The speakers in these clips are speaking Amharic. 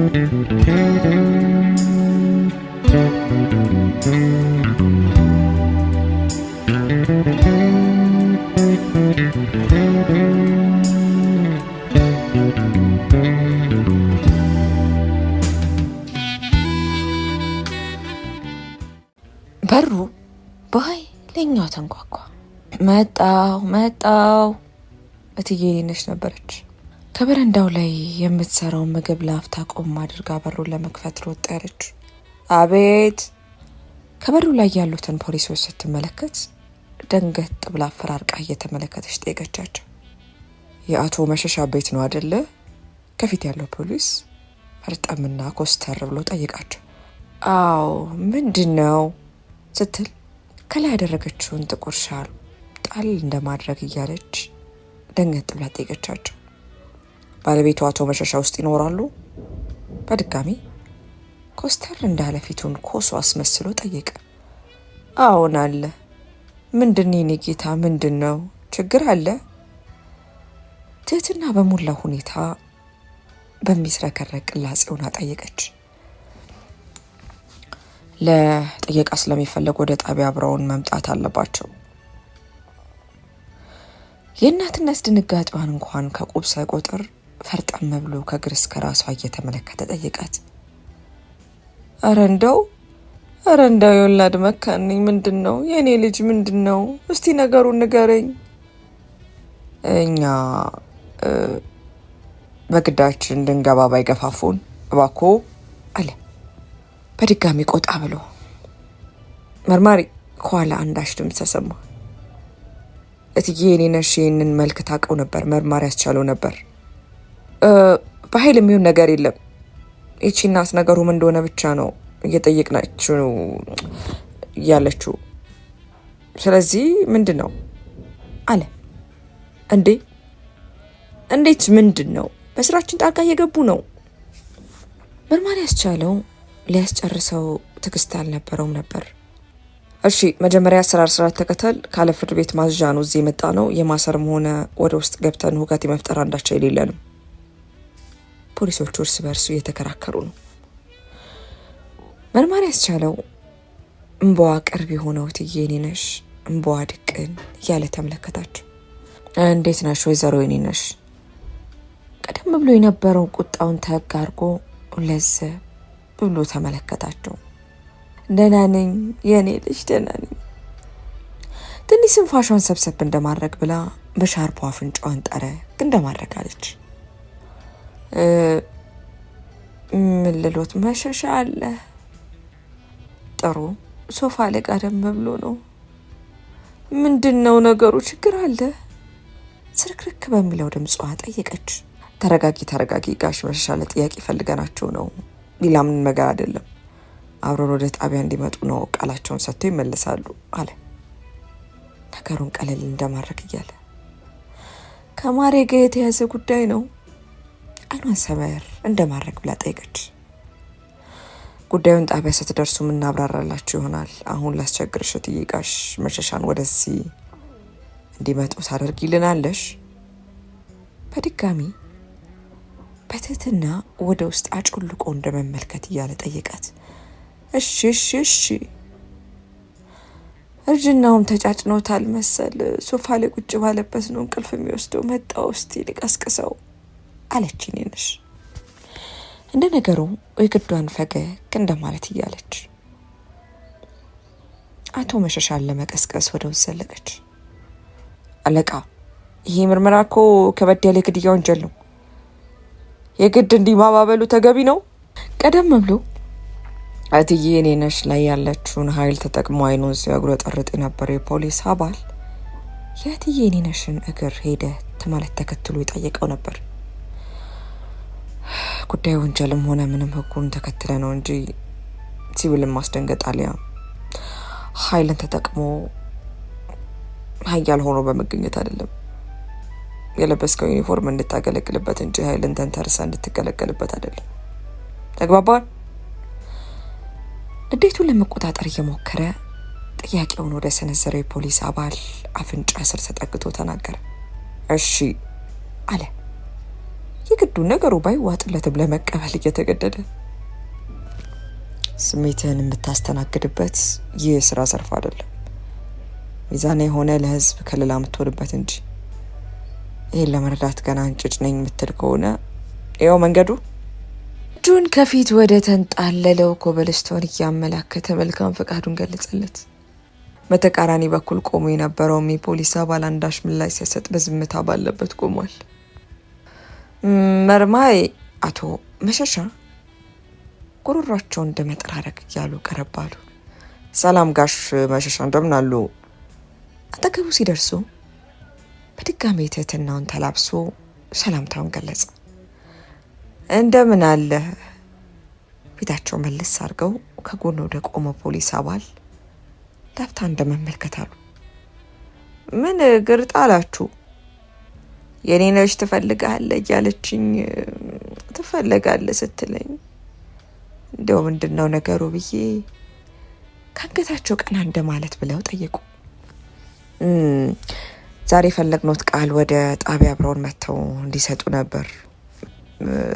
በሩ በኃይለኛው ተንኳኳ። መጣው እትዬ ነሽ ነበረች። ከበረንዳው ላይ የምትሰራውን ምግብ ላፍታ ቆም አድርጋ በሩን ለመክፈት ሮጥ ያለች። አቤት! ከበሩ ላይ ያሉትን ፖሊሶች ስትመለከት ደንገጥ ብላ አፈራርቃ እየተመለከተች ጠየቀቻቸው። የአቶ መሸሻ ቤት ነው አደለ? ከፊት ያለው ፖሊስ ፈርጠምና ኮስተር ብሎ ጠየቃቸው። አዎ፣ ምንድን ነው ስትል ከላይ ያደረገችውን ጥቁር ሻል ጣል እንደማድረግ እያለች ደንገጥ ብላ ጠየቀቻቸው። ባለቤቱ አቶ መሸሻ ውስጥ ይኖራሉ? በድጋሚ ኮስተር እንዳለ ፊቱን ኮሶ አስመስሎ ጠየቀ። አዎን አለ። ምንድን የኔ ጌታ፣ ምንድን ነው? ችግር አለ? ትህትና በሞላ ሁኔታ በሚስረከረቅ ቅላጼውና ጠየቀች። ለጥየቃ ስለሚፈለግ ወደ ጣቢያ አብረውን መምጣት አለባቸው። የእናትነት ድንጋጤዋን እንኳን ከቁብ ሳይቆጥር ፈርጠም ብሎ ከእግር እስከ ራሷ እየተመለከተ ጠየቃት። ኧረ እንደው የወላድ መካን ነኝ። ምንድን ነው የእኔ ልጅ? ምንድን ነው? እስቲ ነገሩን ንገረኝ። እኛ በግዳችን እንድንገባ ባይገፋፉን እባክዎ አለ በድጋሚ ቆጣ ብሎ። መርማሪ ከኋላ አንዳች ድምፅ ተሰማ። እትዬ የኔ ነሽ ይህንን መልክ ታውቀው ነበር? መርማሪ ያስቻለው ነበር። በኃይል የሚሆን ነገር የለም። ይቺ እናት ነገሩ ምን እንደሆነ ብቻ ነው እየጠየቅናችሁ ያለችው። ስለዚህ ምንድን ነው አለ። እንዴት ምንድን ነው? በስራችን ጣልቃ እየገቡ ነው። መርማሪ ያስቻለው ሊያስጨርሰው ትዕግስት አልነበረውም ነበር። እሺ መጀመሪያ አሰራር ስርዓት ተከተል። ካለ ፍርድ ቤት ማዝዣ ነው እዚህ የመጣ ነው። የማሰርም ሆነ ወደ ውስጥ ገብተን ሁከት የመፍጠር አንዳቸው የሌለንም። ፖሊሶቹ እርስ በርሱ እየተከራከሩ ነው። መርማሪ ያስቻለው እንባዋ ቅርብ የሆነው እትዬ የኔ ነሽ እንባዋ ድቅን እያለ ተመለከታቸው። እንዴት ነሽ ወይዘሮ የኔ ነሽ? ቀደም ብሎ የነበረው ቁጣውን ተግ አድርጎ ለዘብ ብሎ ተመለከታቸው። ደህና ነኝ የኔ ልጅ፣ ደህና ነኝ። ትንሽ ስንፋሿን ሰብሰብ እንደማድረግ ብላ በሻርፖ አፍንጫዋን ጠረግ እንደማድረግ አለች። ምን ልሎት መሸሻ አለ? ጥሩ ሶፋ ላይ ቀደም ብሎ ነው። ምንድን ነው ነገሩ? ችግር አለ? ስርክርክ በሚለው ድምጿ ጠየቀች። ተረጋጊ ጋሽ መሸሻ ለጥያቄ ፈልገናቸው ነው፣ ሌላ ምን ነገር አይደለም። አብረን ወደ ጣቢያ እንዲመጡ ነው ቃላቸውን ሰጥተው ይመለሳሉ አለ ነገሩን ቀለል እንደማድረግ እያለ። ከማሬ ጋር የተያዘ ጉዳይ ነው? አይኗን ሰበር እንደማድረግ ብላ ጠየቀች። ጉዳዩን ጣቢያ ስትደርሱ እናብራራላችሁ ይሆናል። አሁን ላስቸግርሽ እትዬ ጋሽ መሸሻን ወደዚህ እንዲመጡ ታደርጊልናለሽ? በድጋሚ በትህትና ወደ ውስጥ አጮልቆ እንደመመልከት እያለ ጠየቃት። እሺ እርጅናውም ተጫጭኖታል መሰል። ሶፋ ላይ ቁጭ ባለበት ነው እንቅልፍ የሚወስደው። መጣ ውስጥ ሊቀስቅሰው አለች የኔ ነሽ እንደ ነገሩ የግዷን ፈገግ እንደማለት እያለች አቶ መሸሻን ለመቀስቀስ ወደ ውስጥ ዘለቀች። አለቃ፣ ይሄ ምርመራ እኮ ከበድ ያለ የግድያ ወንጀል ነው። የግድ እንዲህ ማባበሉ ተገቢ ነው? ቀደም ብሎ እትዬ የኔ ነሽ ላይ ያለችውን ኃይል ተጠቅሞ አይኑን ሲያጉረጠርጥ የነበረው የፖሊስ አባል የእትዬ የኔ ነሽን እግር ሄደት ማለት ተከትሎ የጠየቀው ነበር። ጉዳዩ ወንጀልም ሆነ ምንም ህጉን ተከትለ ነው እንጂ ሲቪልን ማስደንገጥ አሊያ ኃይልን ተጠቅሞ ኃያል ሆኖ በመገኘት አይደለም። የለበስከው ዩኒፎርም እንድታገለግልበት እንጂ ኃይልን ተንተርሳ እንድትገለገልበት አይደለም። ተግባባን? ንዴቱን ለመቆጣጠር እየሞከረ ጥያቄውን ወደ ሰነዘረው የፖሊስ አባል አፍንጫ ስር ተጠግቶ ተናገረ። እሺ አለ። የግዱ ነገሩ ባይዋጥለትም ለመቀበል እየተገደደ ስሜትህን የምታስተናግድበት ይህ ስራ ዘርፍ አይደለም። ሚዛን የሆነ ለህዝብ ከለላ የምትሆንበት እንጂ። ይህን ለመረዳት ገና እንጭጭ ነኝ የምትል ከሆነ ይኸው መንገዱ። እጁን ከፊት ወደ ተንጣለለው ኮበልስቶን እያመላከተ መልካም ፈቃዱን ገለጸለት። በተቃራኒ በኩል ቆሞ የነበረውም የፖሊስ አባል አንዳች ምላሽ ሳይሰጥ በዝምታ ባለበት ቆሟል። መርማይ አቶ መሸሻ ጉሮሯቸውን እንደ መጠራረግ እያሉ ቀረብ አሉ። ሰላም ጋሽ መሸሻ እንደምን አሉ? አጠገቡ ሲደርሱ በድጋሚ ትህትናውን ተላብሶ ሰላምታውን ገለጸ። እንደምን አለ። ፊታቸው መልስ አድርገው ከጎን ወደ ቆመ ፖሊስ አባል ዳፍታ እንደመመልከት አሉ። ምን ግርጣ አላችሁ? የኔ ነሽ ትፈልጋለህ እያለችኝ ትፈልጋለህ ስትለኝ እንደው ምንድነው ነገሩ ብዬ ከአንገታቸው ቀና እንደማለት ብለው ጠየቁ። ዛሬ የፈለግነው ቃል ወደ ጣቢያ አብረውን መጥተው እንዲሰጡ ነበር።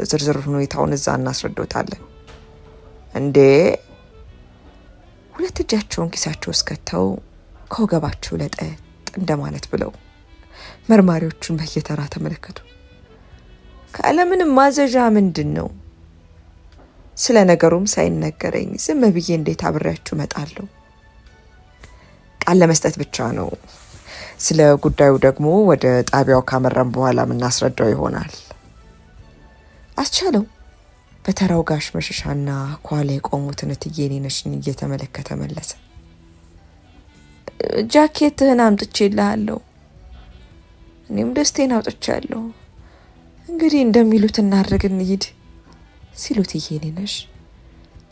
ዝርዝር ሁኔታውን እዛ እናስረዶታለን። እንዴ? ሁለት እጃቸውን ኪሳቸው እስከተው ከወገባቸው ለጠጥ እንደማለት ብለው መርማሪዎቹን በየተራ ተመለከቱ። ካለምንም ማዘዣ ምንድን ነው? ስለ ነገሩም ሳይነገረኝ ዝም ብዬ እንዴት አብሬያችሁ እመጣለሁ? ቃል ለመስጠት ብቻ ነው። ስለ ጉዳዩ ደግሞ ወደ ጣቢያው ካመራን በኋላ የምናስረዳው ይሆናል። አስቻለው በተራው ጋሽ መሸሻና ኳላ የቆሙትን እትዬ ነሽን እየተመለከተ መለሰ። ጃኬትህን አምጥቼልሃለሁ፣ እኔም ደስቴን አውጥቻለሁ። እንግዲህ እንደሚሉት እናድርግ እንሂድ ሲሉ እትዬ ነሽ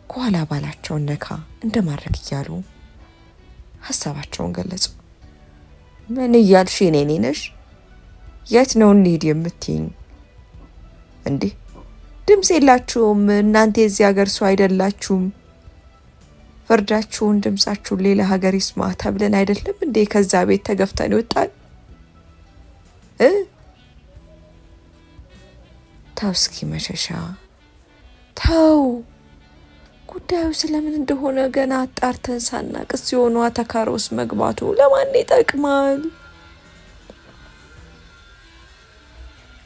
ከኋላ ባላቸውን ነካ እንደማድረግ እያሉ ሀሳባቸውን ገለጹ። ምን እያልሽ የኔ ነሽ? የት ነው እንሂድ የምትይኝ? እንዲህ ድምፅ የላችሁም እናንተ የዚህ ሀገር ሰው አይደላችሁም? ፍርዳችሁን ድምፃችሁን ሌላ ሀገር ይስማ ተብለን አይደለም እንዴ ከዛ ቤት ተገፍተን ይወጣል? ተው እስኪ መሸሻ ተው። ጉዳዩ ስለምን እንደሆነ ገና አጣርተን ሳናቅስ የሆኑ አተካሮስ መግባቱ ለማን ይጠቅማል?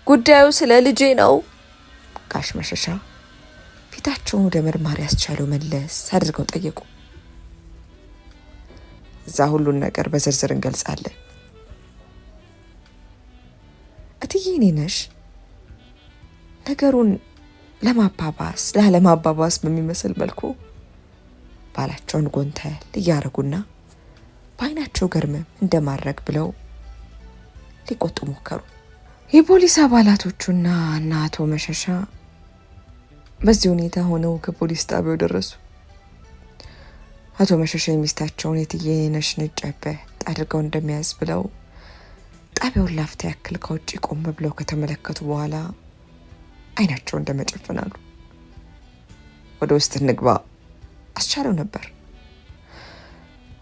ጉዳዩ ስለ ልጄ ነው። ጋሽ መሸሻ ፊታቸውን ወደ መርማሪ አስቻለው መለስ አድርገው ጠየቁ። እዛ ሁሉን ነገር በዝርዝር እንገልጻለን። እትዬ ነሽ ነገሩን ላለማባባስ በሚመስል መልኩ ባላቸውን ጎንተል እያረጉና በአይናቸው ገርመም እንደማድረግ ብለው ሊቆጡ ሞከሩ። የፖሊስ አባላቶቹና አቶ መሸሻ በዚህ ሁኔታ ሆነው ከፖሊስ ጣቢያው ደረሱ። አቶ መሸሻ የሚስታቸውን የእትዬ ነሽን ጨበጥ አድርገው እንደሚያዝ ብለው ጣቢያውን ላፍታ ያክል ከውጭ ቆም ብለው ከተመለከቱ በኋላ አይናቸው እንደመጨፈናሉ። ወደ ውስጥ እንግባ አስቻለው ነበር።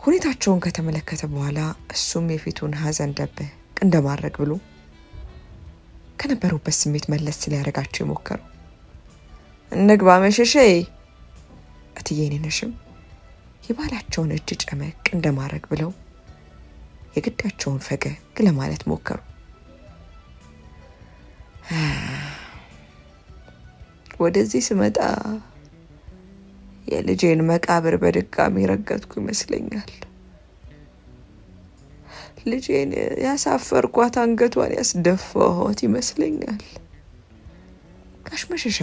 ሁኔታቸውን ከተመለከተ በኋላ እሱም የፊቱን ሀዘን ደብቅ እንደማድረግ ብሎ ከነበሩበት ስሜት መለስ ሊያደርጋቸው የሞከሩ። እንግባ መሸሻ። እትዬ ነሽም የባላቸውን እጅ ጨመቅ እንደማድረግ ብለው የግዳቸውን ፈገግ ለማለት ሞከሩ። ወደዚህ ስመጣ የልጄን መቃብር በድጋሚ ረገጥኩ ይመስለኛል። ልጄን ያሳፈርኳት፣ አንገቷን ያስደፋኋት ይመስለኛል። ጋሽ መሸሻ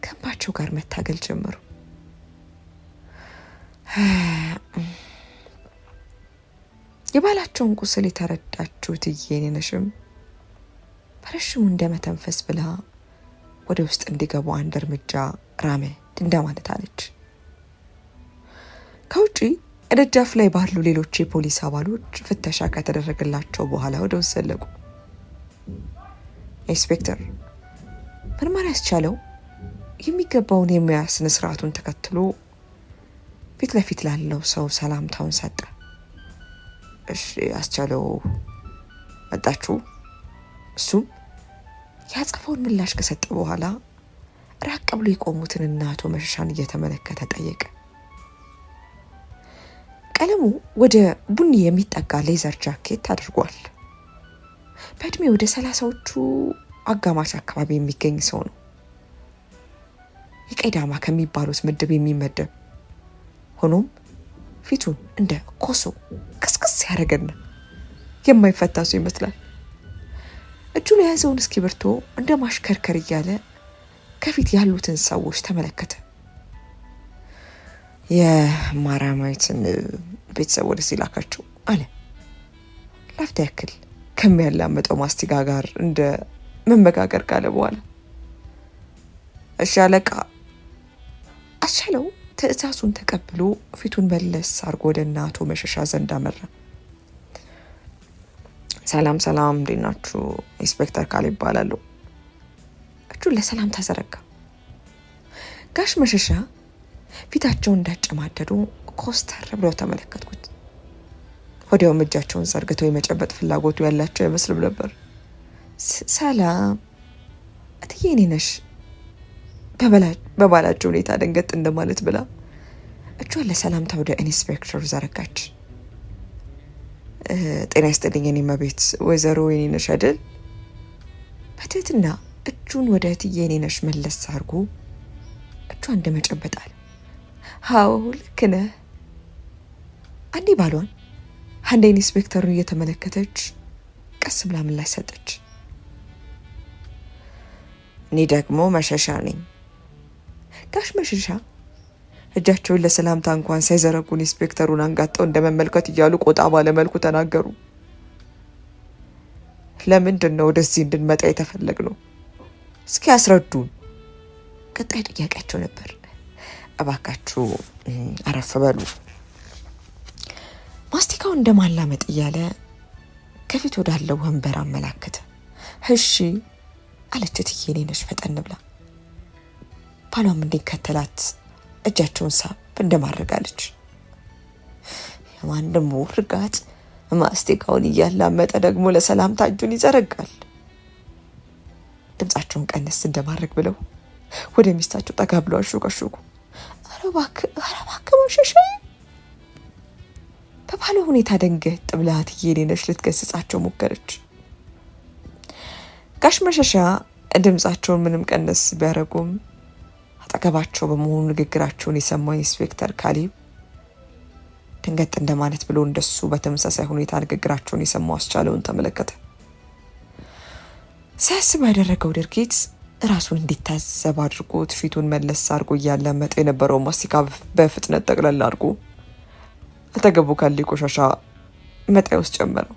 ከእንባቸው ጋር መታገል ጀመሩ። የባላቸውን ቁስል የተረዳችው እትዬ ነሽም በረሽሙ እንደመተንፈስ ብላ ወደ ውስጥ እንዲገቡ አንድ እርምጃ ራመድ እንደማለት አለች። ከውጪ ደጃፍ ላይ ባሉ ሌሎች የፖሊስ አባሎች ፍተሻ ከተደረገላቸው በኋላ ወደ ውስጥ ዘለቁ። ኢንስፔክተር ምርመራ ያስቻለው የሚገባውን የሙያ ስነ ስርዓቱን ተከትሎ ፊት ለፊት ላለው ሰው ሰላምታውን ሰጠ። እሺ አስቻለው መጣችሁ? እሱም ያጸፈውን ምላሽ ከሰጠ በኋላ ራቅ ብሎ የቆሙትን አቶ መሸሻን እየተመለከተ ጠየቀ። ቀለሙ ወደ ቡኒ የሚጠጋ ሌዘር ጃኬት አድርጓል። በእድሜ ወደ 30ዎቹ አጋማሽ አካባቢ የሚገኝ ሰው ነው። የቀይ ዳማ ከሚባሉት ምድብ የሚመደብ ሆኖም ፊቱን እንደ ኮሶ ቅስቅስ ያደረገና የማይፈታ ሰው ይመስላል። እጁ ላይ የያዘውን እስክሪብቶ እንደ ማሽከርከር እያለ ከፊት ያሉትን ሰዎች ተመለከተ። የማራማዊትን ቤተሰብ ወደዚህ ላካቸው አለ። ላፍታ ያክል ከሚያላምጠው ማስቲጋ ጋር እንደ መመጋገር ካለ በኋላ እሺ አለቃ አስቻለው ትዕዛዙን ተቀብሎ ፊቱን መለስ አድርጎ ወደ አቶ መሸሻ ዘንድ አመራ። ሰላም ሰላም፣ እንዴት ናችሁ? ኢንስፔክተር ካሌ ይባላሉ። እጁን ለሰላምታ ዘረጋ። ጋሽ መሸሻ ፊታቸውን እንዳጨማደዱ ኮስተር ብለው ተመለከትኩት። ወዲያውም እጃቸውን ዘርግተው የመጨበጥ ፍላጎቱ ያላቸው አይመስልም ነበር። ሰላም እትዬ እኔ ነሽ በባላቸው ሁኔታ ደንገጥ እንደማለት ብላ እጇን ለሰላምታ ወደ ኢንስፔክተሩ ዘረጋች። ጤና ይስጥልኝ የኔ እመቤት፣ ወይዘሮ የኔ ነሽ አይደል? በትህትና እጁን ወደ እትዬ የኔ ነሽ መለስ አድርጎ እጇን እንደመጨበጣል። አዎ ልክ ነህ። አንዴ ባሏን አንዴ ኢንስፔክተሩን እየተመለከተች ቀስ ብላ ምላሽ ሰጠች። እኔ ደግሞ መሸሻ ነኝ። ጋሽ መሸሻ እጃቸውን ለሰላምታ እንኳን ሳይዘረጉ ኢንስፔክተሩን አንጋጠው እንደመመልከት እያሉ ቆጣ ባለመልኩ ተናገሩ። ለምንድን ነው ወደዚህ እንድንመጣ የተፈለግነው? እስኪ ያስረዱን። ቀጣይ ጥያቄያቸው ነበር። እባካችሁ አረፍ በሉ። ማስቲካውን እንደማላመጥ እያለ ከፊት ወዳለው ወንበር አመላከተ። እሺ አለች እትዬ እኔ ነሽ ፈጠን ብላ። ባሏም እንዲከተላት እጃቸውን ሳብ እንደማድረጋለች። የማንም ውርጋት ማስቲካውን እያላመጠ ደግሞ ለሰላምታ እጁን ይዘረጋል። ድምጻቸውን ቀነስ እንደማድረግ ብለው ወደ ሚስታቸው ጠጋ ብለው አሾካሾኩ። ኧረ እባክህ መሸሻ። በባለ ሁኔታ ደንገጥ ብላ እትዬ እኔ ነሽ ልትገስጻቸው ሞከረች። ጋሽ መሸሻ ድምጻቸውን ምንም ቀነስ ቢያደርጉም አጠገባቸው በመሆኑ ንግግራቸውን የሰማው ኢንስፔክተር ካሌብ ድንገት እንደማለት ብሎ እንደሱ በተመሳሳይ ሁኔታ ንግግራቸውን የሰማው አስቻለውን ተመለከተ። ሲያስብ ያደረገው ድርጊት ራሱን እንዲታዘብ አድርጎት ፊቱን መለስ አድርጎ እያላመጠ የነበረውን ማስቲካ በፍጥነት ጠቅለል አድርጎ አጠገቡ ካለ ቆሻሻ መጣይ ውስጥ ጨመረው።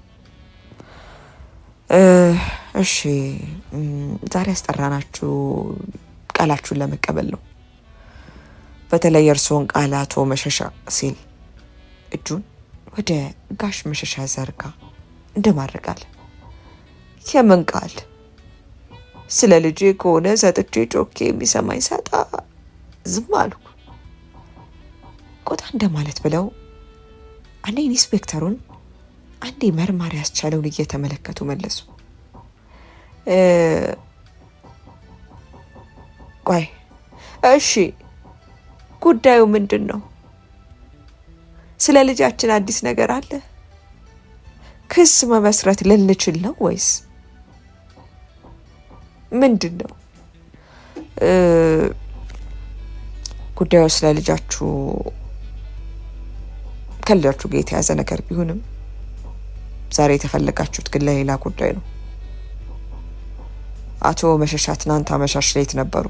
እሺ ዛሬ ያስጠራናችሁ ቃላችሁን ለመቀበል ነው። በተለይ እርስዎን ቃል አቶ መሸሻ ሲል እጁን ወደ ጋሽ መሸሻ ዘርጋ እንደማድረጋል። የምን ቃል? ስለ ልጄ ከሆነ ሰጥቼ ጮኬ የሚሰማኝ ሳጣ ዝም አልኩ። ቆጣ እንደማለት ብለው አንዴ ኢንስፔክተሩን አንዴ መርማሪ ያስቻለውን እየተመለከቱ መለሱ። ቆይ እሺ ጉዳዩ ምንድን ነው? ስለ ልጃችን አዲስ ነገር አለ? ክስ መመስረት ልንችል ነው ወይስ ምንድን ነው? ጉዳዩ ስለ ልጃችሁ ከልጃችሁ ጋር የተያዘ ነገር ቢሆንም ዛሬ የተፈለጋችሁት ግን ለሌላ ጉዳይ ነው። አቶ መሸሻ ትናንት አመሻሽ ላይ ነበሩ?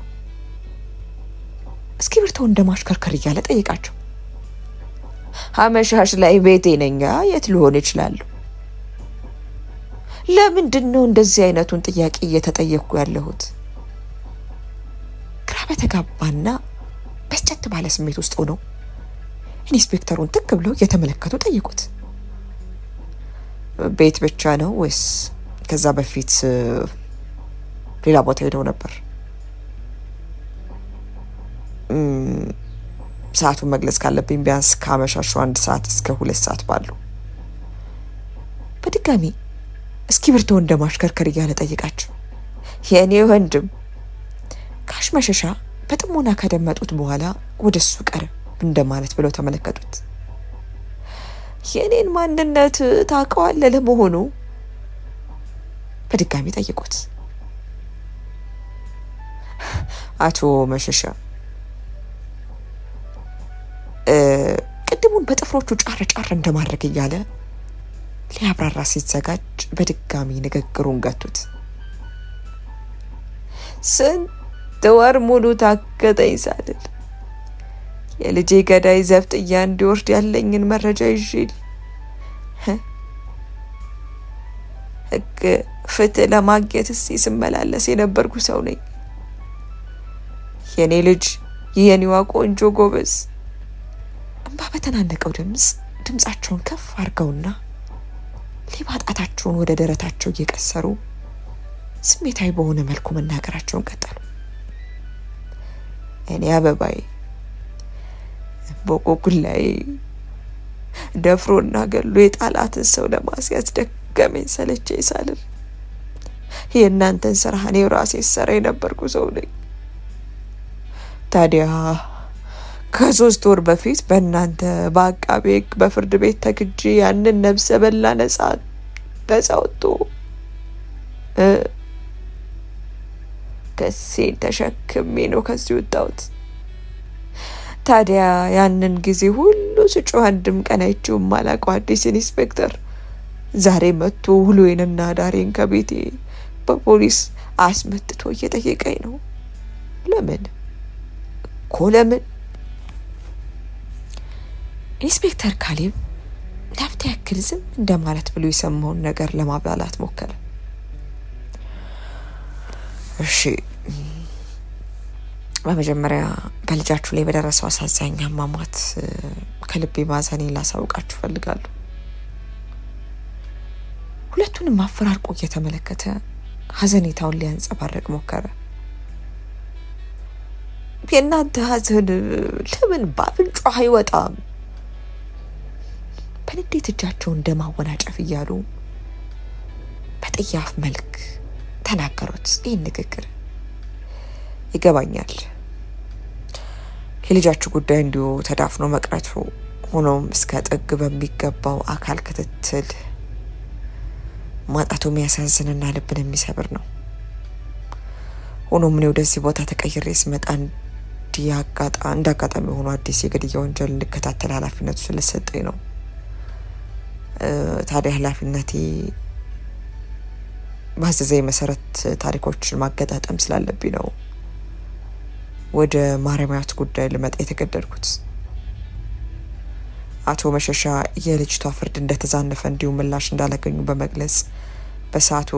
እስክሪብቶ እንደማሽከርከር እያለ ጠይቃቸው። አመሻሽ ላይ ቤቴ ነኝ። የት ሊሆን ይችላል? ለምንድን ነው እንደዚህ አይነቱን ጥያቄ እየተጠየቅኩ ያለሁት? ግራ በተጋባና በስጨት ባለ ስሜት ውስጥ ሆነው ኢንስፔክተሩን ትክ ብለው እየተመለከቱ ጠይቁት። ቤት ብቻ ነው ወይስ ከዛ በፊት ሌላ ቦታ ሄደው ነበር? ሰዓቱን መግለጽ ካለብኝ ቢያንስ ከአመሻሹ 1 ሰዓት እስከ 2 ሰዓት ባለው። በድጋሚ እስክሪብቶ እንደማሽከርከር እያለ ጠይቃቸው። የእኔ ወንድም። ጋሽ መሸሻ በጥሞና ከደመጡት በኋላ ወደሱ ቀረብ እንደማለት ብለው ተመለከቱት። የእኔን ማንነት ታውቀዋለህ ለመሆኑ? በድጋሚ ጠይቁት። አቶ መሸሻ ቅድሙን በጥፍሮቹ ጫር ጫር እንደማድረግ እያለ ሊያብራራ ሲዘጋጅ በድጋሚ ንግግሩን ገቱት። ስንት ወር ሙሉ ታገጠኝ ሳልል የልጄ ገዳይ ዘብጥያ እንዲወርድ ያለኝን መረጃ ይዤ ሕግ ፍትህ ለማግኘት ስመላለስ የነበርኩ ሰው ነኝ። የኔ ልጅ የኔዋ ቆንጆ ጎበዝ እንባ በተናነቀው ድምጻቸውን ከፍ አድርገውና ሌባ ጣታቸውን ወደ ደረታቸው እየቀሰሩ ስሜታዊ በሆነ መልኩ መናገራቸውን ቀጠሉ። እኔ አበባዬ በቆቁላይ ደፍሮና ገሎ የጣላትን ሰው ለማስያዝ ደከመኝ ሰለቸኝ ሳልል የእናንተን ስራ እኔው ራሴ ሰራ የነበርኩ ሰው ነኝ። ታዲያ ከ3 ወር በፊት በእናንተ በአቃቤ ሕግ በፍርድ ቤት ተክጄ ያንን ነብሰ በላ ነጻ ወጥቶ ከሴን ተሸክሜ ነው ከዚህ ወጣሁት። ታዲያ ያንን ጊዜ ሁሉ ስጮህ አንድም ቀን አይቼው የማላውቀው አዲስ ኢንስፔክተር ዛሬ መጥቶ ውሎዬንና ዳሬን ከቤቴ በፖሊስ አስመትቶ እየጠየቀኝ ነው። ለምን እኮ ለምን? ኢንስፔክተር ካሌብ ለአፍታ ያክል ዝም እንደማለት ብሎ የሰማውን ነገር ለማብላላት ሞከረ። እሺ፣ በመጀመሪያ በልጃችሁ ላይ በደረሰው አሳዛኝ አሟሟት ከልቤ ማዘኔን ላሳውቃችሁ ፈልጋለሁ። ሁለቱንም አፈራርቆ እየተመለከተ ሀዘኔታውን ሊያንጸባርቅ ሞከረ። የእናንተ ሀዘን ለምን በአፍንጫ አይወጣም? በንዴት እጃቸውን እንደማወናጨፍ እያሉ በጥያፍ መልክ ተናገሩት። ይህን ንግግር ይገባኛል፣ የልጃችሁ ጉዳይ እንዲሁ ተዳፍኖ መቅረቱ፣ ሆኖም እስከ ጥግ በሚገባው አካል ክትትል ማጣቱ የሚያሳዝንና ልብን የሚሰብር ነው። ሆኖም እኔ ወደዚህ ቦታ ተቀይሬ ስመጣ እንደ አጋጣሚ ሆኖ አዲስ የግድያ ወንጀል እንድከታተል ኃላፊነቱ ስለሰጠኝ ነው። ታዲያ ኃላፊነቴ ባዘዘኝ መሰረት ታሪኮችን ማገጣጠም ስላለብኝ ነው ወደ ማረሚያት ጉዳይ ልመጣ የተገደድኩት። አቶ መሸሻ የልጅቷ ፍርድ እንደተዛነፈ እንዲሁም ምላሽ እንዳላገኙ በመግለጽ በሰዓቱ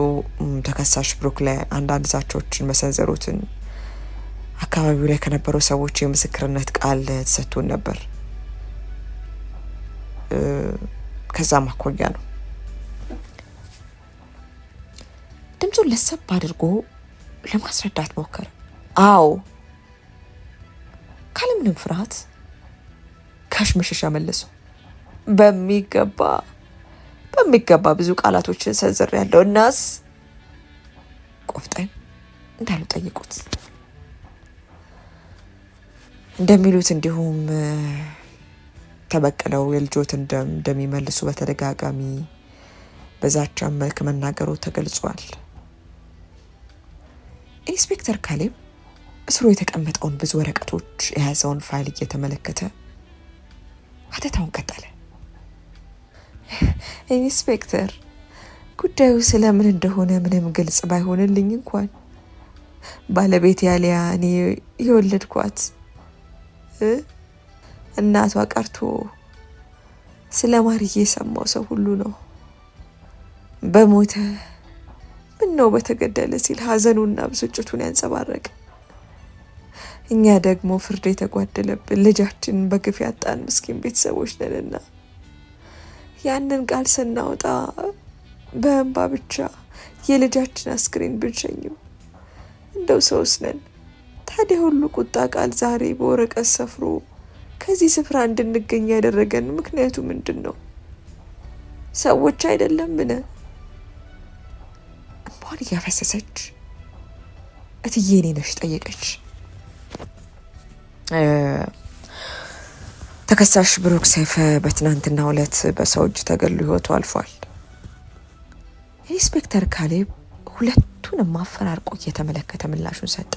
ተከሳሽ ብሩክ ላይ አንዳንድ ዛቻዎችን መሰንዘሩትን አካባቢው ላይ ከነበሩ ሰዎች የምስክርነት ቃል ተሰጥቶን ነበር። ከዛም አኳያ ነው። ድምፁን ለሰብ አድርጎ ለማስረዳት ሞከረ። አዎ፣ ካለምንም ፍርሃት ጋሽ መሸሻ መለሱ። በሚገባ ብዙ ቃላቶችን ሰንዝር ያለው እናስ ቆፍጠን እንዳሉ ጠይቁት እንደሚሉት እንዲሁም ተበቅለው የልጆትን ደም እንደሚመልሱ በተደጋጋሚ በዛቻ መልክ መናገሩ ተገልጿል። ኢንስፔክተር ካሌብ እስሩ የተቀመጠውን ብዙ ወረቀቶች የያዘውን ፋይል እየተመለከተ ሀተታውን ቀጠለ። ኢንስፔክተር፣ ጉዳዩ ስለምን እንደሆነ ምንም ግልጽ ባይሆንልኝ እንኳን ባለቤት ያሊያ እኔ የወለድኳት እናቷ ቀርቶ ስለ ማርዬ የሰማው ሰው ሁሉ ነው በሞተ ምን ነው በተገደለ ሲል ሀዘኑና ብስጭቱን ያንጸባረቀ። እኛ ደግሞ ፍርድ የተጓደለብን ልጃችን በግፍ ያጣን ምስኪን ቤተሰቦች ነንና ያንን ቃል ስናወጣ በእንባ ብቻ የልጃችን አስክሬን ብንሸኝም እንደው ሰውስ ነን። ታዲያ ሁሉ ቁጣ ቃል ዛሬ በወረቀት ሰፍሮ ከዚህ ስፍራ እንድንገኝ ያደረገን ምክንያቱ ምንድን ነው? ሰዎች አይደለም ምን? እንባን እያፈሰሰች እትዬ የኔነሽ ጠየቀች። ተከሳሽ ብሩክ ሰይፈ በትናንትናው ዕለት በሰው እጅ ተገሎ ህይወቱ አልፏል። ኢንስፔክተር ካሌብ ሁለቱንም አፈራርቆ እየተመለከተ ምላሹን ሰጠ።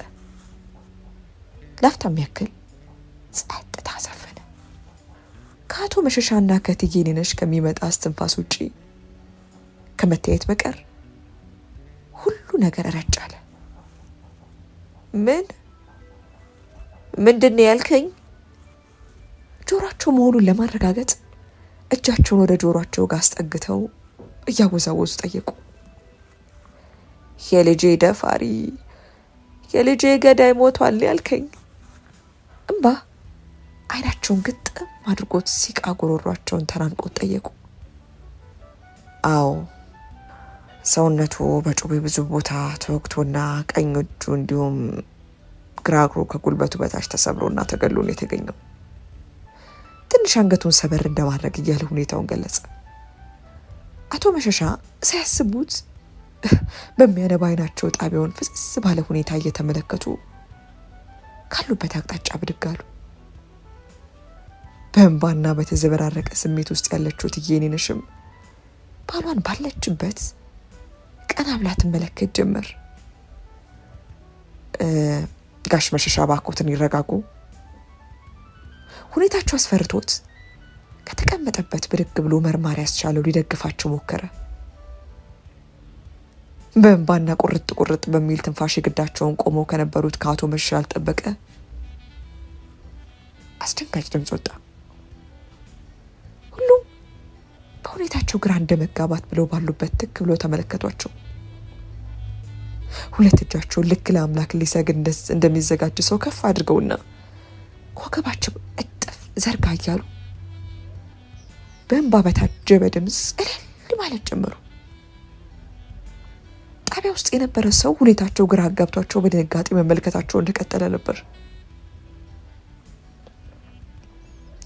ላፍታም ያክል ጸጥታ ሰፈነ። ከአቶ መሸሻና ከእትዬ የኔነሽ ከሚመጣ እስትንፋስ ውጪ ከመታየት በቀር ሁሉ ነገር ረጭ አለ። ምንድን ነው ያልከኝ? ጆሯቸው መሆኑን ለማረጋገጥ እጃቸውን ወደ ጆሯቸው ጋር አስጠግተው እያወዛወዙ ጠየቁ። የልጄ ደፋሪ፣ የልጄ ገዳይ ሞቷል ያልከኝ? እምባ አይናቸውን ግጥም አድርጎት ሲቃ ጉሮሯቸውን ተናንቆት ጠየቁ። አዎ፣ ሰውነቱ በጩቤ ብዙ ቦታ ተወግቶና ቀኝ እጁ እንዲሁም ግራ እግሩ ከጉልበቱ በታች ተሰብሮና ተገሎ ነው የተገኘው። ትንሽ አንገቱን ሰበር እንደማድረግ እያለ ሁኔታውን ገለጸ። አቶ መሸሻ ሳያስቡት በሚያነባ አይናቸው ጣቢያውን ፍስስ ባለ ሁኔታ እየተመለከቱ ካሉበት አቅጣጫ ብድግ አሉ። በእንባና በተዘበራረቀ ስሜት ውስጥ ያለችው እትዬ የኔነሽም ባሏን ባለችበት ቀና ብላ ትመለከት ጀመር። ጋሽ መሸሻ ባኮትን ይረጋጉ። ሁኔታቸው አስፈርቶት ከተቀመጠበት ብድግ ብሎ መርማሪ ያስቻለው ሊደግፋቸው ሞከረ። በእንባና ቁርጥ ቁርጥ በሚል ትንፋሽ የግዳቸውን ቆመው ከነበሩት ከአቶ መሸሻ ያልጠበቀ አስደንጋጭ ድምፅ ወጣ። ሁሉም በሁኔታቸው ግራ እንደመጋባት ብለው ባሉበት ትክ ብሎ ተመለከቷቸው። ሁለት እጃቸውን ልክ ለአምላክ ሊሰግድ እንደሚዘጋጅ ሰው ከፍ አድርገውና ኮከባቸው እጥፍ ዘርጋ እያሉ በእንባ በታጀበ ድምፅ እልል ማለት ጀመሩ። ጣቢያ ውስጥ የነበረ ሰው ሁኔታቸው ግራ አጋብቷቸው በድንጋጤ መመልከታቸው እንደቀጠለ ነበር።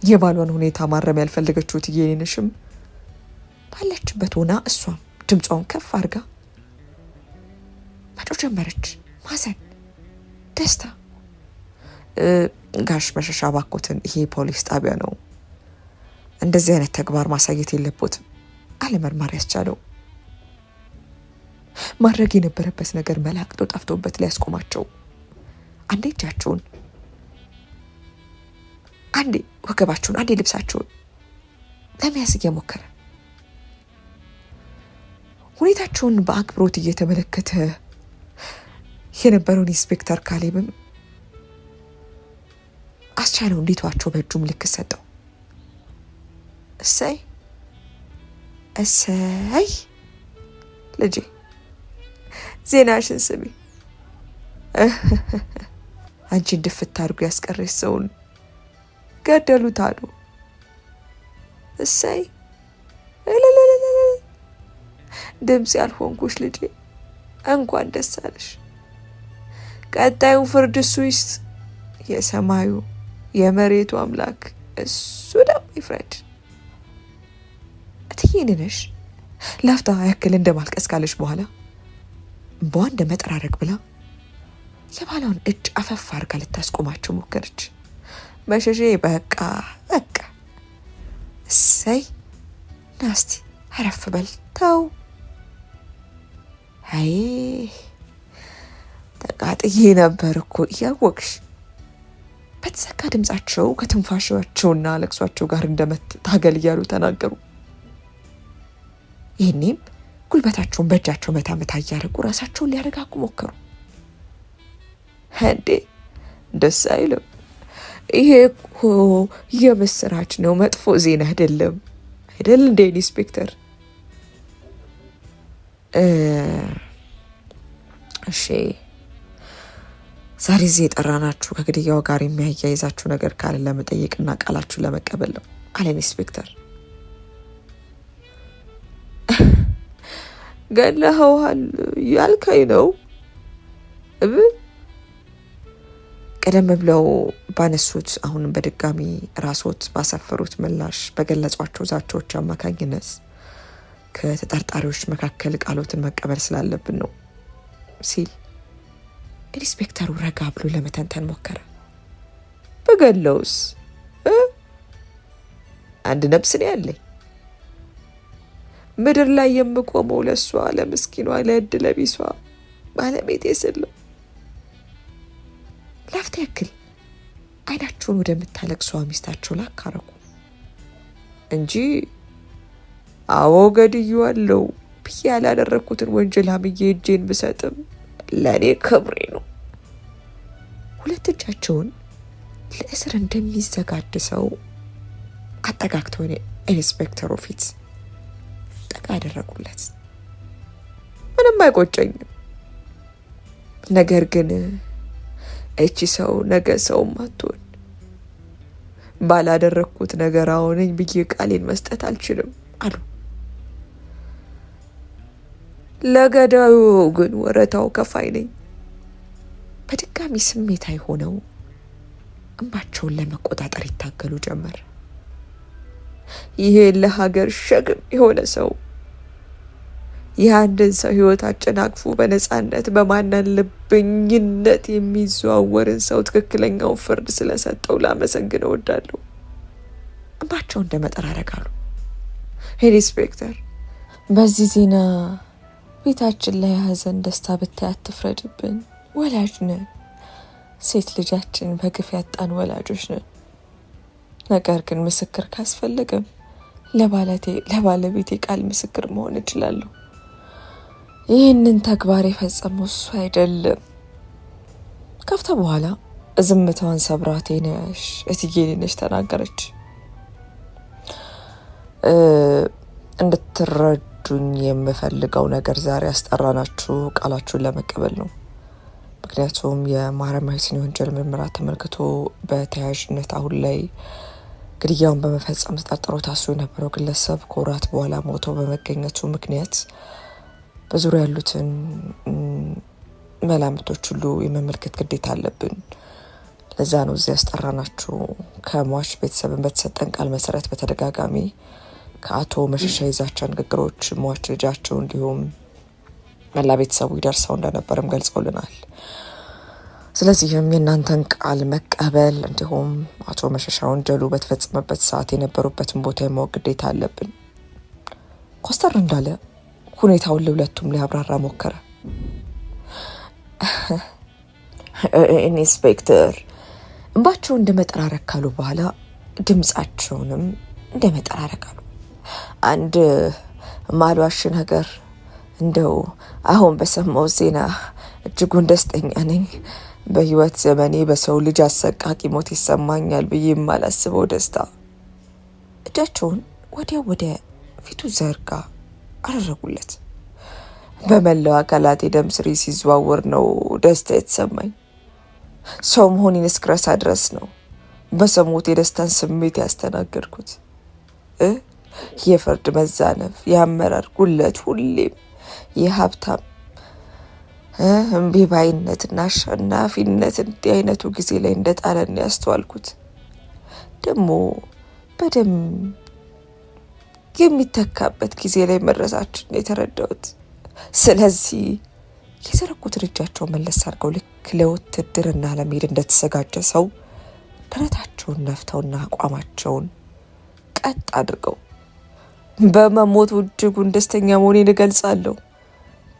የባሏን ሁኔታ ማረም ያልፈለገችው እትዬ የኔነሽም ባለችበት ሆና እሷም ድምጿን ከፍ አድርጋ መጮህ ጀመረች። ማዘን፣ ደስታ። ጋሽ መሸሻ ባኮትን ይሄ ፖሊስ ጣቢያ ነው፣ እንደዚህ አይነት ተግባር ማሳየት የለቦትም አለ መርማሪ ያስቻለው። ማድረግ የነበረበት ነገር መላቅጦ ጠፍቶበት ሊያስቆማቸው አንዴ እጃቸውን፣ አንዴ ወገባቸውን፣ አንዴ ልብሳቸውን ለመያዝ እየሞከረ ሁኔታቸውን በአክብሮት እየተመለከተ የነበረውን ኢንስፔክተር ካሌብም አስቻለው እንዲቷቸው በእጁ ምልክት ሰጠው። እሰይ እሰይ ልጄ ዜናሽን ስሚ፣ አንቺን ድፍት አድርጎ ያስቀረች ሰውን ገደሉት አሉ። እሰይ ድምፅ ያልሆንኩሽ ልጄ እንኳን ደስ አለሽ። ቀጣዩ ፍርድ እሱ ይስጥ። የሰማዩ የመሬቱ አምላክ እሱ ደግሞ ይፍረድ። እትዬ የኔነሽ ላፍታ ያክል እንደማልቀስ ካለች በኋላ እንባዋ እንደ መጠራረግ ብላ የባሏን እጅ አፈፍ አድርጋ ልታስቆማቸው ሞከረች። መሸሼ በቃ እሰይ ናስቲ አረፍ በል ተው። አይ ተቃጥዬ ነበር እኮ እያወቅሽ። በተዘጋ ድምጻቸው ከትንፋሻቸውና ለቅሷቸው ጋር እንደመታገል እያሉ ተናገሩ። ይህኔም ጉልበታቸውን በእጃቸው መታ መታ እያደረጉ ራሳቸውን ሊያረጋጉ ሞከሩ። እንዴ ደስ አይልም? ይሄ እኮ የምስራች ነው፣ መጥፎ ዜና አይደለም አይደል እንደ ኢንስፔክተር? እሺ ዛሬ እዚህ የጠራናችሁ ከግድያው ጋር የሚያያይዛችሁ ነገር ካለ ለመጠየቅና ቃላችሁን ለመቀበል ነው አለ ኢንስፔክተር። ገለኸዋል ያልከኝ ነው? ቀደም ብለው ባነሱት አሁንም በድጋሚ ራስዎት ባሰፈሩት ምላሽ በገለጿቸው ዛቻዎች አማካኝነት ከተጠርጣሪዎች መካከል ቃሎትን መቀበል ስላለብን ነው ሲል ኢንስፔክተሩ ረጋ ብሎ ለመተንተን ሞከረ። በገለውስ አንድ ነፍስ ነው ያለኝ። ምድር ላይ የምቆመው ለሷ፣ ለምስኪኗ፣ ለእድለ ቢሷ ባለቤቴ ስል ነው። ላፍታ ያክል አይናቸውን ወደምታለቅሰዋ ሚስታቸው ላካረኩ እንጂ አዎ ገድዬዋለሁ ብዬ ያላደረግኩትን ወንጀል አምኜ እጄን ብሰጥም ለእኔ ክብሬ ነው። ሁለት እጃቸውን ለእስር እንደሚዘጋጅ ሰው አጠጋግተው ኢንስፔክተሩ ፊት ጠጋ ያደረጉለት። ምንም አይቆጨኝም፣ ነገር ግን እቺ ሰው ነገ ሰውም አትሆን። ባላደረግኩት ነገር አሁነኝ ብዬ ቃሌን መስጠት አልችልም አሉ። ለገዳዩ ግን ወረታው ከፋይ ነኝ። በድጋሚ ስሜታዊ ሆነው እንባቸውን ለመቆጣጠር ይታገሉ ጀመር። ይሄ ለሀገር ሸክም የሆነ ሰው የአንድን ሰው ሕይወት አጨናቅፎ በነፃነት በማናለብኝነት የሚዘዋወርን ሰው ትክክለኛውን ፍርድ ስለሰጠው ላመሰግነው እወዳለሁ። እንባቸው እንደ መጠራረግ አሉ። ኢንስፔክተር፣ በዚህ ዜና ቤታችን ላይ ሐዘን ደስታ ብታይ አትፍረድብን። ወላጅ ነን። ሴት ልጃችን በግፍ ያጣን ወላጆች ነን። ነገር ግን ምስክር ካስፈለገም ለባለቤቴ ቃል ምስክር መሆን እችላለሁ። ይህንን ተግባር የፈጸመው እሱ አይደለም። ከፍታ በኋላ ዝምታዋን ሰብራ ቴነሽ እትዬ ነሽ ተናገረች። እንድትረዱኝ የምፈልገው ነገር ዛሬ ያስጠራናችሁ ቃላችሁን ለመቀበል ነው። ምክንያቱም የማረማዊትን የወንጀል ምርመራ ተመልክቶ በተያያዥነት አሁን ላይ ግድያውን በመፈጸም ተጠርጥሮ ታስሮ የነበረው ግለሰብ ከወራት በኋላ ሞቶ በመገኘቱ ምክንያት በዙሪያ ያሉትን መላምቶች ሁሉ የመመልከት ግዴታ አለብን። ለዛ ነው እዚህ ያስጠራናችሁ። ከሟች ቤተሰብን በተሰጠን ቃል መሰረት በተደጋጋሚ ከአቶ መሸሻ የዛቻ ንግግሮች ሟች ልጃቸው እንዲሁም መላ ቤተሰቡ ይደርሰው እንደነበርም ገልጸውልናል። ስለዚህም የእናንተን ቃል መቀበል እንዲሁም አቶ መሸሻ ወንጀሉ በተፈጸመበት ሰዓት የነበሩበትን ቦታ የማወቅ ግዴታ አለብን። ኮስተር እንዳለ ሁኔታውን ለሁለቱም ሊያብራራ ሞከረ። ኢንስፔክተር እንባቸው እንደ መጠራረግ ካሉ በኋላ ድምጻቸውንም እንደ መጠራረግ አሉ። አንድ ማሏሽ ነገር እንደው አሁን በሰማው ዜና እጅጉን ደስተኛ ነኝ። በህይወት ዘመኔ በሰው ልጅ አሰቃቂ ሞት ይሰማኛል ብዬ የማላስበው ደስታ። እጃቸውን ወዲያው ወደ ፊቱ ዘርጋ አደረጉለት። በመላው አካላቴ ደም ስሬ ሲዘዋወር ነው ደስታ የተሰማኝ። ሰው መሆኔን እስክረሳ ድረስ ነው በሰው ሞት የደስታን ስሜት ያስተናገድኩት። የፍርድ መዛነፍ፣ የአመራር ጉለት፣ ሁሌም የሀብታም እምቢባይነትና አሸናፊነት እንዲህ አይነቱ ጊዜ ላይ እንደጣለን ያስተዋልኩት። ደግሞ በደም የሚተካበት ጊዜ ላይ መድረሳችን የተረዳሁት። ስለዚህ የዘረጉትን እጃቸውን መለስ አድርገው ልክ ለውትድርና ለመሄድ እንደተዘጋጀ ሰው ደረታቸውን ነፍተውና አቋማቸውን ቀጥ አድርገው በመሞቱ እጅጉን ደስተኛ መሆኔን እገልጻለሁ።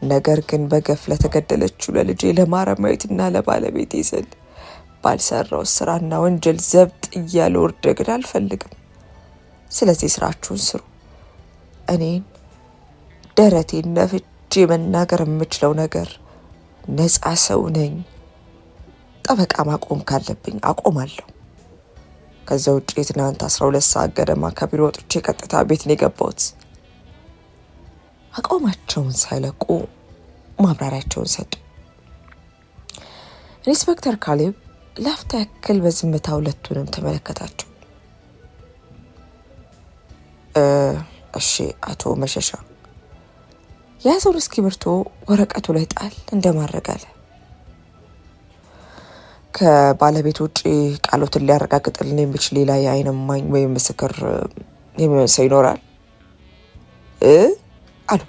ነገር ግን በገፍ ለተገደለችው ለልጄ ለማረማዊትና ለባለቤቴ ስል ባልሰራው ስራና ወንጀል ዘብጥ እያለ ወርደ ግን አልፈልግም። ስለዚህ ስራችሁን ስሩ። እኔን ደረቴን ነፍቼ መናገር የምችለው ነገር ነፃ ሰው ነኝ። ጠበቃ ማቆም ካለብኝ አቆማለሁ። ከዛ ውጭ ትናንት 12 ሰዓት ገደማ ከቢሮ ወጥቼ ቀጥታ ቤት ነው የገባሁት። አቋማቸውን ሳይለቁ ማብራሪያቸውን ሰጡ። ኢንስፔክተር ካሌብ ላፍታ ያክል በዝምታ ሁለቱንም ተመለከታቸው። እሺ አቶ መሸሻ፣ የያዘውን እስክሪብቶ ወረቀቱ ላይ ጣል እንደማድረግ አለ። ከባለቤት ውጭ ቃሎትን ሊያረጋግጥልን የሚችል ሌላ የዓይን እማኝ ወይም ምስክር የሚመስል ይኖራል አሉ።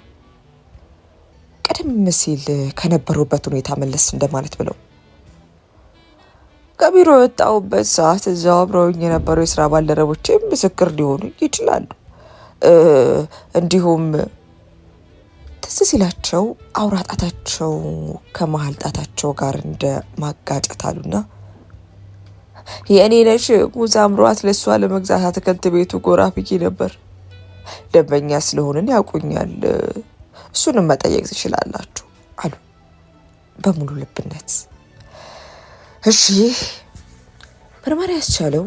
ቀደም ሲል ከነበሩበት ሁኔታ መለስ እንደማለት ብለው ከቢሮ የወጣሁበት ሰዓት እዛው አብረውኝ የነበሩ የስራ ባልደረቦቼም ምስክር ሊሆኑ ይችላሉ። እንዲሁም ትዝ ሲላቸው አውራ ጣታቸው ከመሀል ጣታቸው ጋር እንደ ማጋጨት አሉና የእኔ ነሽ ሙዝ አምሯት ለሷ ለመግዛት አትክልት ቤቱ ጎራ ብዬ ነበር። ደንበኛ ስለሆንን ያውቁኛል፣ እሱንም መጠየቅ ትችላላችሁ አሉ በሙሉ ልብነት። እሺ ምርመራ ያስቻለው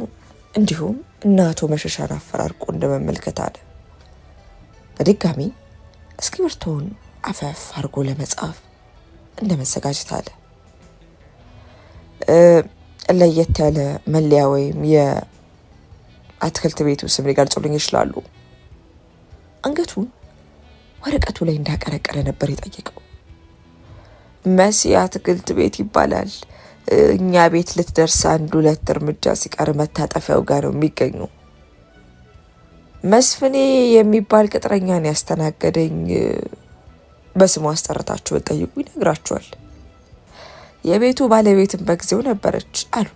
እንዲሁም እናቶ መሸሻን አፈራርቆ እንደመመልከት አለ። በድጋሚ እስክሪብቶውን አፈፍ አድርጎ ለመጻፍ እንደመዘጋጀት አለ። ለየት ያለ መለያ ወይም የአትክልት ቤቱ ስም ሊገልጹልኝ ይችላሉ? አንገቱን ወረቀቱ ላይ እንዳቀረቀረ ነበር የጠየቀው። መሲ አትክልት ቤት ይባላል። እኛ ቤት ልትደርስ 1-2 እርምጃ ሲቀር መታጠፊያው ጋር ነው የሚገኙ። መስፍኔ የሚባል ቅጥረኛን ያስተናገደኝ፣ በስሙ አስጠርታችሁ ብትጠይቁ ይነግራችኋል። የቤቱ ባለቤትም በጊዜው ነበረች አሉ።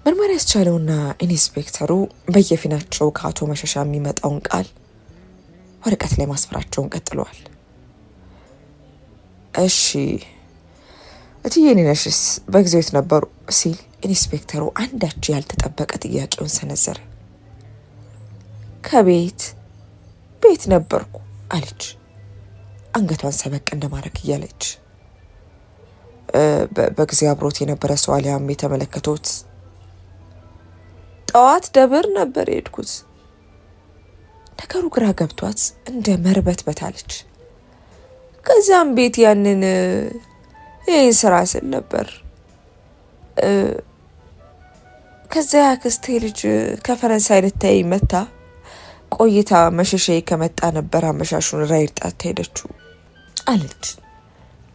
ምርመራ ያስቻለውና ኢንስፔክተሩ በየፊናቸው ከአቶ መሸሻ የሚመጣውን ቃል ወረቀት ላይ ማስፈራቸውን ቀጥለዋል። እሺ እትዬ ነሽስ በጊዜው የት ነበሩ ሲል ኢንስፔክተሩ አንዳች ያልተጠበቀ ጥያቄውን ሰነዘረ። ከቤት ነበርኩ አለች፣ አንገቷን ሰበቅ እንደማድረግ እያለች። በጊዜ አብሮት የነበረ ሰው አሊያም የተመለከቱት? ጠዋት ደብር ነበር የሄድኩት። ነገሩ ግራ ገብቷት እንደ መርበት በታለች። ከዛም ቤት ይህን ስራ ስል ነበር። ከዚያ ያክስቴ ልጅ ከፈረንሳይ ልታይ መታ ቆይታ መሸሻ ከመጣ ነበር አመሻሹን ራይድ ጣት ሄደችው አለች።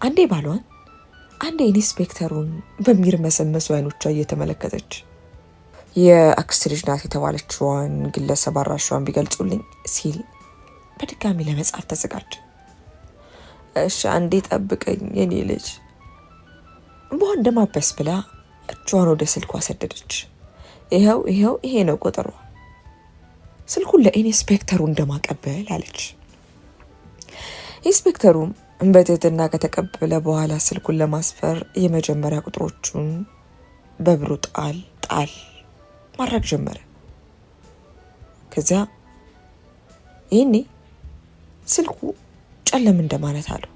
አንዴ ባሏን አንዴ ኢንስፔክተሩን በሚርመሰመሱ አይኖቿ እየተመለከተች የአክስት ልጅ ናት የተባለችዋን ግለሰብ አራሿን ቢገልጹልኝ ሲል በድጋሚ ለመጻፍ ተዘጋጀ። እሺ አንዴ ጠብቀኝ የኔ ልጅ እንቧን እንደማበስ ብላ እጇን ወደ ስልኳ ሰደደች። ይሄው ይሄ ነው ቁጥሯ። ስልኩን ለኢንስፔክተሩ እንደማቀበል አለች። ኢንስፔክተሩም በትህትና ከተቀበለ በኋላ ስልኩን ለማስፈር የመጀመሪያ ቁጥሮቹን በብሩ ጣል ማድረግ ጀመረ። ከዚያ ይህኔ ስልኩ ጨለም እንደማለት አለው።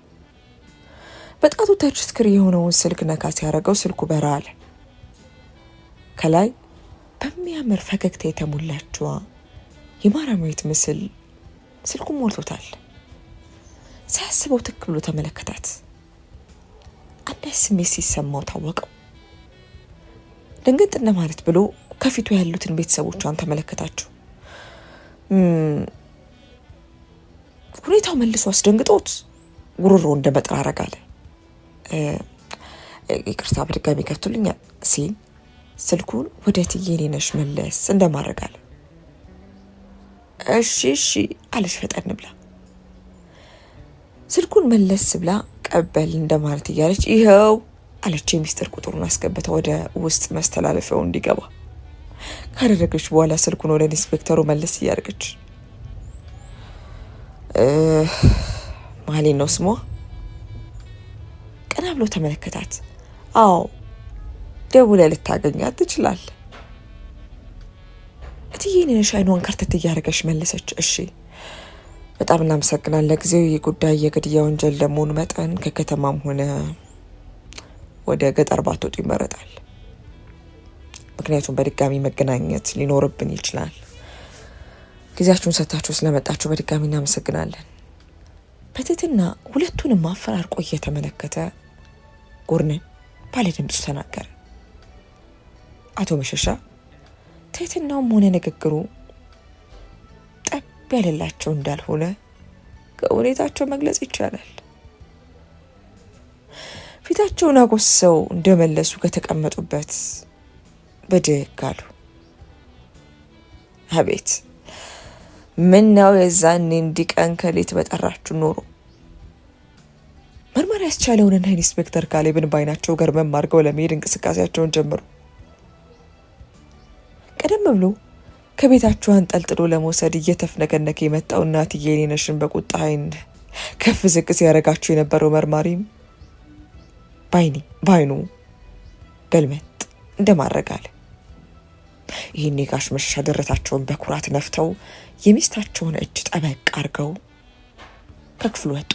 በጣቱ ታች ስክሪን የሆነውን ስልክ ነካ ሲያደርገው ስልኩ በራ አለ። ከላይ በሚያምር ፈገግታ የተሞላችዋ የማራማዊት ምስል ስልኩን ሞልቶታል። ሳያስበው ትክ ብሎ ተመለከታት። አንዳች ስሜት ሲሰማው ታወቀው። ድንገት እንደማለት ብሎ ከፊቱ ያሉትን ቤተሰቦቿን ተመለከታቸው። ሁኔታው መልሶ አስደንግጦት ጉሮሮ እንደ መጥራረግ አለ። ይቅርታ በድጋሚ ከፍቱልኛል ሲል ስልኩን ወደ እትዬ ነሽ መለስ እንደማድረግ አለ። እሺ አለች ፈጠን ብላ። ስልኩን መለስ ብላ ቀበል እንደማለት እያለች ይኸው አለች። የሚስጥር ቁጥሩን አስገብታ ወደ ውስጥ መስተላለፊያው እንዲገባ ካደረገች በኋላ ስልኩን ወደ ኢንስፔክተሩ መለስ እያደረገች ማህሌት ነው ስሟ? ቀና ብሎ ተመለከታት። አዎ ደውለህ ልታገኛት ትችላለህ። እትዬ ነሽ አይኗን ከርተት እያደረገች መለሰች። እሺ በጣም እናመሰግናለን። ለጊዜው ይህ ጉዳይ የግድያ ወንጀል ለመሆኑ መጠን ከከተማም ሆነ ወደ ገጠር ባትወጡ ይመረጣል። ምክንያቱም በድጋሚ መገናኘት ሊኖርብን ይችላል። ጊዜያችሁን ሰጥታችሁ ስለመጣችሁ በድጋሚ እናመሰግናለን። በትህትና ሁለቱንም አፈራርቆ እየተመለከተ ጎርነን ባለ ድምፁ ተናገረ። አቶ መሸሻ ትህትናውም ሆነ ንግግሩ ጠብ ያለላቸው እንዳልሆነ ከሁኔታቸው መግለጽ ይቻላል። ፊታቸውን አጎሰው እንደመለሱ ከተቀመጡበት በድግ አሉ። አቤት ምን ነው የዛኔ እንዲቀን ከሌት በጠራችሁ ኖሮ። መርማሪ ያስቻለውንና ኢንስፔክተር ካሌብን ባይናቸው ገርመም አድርገው ለመሄድ እንቅስቃሴያቸውን ጀመሩ። ቀደም ብሎ ከቤታቸው አንጠልጥሎ ለመውሰድ እየተፍነከነከ የመጣው እናትዬ የኔነሽን በቁጣ ዓይን ከፍ ዝቅ ሲያደርጋቸው የነበረው መርማሪም ባይኑ ገልመጥ እንደማረጋለ። ይህኔ ጋሽ መሸሻ ደረታቸውን በኩራት ነፍተው የሚስታቸውን እጅ ጠበቅ አድርገው ከክፍሉ ወጡ።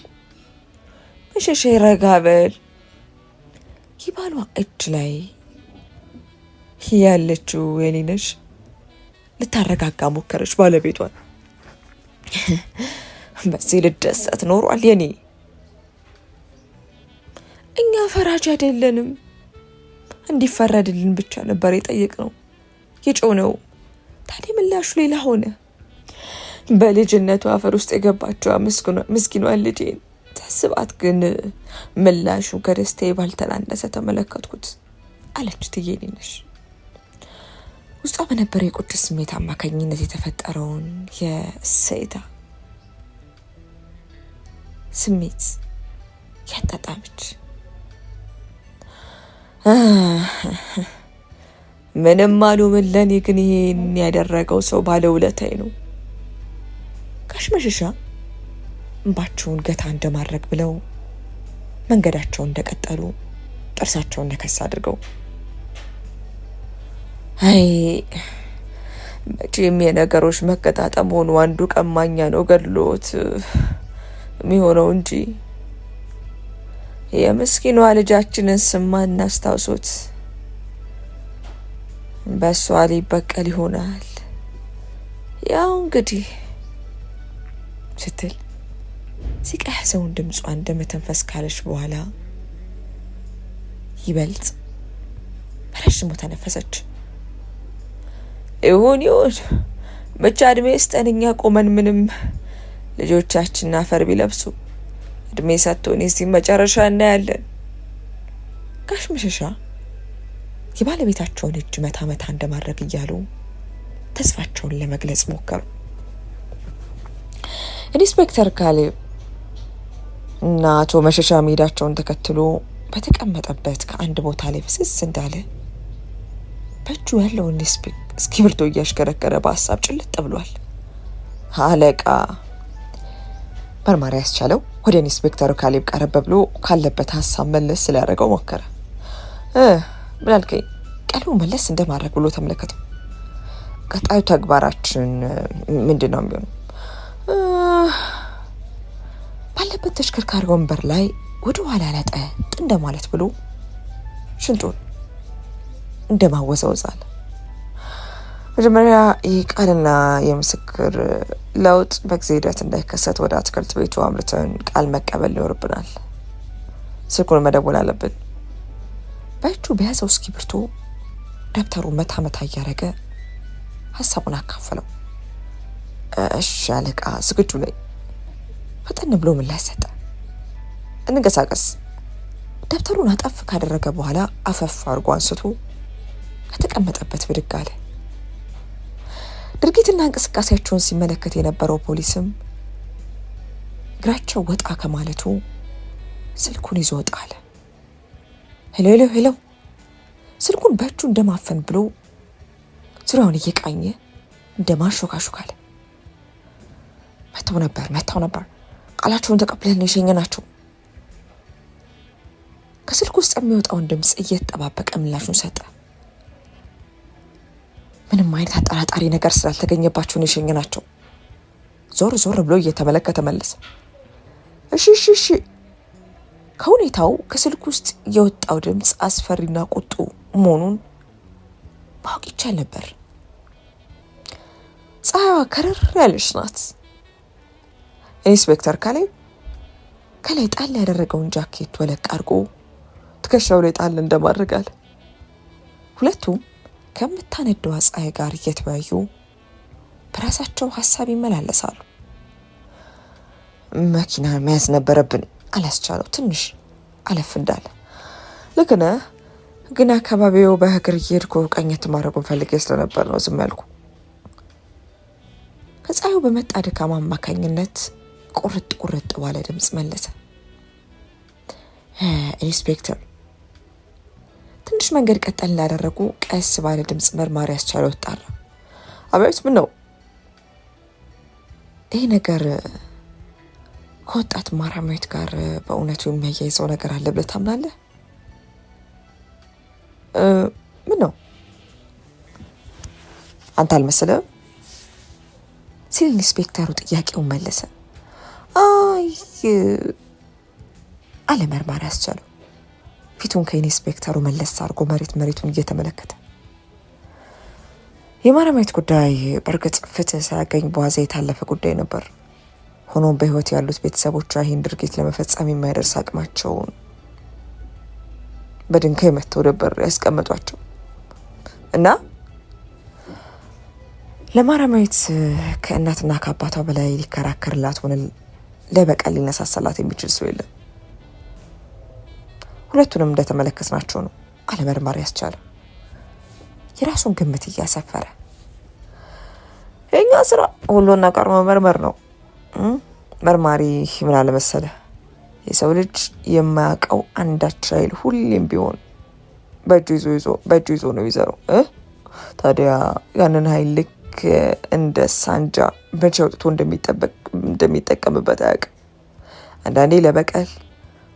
መሸሻ ረጋ በል። የባሏ እጅ ላይ ያለችው የኔነሽ ልታረጋጋ ሞከረች ባለቤቷን። በዚህ ልደሰት ኖሯል የኔ። እኛ ፈራጅ አይደለንም፣ እንዲፈረድልን ብቻ ነበር የጠየቅነው የጮነው። ታዲያ ምላሹ ሌላ ሆነ። በልጅነቱ አፈር ውስጥ የገባቸው ምስኪኗን ልጄን ታስባት፣ ግን ምላሹ ከደስታዬ ባልተናነሰ ተመለከትኩት አለች እትዬ የኔነሽ። ውስጧ በነበረው የቁጭት ስሜት አማካኝነት የተፈጠረውን የእሰይታ ስሜት ያጣጣመች። ምንም አሉ ምን ለኔ ግን ይሄን ያደረገው ሰው ባለውለታዬ ነው። ጋሽ መሸሻ እንባቸውን ገታ እንደማድረግ ብለው መንገዳቸውን እንደቀጠሉ ጥርሳቸውን ነከስ አድርገው አይ መቼም የነገሮች መቀጣጠም ሆኖ አንዱ ቀማኛ ነው ገድሎት የሚሆነው እንጂ የምስኪኗ ልጃችንን ስማ እናስታውሶት በሷ ሊበቀል ይሆናል። ያው እንግዲህ ስትል ሲቀያሰውን ድምጿ እንደመተንፈስ ካለች በኋላ ይበልጥ በረዥሙ ተነፈሰች። ይሁን ብቻ እድሜ ስጠን፣ እኛ ቆመን ምንም ልጆቻችን አፈር ቢለብሱ እድሜ ሰጥቶን የዚህ መጨረሻ እናያለን። ጋሽ መሸሻ የባለቤታቸውን እጅ መታ መታ እንደማድረግ እያሉ ተስፋቸውን ለመግለጽ ሞከሩ። ኢንስፔክተር ካሌብ እና አቶ መሸሻ መሄዳቸውን ተከትሎ በተቀመጠበት ከአንድ ቦታ ላይ ፍስስ እንዳለ በእጁ ያለውን እስክሪብቶ እያሽከረከረ በሀሳብ ጭልጥ ብሏል። አለቃ መርማሪ ያስቻለው ወደ ኢንስፔክተሩ ካሌብ ቀረብ ብሎ ካለበት ሀሳብ መለስ ስላደረገው ሞከረ። ምን አልከኝ? ቀልቡ መለስ እንደማድረግ ብሎ ተመለከተው። ቀጣዩ ተግባራችን ምንድን ነው የሚሆነው? ባለበት ተሽከርካሪ ወንበር ላይ ወደ ኋላ ለጠጥ እንደማለት ብሎ ሽንጡን እንደማወዛወዛል። መጀመሪያ የቃልና የምስክር ለውጥ በጊዜ ሂደት እንዳይከሰት ወደ አትክልት ቤቱ አምርተን ቃል መቀበል ይኖርብናል። ስልኩን መደወል አለብን። በእጁ በያዘው እስክሪብቶ ደብተሩ መታ መታ እያደረገ ሀሳቡን አካፈለው። እሺ አለቃ ዝግጁ ነኝ። ፈጠን ብሎ ምላሽ ሰጠ። እንንቀሳቀስ። ደብተሩን አጠፍ ካደረገ በኋላ አፈፍ አድርጎ አንስቶ ከተቀመጠበት ብድግ አለ። ድርጊትና እንቅስቃሴያቸውን ሲመለከት የነበረው ፖሊስም እግራቸው ወጣ ከማለቱ ስልኩን ይዞ ወጣ አለ። ሄሎ ስልኩን በእጁ እንደማፈን ብሎ ዙሪያውን እየቃኘ እንደማሾካሾክ አለ። መተው ነበር ቃላቸውን ተቀብለን የሸኘናቸው። ከስልኩ ውስጥ የሚወጣውን ድምፅ እየተጠባበቀ ምላሹን ሰጠ። ምንም አይነት አጠራጣሪ ነገር ስላልተገኘባቸው ነው የሸኘናቸው። ዞር ብሎ እየተመለከተ መለሰ። እሺ። ከሁኔታው ከስልኩ ውስጥ የወጣው ድምፅ አስፈሪና ቁጡ መሆኑን ማወቅ ይቻል ነበር። ፀሐይዋ ከረር ያለች ናት። ኢንስፔክተር ካሌብ ከላይ ጣል ያደረገውን ጃኬት ወለቅ አድርጎ ትከሻው ላይ ጣል እንደማድረግ አለ። ሁለቱም ከምታነደው ፀሐይ ጋር እየተወያዩ በራሳቸው ሀሳብ ይመላለሳሉ። መኪና መያዝ ነበረብን አላስቻለው። ትንሽ አለፍ እንዳለ ልክ ነህ፣ ግን አካባቢው በእግር እየሄድኩ ቀኘት ማድረጉን ፈልጌ ስለነበር ነው ዝም ያልኩ። ከፀሐዩ በመጣ ድካም አማካኝነት ቁርጥ ባለ ድምፅ መለሰ። ኢንስፔክተር ትንሽ መንገድ ቀጠል እንዳደረጉ ቀስ ባለ ድምፅ መርማሪ ያስቻለው ተጣራ። አቤት፣ ምን ነው? ይህ ነገር ከወጣት ማራማዊት ጋር በእውነቱ የሚያያይዘው ነገር አለ ብለህ ታምናለህ? ምን ነው? አንተ አልመሰለህም ሲል ኢንስፔክተሩ ጥያቄውን መለሰ። አይ አለ መርማሪ ያስቻለው ፊቱን ከኢንስፔክተሩ መለስ አድርጎ መሬቱን እየተመለከተ። የማራማዊት ጉዳይ በእርግጥ ፍትህ ሳያገኝ በዋዛ የታለፈ ጉዳይ ነበር። ሆኖም በህይወት ያሉት ቤተሰቦቿ ይህን ድርጊት ለመፈጸም የማይደርስ አቅማቸውን በድንጋይ መተው ነበር ያስቀመጧቸው እና ለማራማዊት ከእናትና ከአባቷ በላይ ሊከራከርላት ሆነ ለበቀል ሊነሳሳላት የሚችል ሰው የለም። ሁለቱንም እንደተመለከትናቸው ነው አለ መርማሪ ያስቻለው የራሱን ግምት እያሰፈረ። የኛ ስራ ሁሉን ነገር መመርመር ነው። መርማሪ ምን አለ መሰለህ፣ የሰው ልጅ የማያውቀው አንዳች ኃይል ሁሌም ቢሆን በእጁ ይዞ ነው ይዘረው። ታዲያ ያንን ኃይል ልክ እንደ ሳንጃ መቼ አውጥቶ እንደሚጠቀምበት አያውቅም። አንዳንዴ ለበቀል፣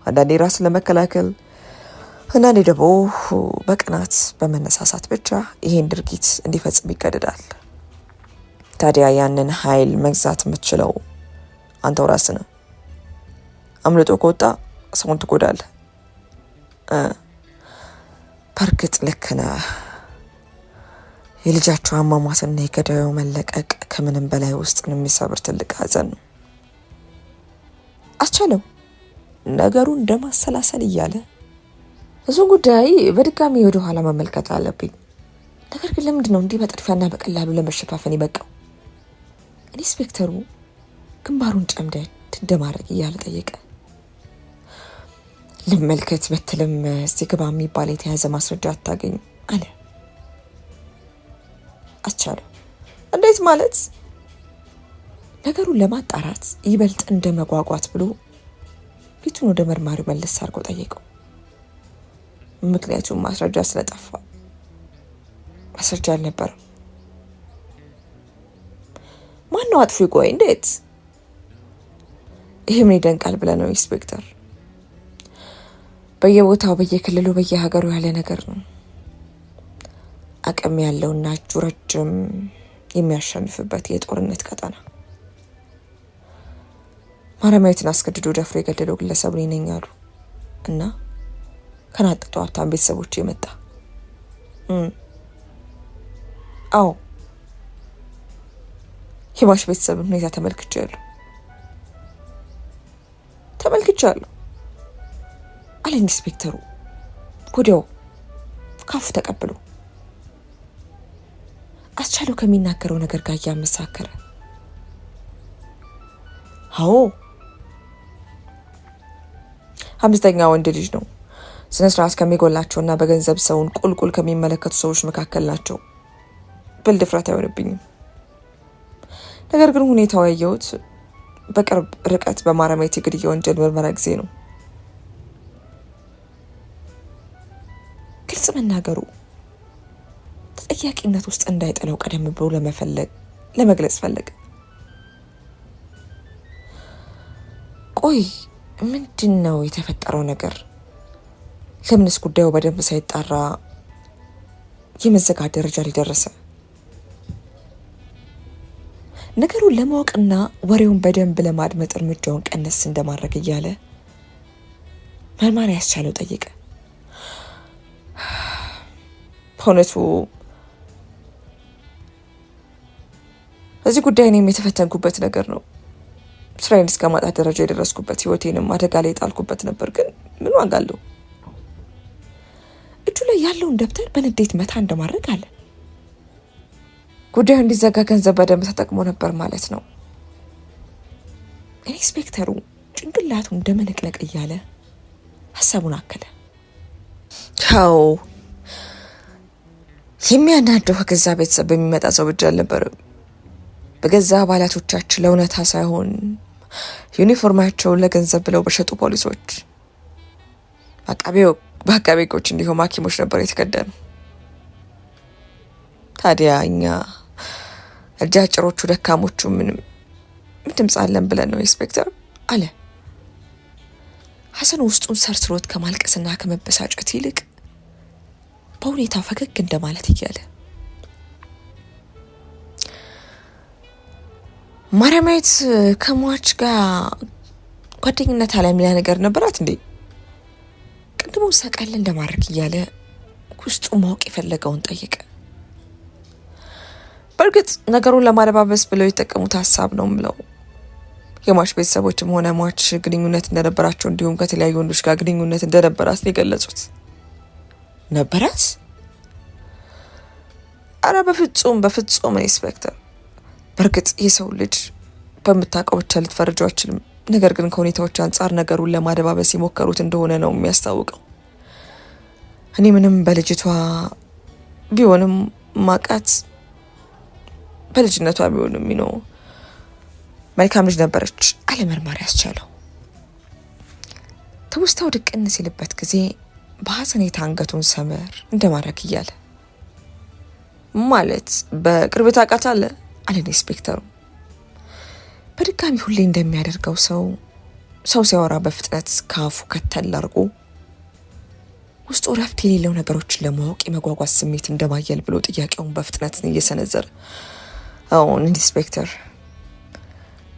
አንዳንዴ ራስን ለመከላከል፣ አንዳንዴ ደግሞ በቅናት በመነሳሳት ብቻ ይሄን ድርጊት እንዲፈጽም ይገደዳል። ታዲያ ያንን ኃይል መግዛት የምትችለው አንተው ራስህ ነህ። አምልጦ ከወጣ ሰውን ትጎዳለህ። በእርግጥ ልክ ነህ። የልጃቸው አሟሟትና የገዳዩ መለቀቅ ከምንም በላይ ውስጥን የሚሰብር ትልቅ ሐዘን ነው። አስቻለው ነገሩን እንደማሰላሰል እያለ እሱ ጉዳይ በድጋሚ ወደ ኋላ መመልከት አለብኝ። ነገር ግን ለምንድን ነው እንዲህ በጥድፊያና በቀላሉ ለመሸፋፈን ይበቃው? ኢንስፔክተሩ ግንባሩን ጨምደድ እንደማድረግ እያለ ጠየቀ። ልመልከት በትልም እዚህ ግባ የሚባል የተያዘ ማስረጃ አታገኝ አለ አስቻለው። እንዴት ማለት? ነገሩን ለማጣራት ይበልጥ እንደ መጓጓት ብሎ ፊቱን ወደ መርማሪው መለስ አድርጎ ጠየቀው። ምክንያቱም ማስረጃ ስለጠፋ። ማስረጃ አልነበረም። ማነው አጥፊ? ቆይ እንዴት? ይሄ ምን ይደንቃል ብለህ ነው ኢንስፔክተር? በየቦታው በየክልሉ በየሀገሩ ያለ ነገር ነው። አቅም ያለውና እጁ ረጅም የሚያሸንፍበት የጦርነት ቀጠና። ማራማዊትን አስገድዶ ደፍሮ የገደለው ግለሰብ እኔ ነኝ አሉ እና ከናጠጡ ሀብታም ቤተሰቦች የመጣ አዎ፣ የማሽ ቤተሰብን ሁኔታ ተመልክቻለሁ አለ ኢንስፔክተሩ ወዲያው ካፉ ተቀብሎ አስቻለው ከሚናገረው ነገር ጋር እያመሳከረ። አዎ፣ 5ኛ ወንድ ልጅ ነው። ስነ ስርዓት ከሚጎላቸውና በገንዘብ ሰውን ቁልቁል ከሚመለከቱ ሰዎች መካከል ናቸው ብል ድፍረት አይሆንብኝም። ነገር ግን ሁኔታው ያየሁት በቅርብ ርቀት በማራማዊት የግድያ ወንጀል ምርመራ ጊዜ ነው። ግልጽ መናገሩ ተጠያቂነት ውስጥ እንዳይጠለው ቀደም ብሎ ለመግለጽ ፈለገ። ቆይ ምንድን ነው የተፈጠረው ነገር? ለምንስ ጉዳዩ በደንብ ሳይጣራ የመዘጋት ደረጃ ላይ ደረሰ? ነገሩን ለማወቅና ወሬውን በደንብ ለማድመጥ እርምጃውን ቀነስ እንደማድረግ እያለ መርማሪ ያስቻለው ጠየቀ። በእውነቱ እዚህ ጉዳይ እኔም የተፈተንኩበት ነገር ነው። ስራዬን እስከ ማጣት ደረጃ የደረስኩበት፣ ህይወቴንም አደጋ ላይ የጣልኩበት ነበር። ግን ምን ዋጋ አለው? እጁ ላይ ያለውን ደብተር በንዴት መታ እንደማድረግ አለ። ጉዳዩ እንዲዘጋ ገንዘብ በደንብ ተጠቅሞ ነበር ማለት ነው። ኢንስፔክተሩ ጭንቅላቱን እንደመነቅነቅ እያለ ሀሳቡን አከለ። ቻው፣ የሚያናደው ከገዛ ቤተሰብ በሚመጣ ሰው ብቻ አልነበረም። በገዛ አባላቶቻችን ለእውነታ ሳይሆን ዩኒፎርማቸውን ለገንዘብ ብለው በሸጡ ፖሊሶች። በአቃቤ ሕጎች እንዲሁም ሐኪሞች ነበር የተከደኑ። ታዲያ እኛ እጃጭሮቹ ደካሞቹ ምን ድምፅ አለን ብለን ነው ኢንስፔክተር አለ ሐሰን ውስጡን ሰርስሮት ከማልቀስና ከመበሳጨት ይልቅ በሁኔታው ፈገግ እንደማለት እያለ። ማርያማዊት ከሟች ጋር ጓደኝነት አለ የሚላ ነገር ነበራት እንዴ? ቅድሙ ሰቀል እንደማድረግ እያለ ውስጡ ማወቅ የፈለገውን ጠየቀ። በእርግጥ ነገሩን ለማለባበስ ብለው የተጠቀሙት ሀሳብ ነው ምለው። የሟች ቤተሰቦችም ሆነ ሟች ግንኙነት እንደነበራቸው እንዲሁም ከተለያዩ ወንዶች ጋር ግንኙነት እንደነበራት ነው የገለጹት። ነበራት? አረ በፍጹም ኢንስፔክተር። በእርግጥ የሰው ልጅ በምታውቀው ብቻ ልትፈርጀው አትችልም። ነገር ግን ከሁኔታዎች አንጻር ነገሩን ለማደባበስ የሞከሩት እንደሆነ ነው የሚያስታውቀው። እኔ ምንም በልጅቷ ቢሆንም ማቃት በልጅነቷ ቢሆንም ነው መልካም ልጅ ነበረች አለ መርማሪ አስቻለው። ትውስታው ድቅን ሲልበት ጊዜ በሐዘኔታ አንገቱን ሰመር እንደማድረግ እያለ ማለት በቅርብ ታውቃታለህ አለ ኢንስፔክተሩ። በድጋሚ ሁሌ እንደሚያደርገው ሰው ሲያወራ በፍጥነት ካፉ ከተል አድርጎ ውስጡ ረፍት የሌለው ነገሮችን ለማወቅ የመጓጓዝ ስሜት እንደማየል ብሎ ጥያቄውን በፍጥነት እየሰነዘረ አሁን ኢንስፔክተር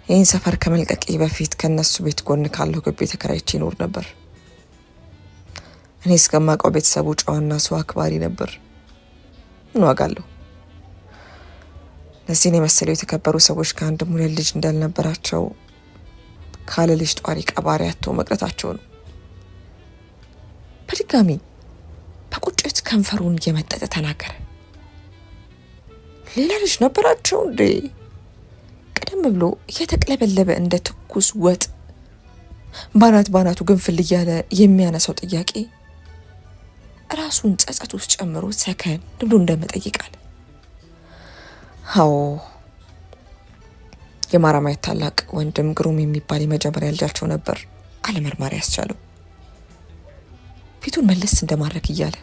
ይህን ሰፈር ከመልቀቄ በፊት ከነሱ ቤት ጎን ካለው ግቢ ተከራይቼ ይኖር ነበር። እኔ እስከማውቀው ቤተሰቡ ጨዋና ሰው አክባሪ ነበር። ምን ዋጋ አለው? እነዚህን የመሰለው የተከበሩ ሰዎች ከአንድም ሁለት ልጅ እንዳልነበራቸው ካለ ልጅ ጧሪ ቀባሪ አቶ መቅረታቸው ነው። በድጋሚ በቁጭት ከንፈሩን እየመጠጠ ተናገረ። ሌላ ልጅ ነበራቸው እንዴ? ቀደም ብሎ እየተቅለበለበ እንደ ትኩስ ወጥ ባናቱ ግንፍል እያለ የሚያነሳው ጥያቄ ራሱን ጸጸት ውስጥ ጨምሮ ሰከን ብሎ እንደመጠይቃል። አዎ የማርያማዊት ታላቅ ወንድም ግሩም የሚባል የመጀመሪያ ልጃቸው ነበር አለ መርማሪ አስቻለው ፊቱን መለስ እንደማድረግ እያለ።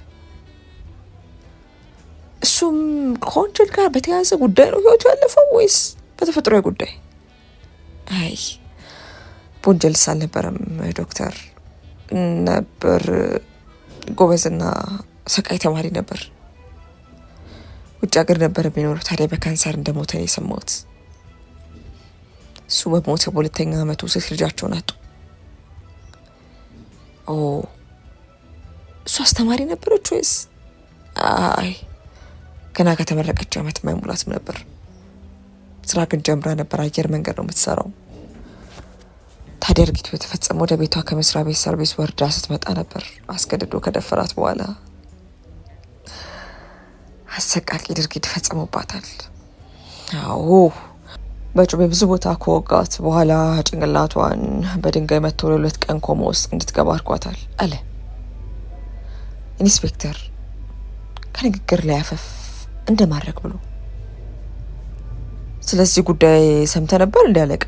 እሱም ከወንጀል ጋር በተያያዘ ጉዳይ ነው ህይወቱ ያለፈው ወይስ በተፈጥሯዊ ጉዳይ? አይ በወንጀልስ አልነበረም ዶክተር። ነበር ጎበዝና ሰቃይ ተማሪ ነበር። ውጭ ሀገር ነበር የሚኖረው። ታዲያ በካንሰር እንደሞተ የሰማሁት። እሱ በሞተ በሁለተኛ ዓመቱ ሴት ልጃቸውን አጡ። እሱ አስተማሪ ነበረች ወይስ? አይ ገና ከተመረቀች ዓመት ማይሞላትም ነበር። ስራ ግን ጀምራ ነበር። አየር መንገድ ነው የምትሰራው። ታዲያ ድርጊቱ የተፈጸመው ወደ ቤቷ ከመስሪያ ቤት ሰርቪስ ወርዳ ስትመጣ ነበር። አስገድዶ ከደፈራት በኋላ አሰቃቂ ድርጊት ፈጽሞባታል። አዎ በጩቤ ብዙ ቦታ ከወጋት በኋላ ጭንቅላቷን በድንጋይ መቶ ለ2 ቀን ኮማ ውስጥ እንድትገባ አድርጓታል አለ ኢንስፔክተር ከንግግር ላይ አፈፍ እንደማድረግ ብሎ። ስለዚህ ጉዳይ ሰምተ ነበር እንዲያለቃ?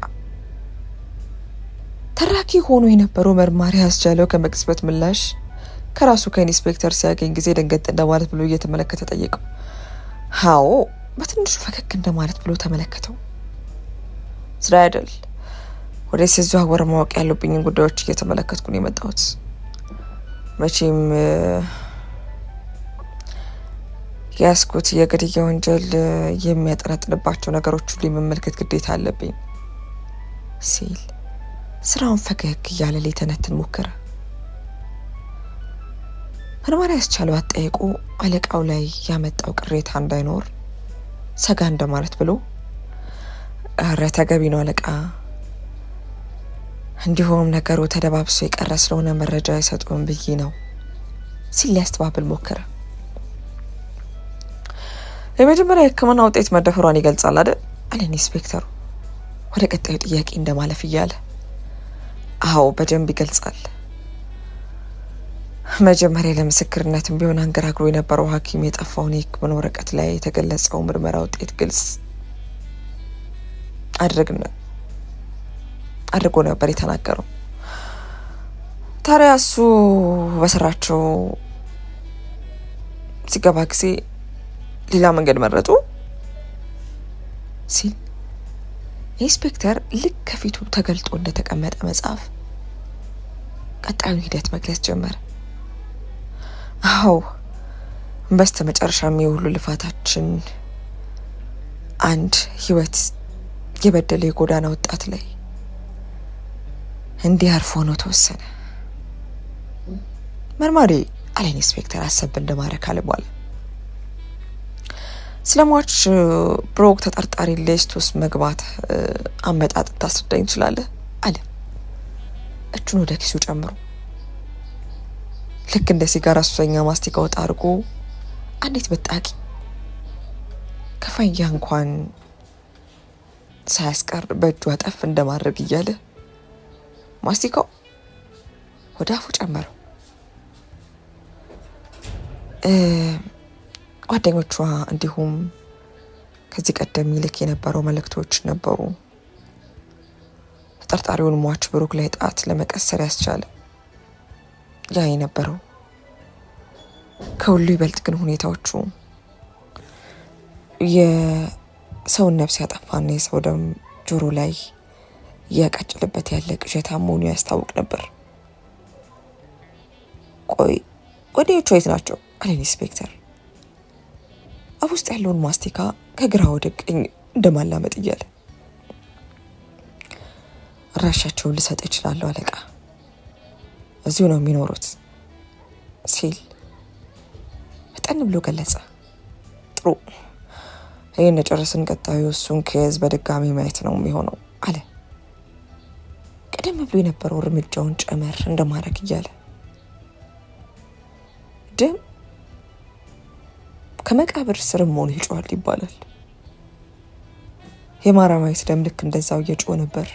ተራኪ ሆኖ የነበረው መርማሪ አስቻለው ከመቅጽበት ምላሽ ከራሱ ከኢንስፔክተር ሲያገኝ ጊዜ ደንገጥ እንደማለት ብሎ እየተመለከተ ጠየቀው። አዎ በትንሹ ፈገግ እንደማለት ብሎ ተመለከተው። ስራ አይደል ወደ ሲዘዋወር ማወቅ ያለብኝን ጉዳዮች እየተመለከትኩ ነው የመጣሁት። መቼም ያስኩት የግድያ ወንጀል የሚያጠነጥንባቸው ነገሮች ሁሉ የመመልከት ግዴታ አለብኝ ሲል ስራውን ፈገግ እያለ ሊተነትን ሞከረ። መርማሪ አስቻለው አጠያየቁ አለቃው ላይ ያመጣው ቅሬታ እንዳይኖር ሰጋ እንደማለት ብሎ ኧረ ተገቢ ነው አለቃ፣ እንዲሁም ነገሩ ተደባብሶ የቀረ ስለሆነ መረጃ አይሰጡም ብዬ ነው ሲል ሊያስተባብል ሞከረ። የመጀመሪያ የሕክምና ውጤት መደፈሯን ይገልጻል አይደል አለ ኢንስፔክተሩ ወደ ቀጣዩ ጥያቄ እንደማለፍ እያለ። አዎ በደንብ ይገልጻል። መጀመሪያ ለምስክርነትም ቢሆን አንገራግሮ የነበረው ሐኪም የጠፋውን የሕክምና ወረቀት ላይ የተገለጸው ምርመራ ውጤት ግልጽ አድርጎ ነበር የተናገረው። ታዲያ እሱ በስራቸው ሲገባ ጊዜ ሌላ መንገድ መረጡ ሲል ኢንስፔክተር ልክ ከፊቱ ተገልጦ እንደተቀመጠ መጽሐፍ ቀጣዩን ሂደት መግለጽ ጀመረ። አዎ በስተመጨረሻም የሁሉ ልፋታችን አንድ ህይወት የበደለ የጎዳና ወጣት ላይ እንዲያርፍ ሆኖ ተወሰነ። መርማሪ አለ ኢንስፔክተር አሰብ እንደማረክ አለ በኋላ ስለሟች ብሮክ ተጠርጣሪ ሊስት ውስጥ መግባት አመጣጥ ታስረዳኝ ትችላለህ አለ እጁን ወደ ኪሱ ጨምሮ። ልክ እንደ ሲጋራ ሱሰኛ ማስቲካ ወጣ አድርጎ አንዲት በጣቂ ከፋያ እንኳን ሳያስቀር በእጁ አጠፍ እንደማድረግ እያለ ማስቲካው ወደ አፉ ጨመረው። ጓደኞቿ እንዲሁም ከዚህ ቀደም ይልክ የነበረው መልእክቶች ነበሩ ተጠርጣሪውን ሟች ብሩክ ላይ ጣት ለመቀሰር ያስቻለ። ያ የነበረው ከሁሉ ይበልጥ ግን ሁኔታዎቹ የሰውን ነፍስ ያጠፋና የሰው ደም ጆሮ ላይ እያቃጭልበት ያለ ቅዠታም መሆኑ ያስታውቅ ነበር። ቆይ ጓደኞቿ የት ናቸው አለ ኢንስፔክተር አፍ ውስጥ ያለውን ማስቲካ ከግራ ወደ ቀኝ እንደማላመጥ እያለ። አድራሻቸውን ልሰጥ እችላለሁ አለቃ፣ እዚሁ ነው የሚኖሩት ሲል ፈጠን ብሎ ገለጸ። ጥሩ ይህን ጨርስን፣ ቀጣዩ እሱን ከዝ በድጋሚ ማየት ነው የሚሆነው አለ ቀደም ብሎ የነበረው እርምጃውን ጨመር እንደማድረግ እያለ። ደም ከመቃብር ስር መሆኑ ይጮሃል ይባላል። የማራማዊት ደም ልክ እንደዛው እየጮህ ነበር።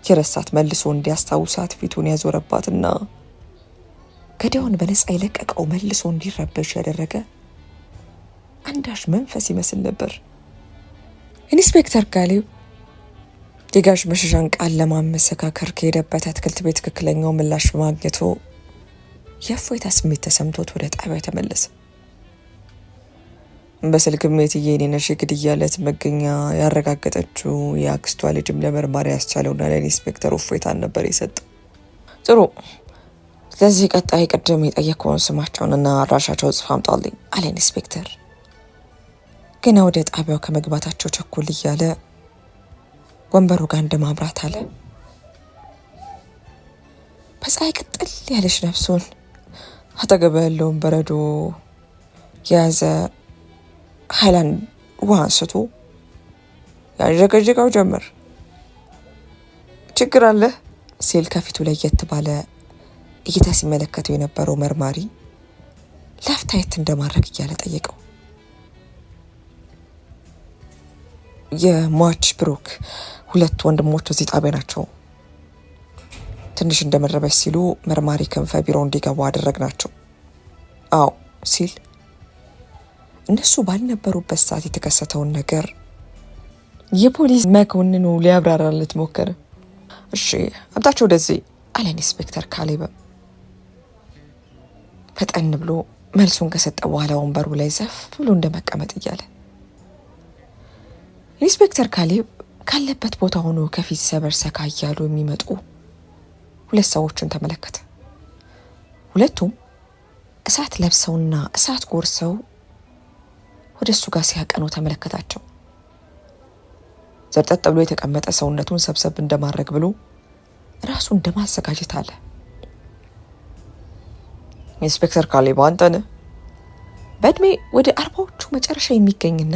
የረሳት መልሶ እንዲያስታውሳት ፊቱን ያዞረባትና ገዳዩን በነፃ የለቀቀው መልሶ እንዲረበሽ ያደረገ አንዳች መንፈስ ይመስል ነበር። ኢንስፔክተር ካሌብ የጋሽ መሸሻን ቃል ለማመሰካከር ከሄደበት አትክልት ቤት ትክክለኛው ምላሽ በማግኘቱ የእፎይታ ስሜት ተሰምቶት ወደ ጣቢያው ተመለሰ። በስልክም የእትዬ የኔነሽ ግድያ ዕለት መገኛ ያረጋገጠችው የአክስቷ ልጅም ለመርማሪ ያስቻለውና ለኢንስፔክተሩ እፎይታን ነበር የሰጠው። ጥሩ፣ ስለዚህ ቀጣይ ቅድም የጠየቀውን ስማቸውንና አድራሻቸው ጽፋ አምጣልኝ አለ ኢንስፔክተር። ገና ወደ ጣቢያው ከመግባታቸው ቸኩል እያለ ወንበሩ ጋር እንደማምራት አለ። በፀሐይ ቅጥል ያለች ነፍሱን አጠገብ ያለውን በረዶ የያዘ ሃይላንድ ውሃ አንስቶ ያንዠቀዠቀው ጀመር። ችግር አለ ሲል ከፊቱ ለየት ባለ እይታ ሲመለከተው የነበረው መርማሪ ላፍታየት እንደማድረግ እያለ ጠየቀው። የሟች ብሩክ ሁለት ወንድሞች እዚህ ጣቢያ ናቸው። ትንሽ እንደመረበሽ ሲሉ መርማሪ ክንፈ ቢሮ እንዲገቡ አደረግናቸው። አዎ ሲል እነሱ ባልነበሩበት ሰዓት የተከሰተውን ነገር የፖሊስ መኮንኑ ሊያብራራለት ሞከረ። እሺ አምጣቸው ወደዚህ አለ ኢንስፔክተር ካሌብ ፈጠን ብሎ መልሱን ከሰጠ በኋላ ወንበሩ ላይ ዘፍ ብሎ እንደመቀመጥ እያለ። ኢንስፔክተር ካሌብ ካለበት ቦታ ሆኖ ከፊት ሰበር ሰካ እያሉ የሚመጡ ሁለት ሰዎችን ተመለከተ። ሁለቱም እሳት ለብሰውና እሳት ጎርሰው ወደ እሱ ጋር ሲያቀኑ ተመለከታቸው። ዘርጠጥ ብሎ የተቀመጠ ሰውነቱን ሰብሰብ እንደማድረግ ብሎ ራሱ እንደማዘጋጀት አለ። ኢንስፔክተር ካሌብ አንተ ነህ? በእድሜ ወደ 40ዎቹ መጨረሻ የሚገኝና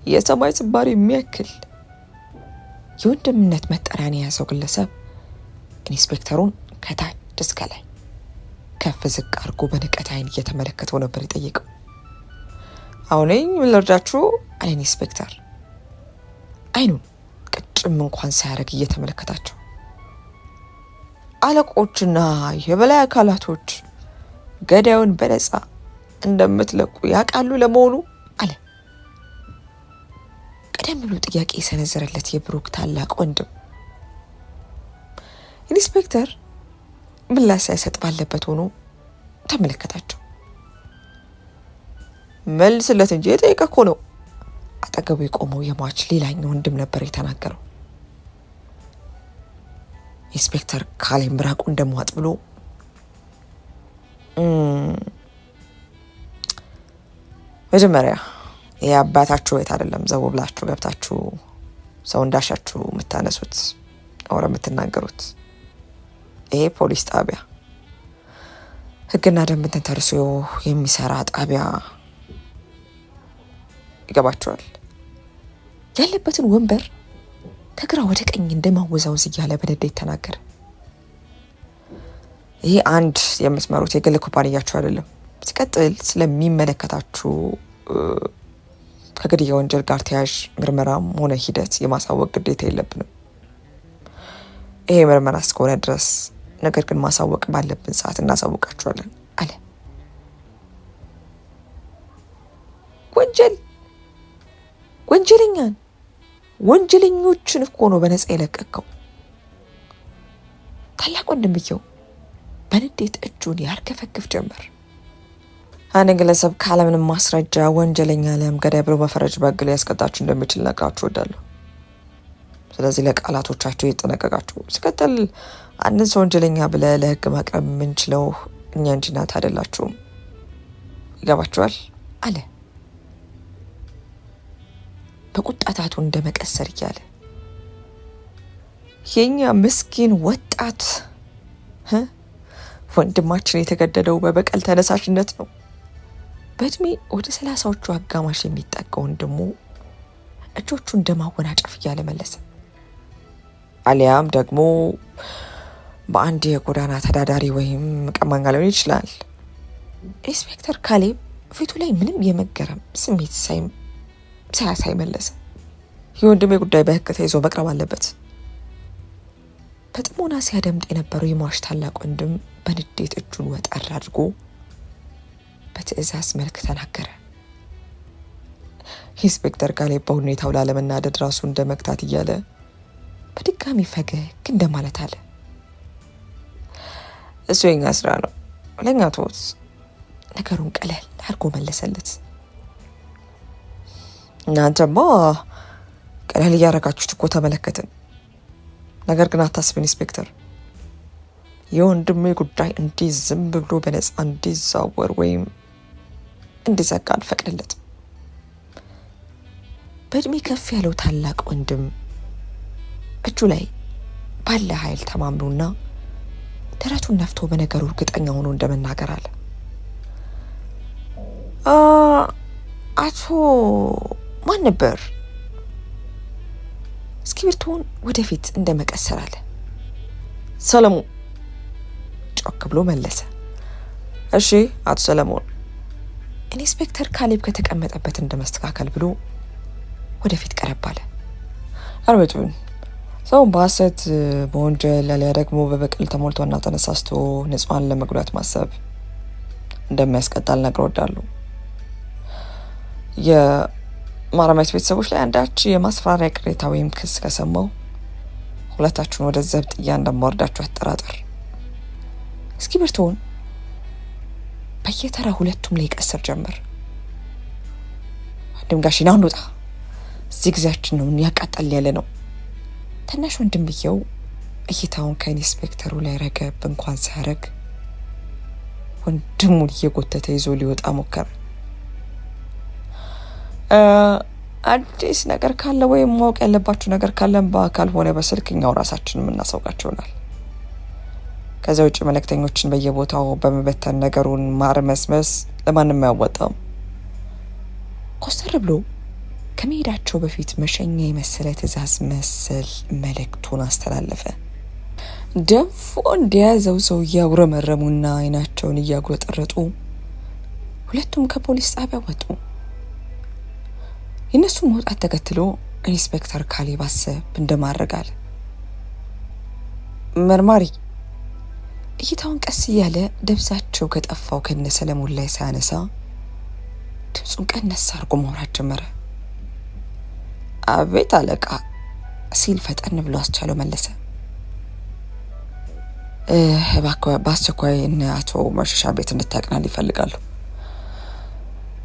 የሰማይ ስባሪ የሚያክል የወንድምነት መጠሪያን የያዘው ግለሰብ ኢንስፔክተሩን ከታች እስከ ላይ ከፍ ዝቅ አድርጎ በንቀት አይን እየተመለከተው ነበር የጠየቀው። አሁን ምን ልርዳችሁ አለ ኢንስፔክተር አይኑን ቅጭም እንኳን ሳያደርግ እየተመለከታቸው። አለቆችና የበላይ አካላቶች ገዳዩን በነፃ እንደምትለቁ ያውቃሉ ለመሆኑ አለ ቀደም ብሎ ጥያቄ የሰነዘረለት የብሩክ ታላቅ ወንድም። ኢንስፔክተር ምላሽ ሳይሰጥ ባለበት ሆኖ ተመለከታቸው። መልስለት እንጂ የጠየቀ እኮ ነው። አጠገቡ የቆመው የሟች ሌላኛው ወንድም ነበር የተናገረው። ኢንስፔክተር ካሌብ ምራቁ እንደመዋጥ ብሎ መጀመሪያ የአባታችሁ ቤት አይደለም ዘው ብላችሁ ገብታችሁ ሰው እንዳሻችሁ የምታነሱት ወረ የምትናገሩት። ይሄ ፖሊስ ጣቢያ ሕግና ደንብን ተንተርሶ የሚሰራ ጣቢያ ይገባችኋል። ያለበትን ወንበር ከግራ ወደ ቀኝ እንደማወዛወዝ እያለ በንዴት ተናገረ። ይሄ አንድ የምትመሩት የግል ኩባንያችሁ አይደለም። ሲቀጥል ስለሚመለከታችሁ ከግድያ ወንጀል ጋር ተያያዥ ምርመራም ሆነ ሂደት የማሳወቅ ግዴታ የለብንም። ይሄ ምርመራ እስከሆነ ድረስ ነገር ግን ማሳወቅ ባለብን ሰዓት እናሳውቃችኋለን አለ። ወንጀለኞችን እኮ ነው በነጻ የለቀቀው። ታላቅ ወንድምየው በንዴት እጁን ያርከፈክፍ ጀመር። አንድ ግለሰብ ካለምንም ማስረጃ ወንጀለኛ ለም ገዳይ ብሎ መፈረጅ በሕግ ሊያስቀጣችሁ እንደሚችል ነግራችሁ እወዳለሁ። ስለዚህ ለቃላቶቻችሁ እየተጠነቀቃችሁ። ሲቀጥል አንድን ሰው ወንጀለኛ ብለህ ለሕግ ማቅረብ የምንችለው እኛ እንጂ እናንተ አይደላችሁም። ይገባችኋል አለ በቁጣታቱ እንደመቀሰር እያለ። የኛ ምስኪን ወጣት ወንድማችን የተገደለው በበቀል ተነሳሽነት ነው። በእድሜ ወደ 30ዎቹ አጋማሽ የሚጠጋ ወንድሙ እጆቹ እንደማወናጨፍ እያለ መለሰ። አሊያም ደግሞ በአንድ የጎዳና ተዳዳሪ ወይም ቀማኛ ሊሆን ይችላል። ኢንስፔክተር ካሌብ ፊቱ ላይ ምንም የመገረም ስሜት ሳያሳይ መለሰ። የወንድሜ ጉዳይ በሕግ ተይዞ መቅረብ አለበት። በጥሞና ሲያደምጥ የነበረው የሟች ታላቅ ወንድም በንዴት እጁን ወጠር አድርጎ በትዕዛዝ መልክ ተናገረ። ኢንስፔክተር ካሌብ በሁኔታው ላለመናደድ ራሱ እንደ መግታት እያለ በድጋሚ ፈገግ እንደማለት አለ። እሱ የኛ ስራ ነው፣ ለእኛ ተወት። ነገሩን ቀለል አድርጎ መለሰለት። እናንተማ ቀለል እያረጋችሁት እኮ ተመለከትን። ነገር ግን አታስብን ኢንስፔክተር፣ የወንድሜ ጉዳይ እንዲህ ዝም ብሎ በነፃ እንዲዛወር ወይም እንዲዘጋ አንፈቅድለትም። በእድሜ ከፍ ያለው ታላቅ ወንድም እጁ ላይ ባለ ኃይል ተማምኖና ደረቱን ነፍቶ በነገሩ እርግጠኛ ሆኖ እንደመናገር አለ። አቶ ማን ነበር? እስክሪብቶውን ወደፊት እንደመቀሰር አለ። ሰለሞን ጮክ ብሎ መለሰ። እሺ አቶ ሰለሞን። ኢንስፔክተር ካሌብ ከተቀመጠበት እንደመስተካከል ብሎ ወደፊት ቀረብ አለ። አርበቱን ሰውን በሐሰት በወንጀል ያለ ደግሞ በበቀል ተሞልቶና ተነሳስቶ ንጹሃን ለመጉዳት ማሰብ እንደሚያስቀጣል ነገር ወዳለሁ። የማረሚያ ቤተሰቦች ላይ አንዳች የማስፈራሪያ ቅሬታ ወይም ክስ ከሰማው ሁለታችሁን ወደ ዘብጥያ እንደማወርዳችሁ አጠራጠር። እስክሪብቶውን በየተራ ሁለቱም ላይ ቀስር ጀመር። ወንድም ጋሽና እንውጣ፣ እዚህ ጊዜያችን ነው፣ ያቃጣል ያለ ነው። ትንሽ ወንድምየው እይታውን ከኢንስፔክተሩ ላይ ረገብ እንኳን ሳያረግ ወንድሙን እየጎተተ ይዞ ሊወጣ ሞከረ። አዲስ ነገር ካለ ወይም ማወቅ ያለባችሁ ነገር ካለን በአካል ሆነ በስልክ እኛው ራሳችን የምናሳውቃችሁናል። ከዚያ ውጭ መልእክተኞችን በየቦታው በመበተን ነገሩን ማርመስመስ ለማንም አያዋጣም። ኮስተር ብሎ ከመሄዳቸው በፊት መሸኛ የመሰለ ትዕዛዝ መሰል መልእክቱን አስተላለፈ። ደንፎ እንደያዘው ሰው እያጉረመረሙና አይናቸውን እያጉረጠረጡ ሁለቱም ከፖሊስ ጣቢያ ወጡ። የእነሱን መውጣት ተከትሎ ኢንስፔክተር ካሌብ አሰብ እንደማድረግ አለ። መርማሪ እይታውን ቀስ እያለ ደብዛቸው ከጠፋው ከነ ሰለሞን ላይ ሳያነሳ ድምፁን ቀነስ አድርጎ ማውራት ጀመረ። አቤት አለቃ ሲል ፈጠን ብሎ አስቻለው መለሰ። በአስቸኳይ አቶ መሸሻ ቤት እንድታቅናል ይፈልጋሉ።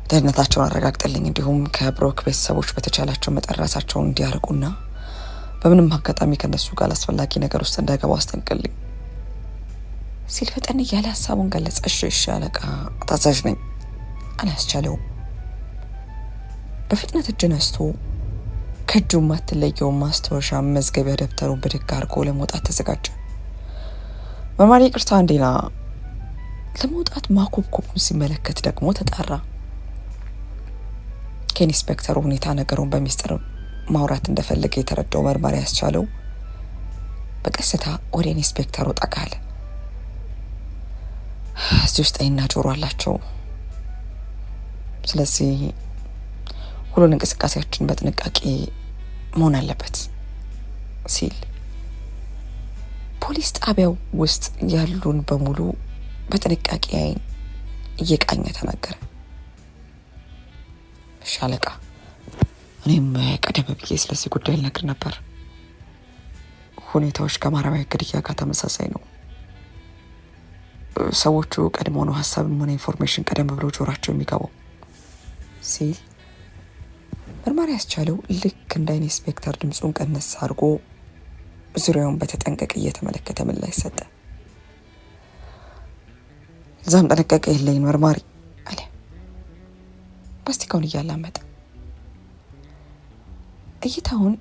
ደህንነታቸውን አረጋግጠልኝ፣ እንዲሁም ከብሮክ ቤተሰቦች በተቻላቸው መጠን ራሳቸውን እንዲያርቁና በምንም አጋጣሚ ከነሱ ጋር አስፈላጊ ነገር ውስጥ እንዳይገባ አስጠንቅልኝ ሲል ፈጠን እያለ ሀሳቡን ገለጸ። እሺ አለቃ፣ ታዛዥ ነኝ አላስቻለውም። በፍጥነት እጅ ነስቶ ከእጁ ማትለየው ማስታወሻ መዝገቢያ ደብተሩን ብድግ አድርጎ ለመውጣት ተዘጋጀ። መርማሪ ይቅርታ እንዴና ለመውጣት ማኮብኮቡን ሲመለከት ደግሞ ተጣራ። ከኢንስፔክተሩ ሁኔታ ነገሩን በሚስጥር ማውራት እንደፈለገ የተረዳው መርማሪ ያስቻለው በቀስታ ወደ ኢንስፔክተሩ ጠጋ አለ። እዚህ ውስጥ ዓይንና ጆሮ አላቸው። ስለዚህ ሁሉን እንቅስቃሴያችን በጥንቃቄ መሆን አለበት ሲል ፖሊስ ጣቢያው ውስጥ ያሉን በሙሉ በጥንቃቄ ዓይን እየቃኘ ተናገረ። ሻለቃ፣ እኔም ቀደም ብዬ ስለዚህ ጉዳይ ልነግር ነበር። ሁኔታዎች ከማረሚያ ግድያ ጋር ተመሳሳይ ነው። ሰዎቹ ቀድሞ ነው ሀሳብም ሆነ ኢንፎርሜሽን ቀደም ብሎ ጆሯቸው የሚገባው ሲል መርማሪ ያስቻለው ልክ እንደ ኢንስፔክተር ድምፁን ቀነስ አድርጎ ዙሪያውን በተጠንቀቅ እየተመለከተ ምላሽ ሰጠ። እዛም ጠነቀቀ የለኝ መርማሪ አለ ፕላስቲካውን እያላመጠ። እይታውን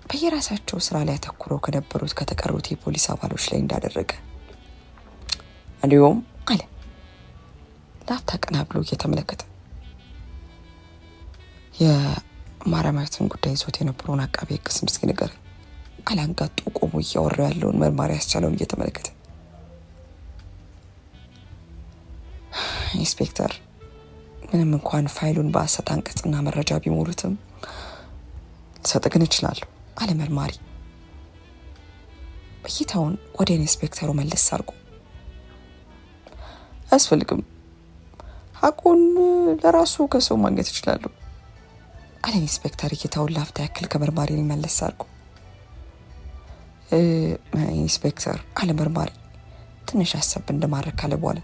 በየራሳቸው ስራ ላይ አተኩረው ከነበሩት ከተቀሩት የፖሊስ አባሎች ላይ እንዳደረገ እንዲሁም አለ ላፍታ ቀና ብሎ እየተመለከተ የማረሚያትን ጉዳይ ይዞት የነበረውን አቃቤ ሕግ ስም እስኪ ንገረኝ አላንጋጡ ቆሞ እያወራ ያለውን መርማሪ ያስቻለውን እየተመለከተ። ኢንስፔክተር፣ ምንም እንኳን ፋይሉን በሐሰት አንቀጽና መረጃ ቢሞሉትም ልሰጥ ግን እችላለሁ አለ መርማሪ እይታውን ወደ ኢንስፔክተሩ መለስ አድርጎ። አያስፈልግም፣ ሀቁን ለራሱ ከሰው ማግኘት እችላለሁ አለ ኢንስፔክተር እይታውን ላፍታ ያክል ከመርማሪ ሊመለስ አድርጎ። ኢንስፔክተር አለ መርማሪ ትንሽ አሰብ እንደማድረግ ካለ በኋላ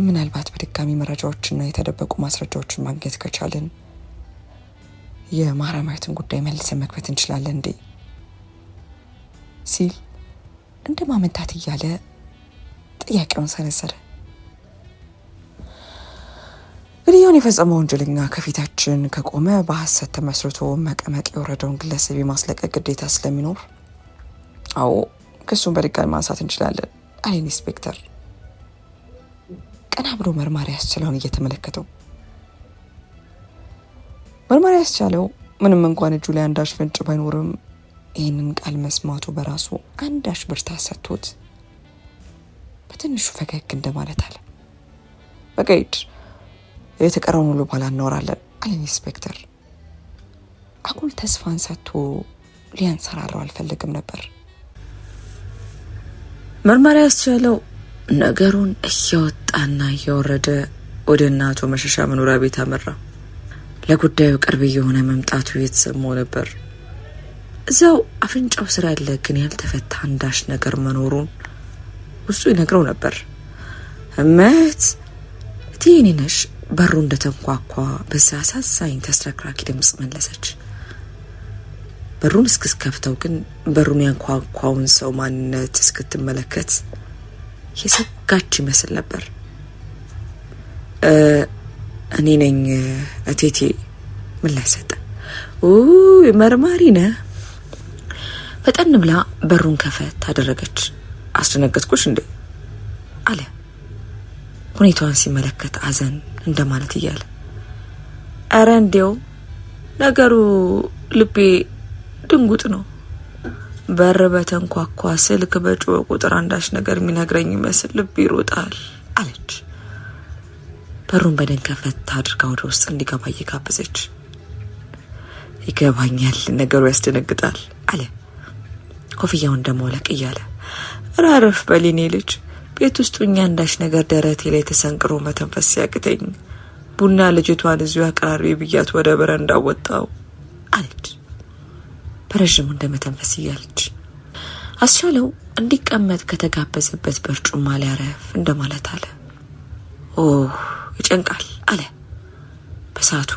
ምናልባት በድጋሚ መረጃዎችና የተደበቁ ማስረጃዎችን ማግኘት ከቻልን የማረሚያትን ጉዳይ መልሰን መክፈት እንችላለን እንዴ ሲል እንደ ማመንታት እያለ ጥያቄውን ሰነዘረ። ግድያውን የፈጸመው ወንጀለኛ ከፊታችን ከቆመ በሐሰት ተመስርቶ መቀመቅ የወረደውን ግለሰብ የማስለቀቅ ግዴታ ስለሚኖር አዎ ክሱን በድጋሚ ማንሳት እንችላለን አለ ኢንስፔክተር ቀና ብሎ መርማሪ ያስቻለውን እየተመለከተው። መርማሪ ያስቻለው ምንም እንኳን እጁ ላይ አንዳች ፍንጭ ባይኖርም ይህንን ቃል መስማቱ በራሱ አንዳች ብርታት ሰጥቶት በትንሹ ፈገግ እንደማለት አለ። በቃ ሂድ፣ የተቀረውን ሁሉ በኋላ እናወራለን አለ ኢንስፔክተር። አጉል ተስፋን ሰጥቶ ሊያንሰራራው አልፈለግም ነበር። መርማሪ ያስቻለው ነገሩን እያወጣና እያወረደ ወደ እናቱ መሸሻ መኖሪያ ቤት አመራ። ለጉዳዩ ቅርብ የሆነ መምጣቱ የተሰማው ነበር። እዛው አፍንጫው ስር ያለ ግን ያልተፈታ አንዳች ነገር መኖሩን ውስጡ ይነግረው ነበር። እመት እቴኔነሽ በሩ እንደተንኳኳ በዛ አሳዛኝ ተስረክራኪ ድምፅ መለሰች። በሩን እስክትከፍተው ግን በሩን ያንኳኳውን ሰው ማንነት እስክትመለከት የሰጋች ይመስል ነበር። እኔ ነኝ እቴቴ ምላሽ ሰጠ። መርማሪ ነህ? ፈጠን ብላ በሩን ከፈት አደረገች። አስደነገጥኩሽ እንዴ አለ ሁኔታዋን ሲመለከት አዘን እንደማለት እያለ። ኧረ እንዲያው ነገሩ ልቤ ድንጉጥ ነው። በር በተንኳኳ ስልክ በጮኸ ቁጥር አንዳች ነገር የሚነግረኝ ይመስል ልብ ይሮጣል አለች። በሩን በደን ከፈት አድርጋ ወደ ውስጥ እንዲገባ እየጋበዘች። ይገባኛል፣ ነገሩ ያስደነግጣል አለ ኮፍያው እንደመውለቅ እያለ። ራረፍ በሊኔ ልጅ፣ ቤት ውስጥ ኛ አንዳች ነገር ደረቴ ላይ ተሰንቅሮ መተንፈስ ሲያቅተኝ ቡና ልጅቷን እዚሁ አቀራርቤ ብያት ወደ በረንዳ ወጣው አለች። በረዥሙ እንደመተንፈስ እያለች። አስቻለው እንዲቀመጥ ከተጋበዘበት በርጩማ ሊያረፍ እንደማለት አለ። ኦ ይጨንቃል አለ። በሳቱ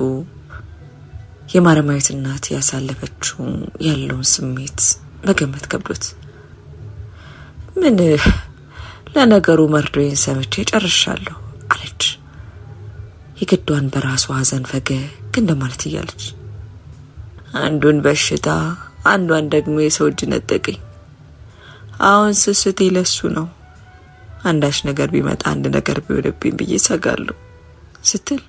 የማረማዊት እናት ያሳለፈችው ያለውን ስሜት መገመት ከብዶት፣ ምን ለነገሩ መርዶዬን ሰምቼ ጨርሻለሁ አለች። የግዷን በራሷ ሐዘን ፈገግ እንደማለት እያለች፣ አንዱን በሽታ አንዷን ደግሞ የሰው እጅ ነጠቀኝ። አሁን ስስቴ ለሱ ነው። አንዳች ነገር ቢመጣ አንድ ነገር ቢወደብኝ ብዬ ሰጋለሁ ስትል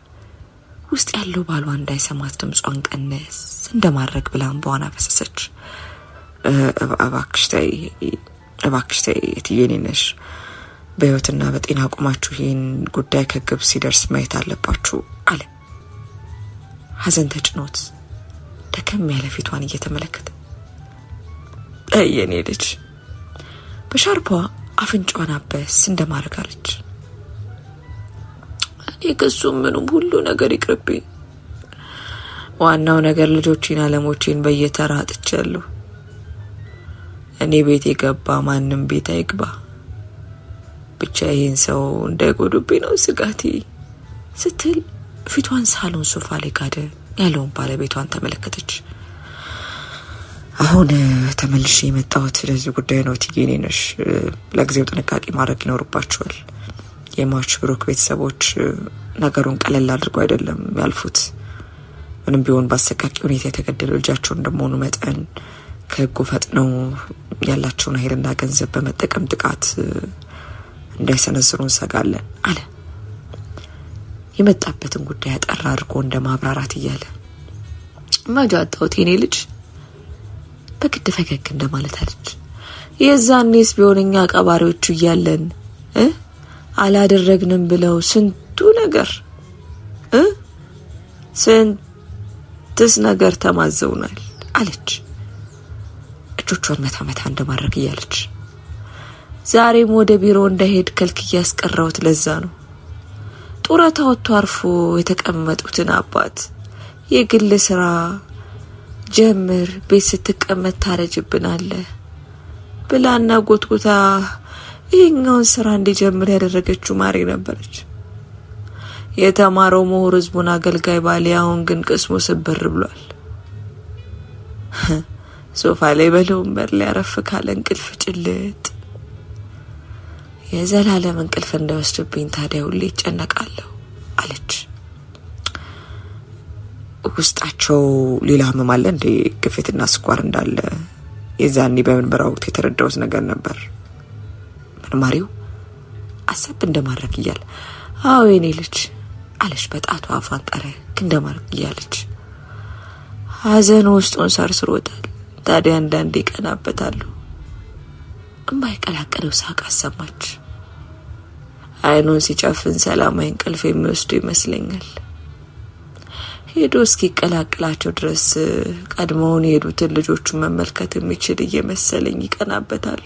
ውስጥ ያለው ባሏ እንዳይሰማት ድምጿን ቀነስ እንደማድረግ ብላ እንባዋን አፈሰሰች። እባክሽ ተይ እትዬ ነሽ። በሕይወትና በጤና አቁማችሁ ይህን ጉዳይ ከግብ ሲደርስ ማየት አለባችሁ አለ ሐዘን ተጭኖት ደከም ያለ ፊቷን እየተመለከተ። የኔ ልጅ በሻርፓ አፍንጫዋን አበስ እንደማረጋለች። የከሱም ምኑም ሁሉ ነገር ይቅርብኝ። ዋናው ነገር ልጆቼን አለሞቼን በየተራ አጥቻለሁ። እኔ ቤት የገባ ማንም ቤት አይግባ። ብቻ ይህን ሰው እንዳይጎዱብኝ ነው ስጋቴ ስትል ፊቷን ሳሎን ሶፋ ላይ ጋደ ያለውን ባለቤቷን ተመለከተች። አሁን ተመልሼ የመጣሁት ለዚህ ጉዳይ ነው እትዬ ነሽ። ለጊዜው ጥንቃቄ ማድረግ ይኖርባቸዋል። የሟች ብሩክ ቤተሰቦች ነገሩን ቀለል አድርጎ አይደለም ያልፉት። ምንም ቢሆን በአሰቃቂ ሁኔታ የተገደለው ልጃቸው እንደመሆኑ መጠን ከህጉ ፈጥነው ያላቸውን ኃይልና ገንዘብ በመጠቀም ጥቃት እንዳይሰነዝሩ እንሰጋለን አለ። የመጣበትን ጉዳይ አጠራ አድርጎ እንደማብራራት እያለ ማጃጣውት የኔ ልጅ በግድ ፈገግ እንደማለት አለች። የዛኔስ ቢሆንኛ ቀባሪዎቹ እያለን አላደረግንም ብለው ስንቱ ነገር ስንትስ ነገር ተማዘውናል አለች እጆቿን መታ መታ እንደማድረግ እያለች። ዛሬም ወደ ቢሮ እንዳይሄድ ከልክዬ ያስቀረውት ለዛ ነው። ጡረታ ወጥቶ አርፎ የተቀመጡትን አባት የግል ስራ ጀምር፣ ቤት ስትቀመጥ ታረጅብናለህ ብላና ጎትጎታ ይህኛውን ስራ እንዲጀምር ያደረገችው ማሬ ነበረች። የተማረው ምሁር ህዝቡን አገልጋይ ባሌ አሁን ግን ቅስሙ ስብር ብሏል። ሶፋ ላይ በወንበር ላይ አረፍ ካለ እንቅልፍ ጭልጥ የዘላለም እንቅልፍ እንዳይወስድብኝ ታዲያ ሁሌ ይጨነቃለሁ አለች። ውስጣቸው ሌላ ህመም አለ እንዴ? ግፊትና ስኳር እንዳለ የዛኔ በምርመራ ወቅት የተረዳሁት ነገር ነበር። መርማሪው አሰብ እንደማድረግ እያለ አዎ የኔ ልጅ አለች በጣቷ አፏን ጠረግ እንደማድረግ እያለች። ሐዘን ውስጡን ሰርስሮታል። ታዲያ አንዳንዴ ይቀናበታለሁ። እምባ የቀላቀለው ሳቅ አሰማች። አይኑን ሲጨፍን ሰላማዊ እንቅልፍ የሚወስዱ ይመስለኛል። ሄዶ እስኪቀላቅላቸው ድረስ ቀድመውን የሄዱትን ልጆቹን መመልከት የሚችል እየመሰለኝ ይቀናበታሉ።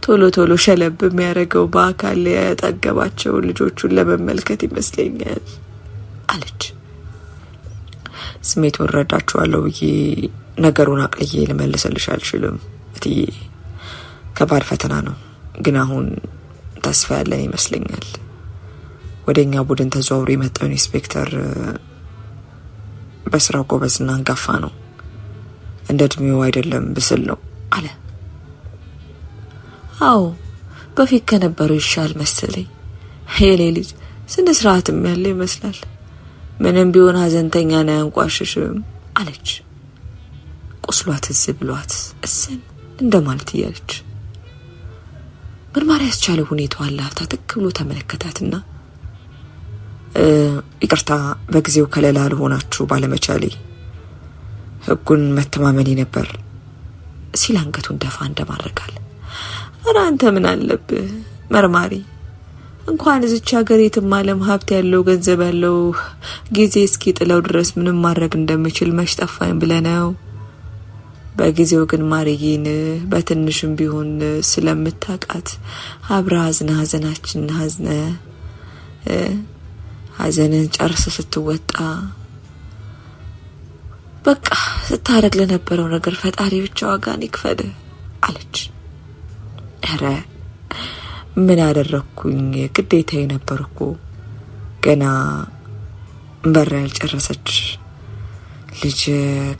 ቶሎ ቶሎ ሸለብ የሚያደርገው በአካል ያጠገባቸው ልጆቹን ለመመልከት ይመስለኛል አለች። ስሜት ወረዳቸዋለሁ ብዬ ነገሩን አቅልዬ ልመልስልሽ አልችልም እትዬ። ከባድ ፈተና ነው፣ ግን አሁን ተስፋ ያለን ይመስለኛል። ወደኛ ቡድን ተዘዋውሮ የመጣው ኢንስፔክተር በስራው ጎበዝና አንጋፋ ነው። እንደ እድሜው አይደለም፣ ብስል ነው አለ። አዎ በፊት ከነበረው ይሻል መሰለኝ። የኔ ልጅ ስነ ስርዓትም ያለ ይመስላል። ምንም ቢሆን ሀዘንተኛ ነው፣ አያንቋሽሽም አለች። ቁስሏ ትዝ ብሏት እስን እንደማለት እያለች ምርመራ ያስቻለ ሁኔታዋን ላፍታ ትክ ብሎ ተመለከታትና ይቅርታ በጊዜው ከለላ ልሆናችሁ ባለመቻሌ ህጉን መተማመኔ ነበር ሲል አንገቱን ደፋ እንደማድረጋል። ኧረ አንተ ምን አለብህ መርማሪ፣ እንኳን እዚች ሀገር የትም ዓለም ሀብት ያለው ገንዘብ ያለው ጊዜ እስኪ ጥለው ድረስ ምንም ማድረግ እንደምችል መች ጠፋኝ ብለህ ነው። በጊዜው ግን ማርዬን በትንሽም ቢሆን ስለምታውቃት አብራ ሀዝነ ሀዘናችን ሀዝነ ሀዘንን ጨርስ ስትወጣ በቃ ስታረግ ለነበረው ነገር ፈጣሪ ብቻ ዋጋን ይክፈል አለች። ኧረ ምን አደረኩኝ? ግዴታዬ ነበር እኮ። ገና በር ያልጨረሰች ልጅ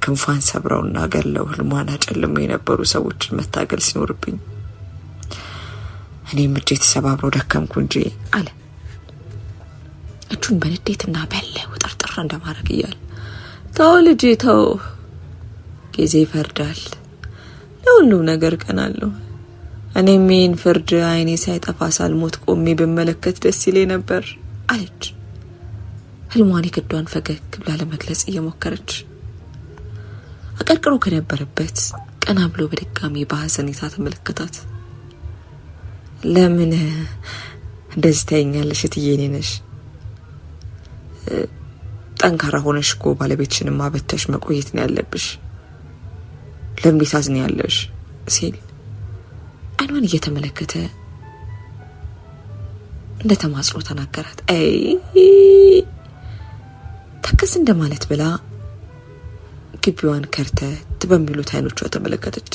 ክንፏን ሰብረውና ገለው ህልሟን አጨልመው የነበሩ ሰዎችን መታገል ሲኖርብኝ እኔም እጄ ተሰባብሮ ደከምኩ እንጂ አለ። እጁን በንዴትና በለው ጠርጥር እንደማድረግ እያለ ተው ልጄ ተው፣ ጊዜ ይፈርዳል፣ ለሁሉም ነገር ቀን አለው። እኔም ይህን ፍርድ አይኔ ሳይጠፋ ሳልሞት ቆሜ ብመለከት ደስ ይለኝ ነበር አለች። ህልሟን የግዷን ፈገግ ብላ ለመግለጽ እየሞከረች አቀርቅሮ ከነበረበት ቀና ብሎ በድጋሚ በሐዘኔታ ተመለከታት። ለምን እንደዚህ ታይኛለሽ እትዬ? እኔ ነሽ ጠንካራ ሆነሽ እኮ ባለቤትሽን ማበተሽ መቆየት ነው ያለብሽ። ለምን ታዝኛለሽ? ሲል አይኗን እየተመለከተ እንደ ተማጽኖ ተናገራት። አይ ተከስ እንደማለት ብላ ግቢዋን ከርተት በሚሉት አይኖቿ ተመለከተች።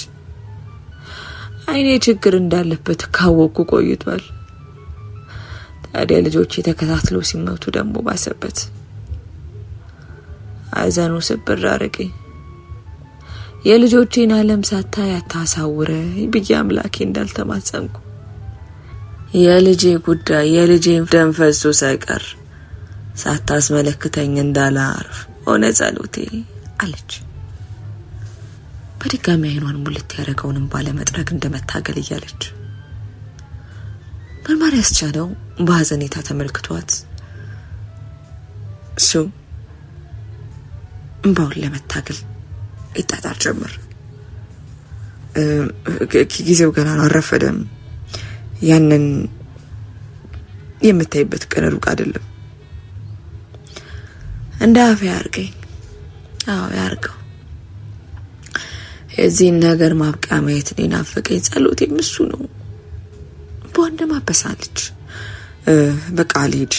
አይኔ ችግር እንዳለበት ካወቅኩ ቆይቷል። ታዲያ ልጆቼ ተከታትለው ሲመቱ ደግሞ ባሰበት። አዘኑ ስብር አረገኝ። የልጆቼን ዓለም ሳታይ አታሳውረኝ ብዬ አምላኬ እንዳልተማጸንኩ የልጄ ጉዳይ የልጄ ደም ፈሶ ሳይቀር ሳታስመለክተኝ እንዳላርፍ ሆነ ጸሎቴ አለች። በድጋሚ አይኗን ሙልት ያደረገውንም ባለመጥረግ እንደመታገል እያለች መርማሪ ያስቻለው በሐዘኔታ ተመልክቷት እሱ እንባውን ለመታገል ይጣጣር ጀመር። ጊዜው ገና ነው፣ አልረፈደም። ያንን የምታይበት ቀን ሩቅ አይደለም። እንደ አፌ ያርገኝ። አዎ ያርገው። የዚህን ነገር ማብቂያ ማየት ነው ናፈቀኝ። ጸሎቴም እሱ ነው። በወንድ ማበሳለች። በቃ ልሂድ፣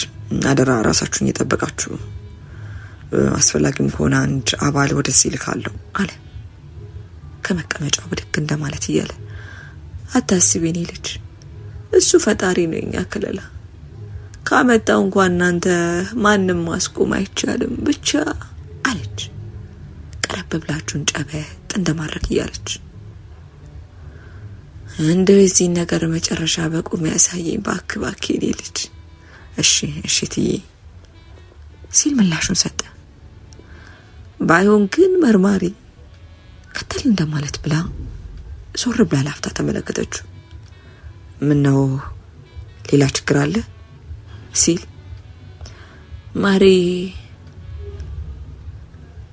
አደራ ራሳችሁን እየጠበቃችሁ፣ አስፈላጊም ከሆነ አንድ አባል ወደዚህ ልካለሁ አለ ከመቀመጫው ብድግ እንደማለት እያለ። አታስቢ የኔ ልጅ፣ እሱ ፈጣሪ ነው የኛ ከለላ። ካመጣው እንኳን እናንተ ማንም ማስቆም አይቻልም ብቻ አለች ቀረብ ብላችሁን ጨበጥ እንደማድረግ እያለች። እንደው የዚህ ነገር መጨረሻ በቁም ያሳየኝ ባክ የኔ ልጅ። እሺ ትዬ ሲል ምላሹን ሰጠ። ባይሆን ግን መርማሪ ከተል እንደማለት ብላ ዞር ብላ ላፍታ ተመለከተችው። ምን ነው ሌላ ችግር አለ ሲል ማሪ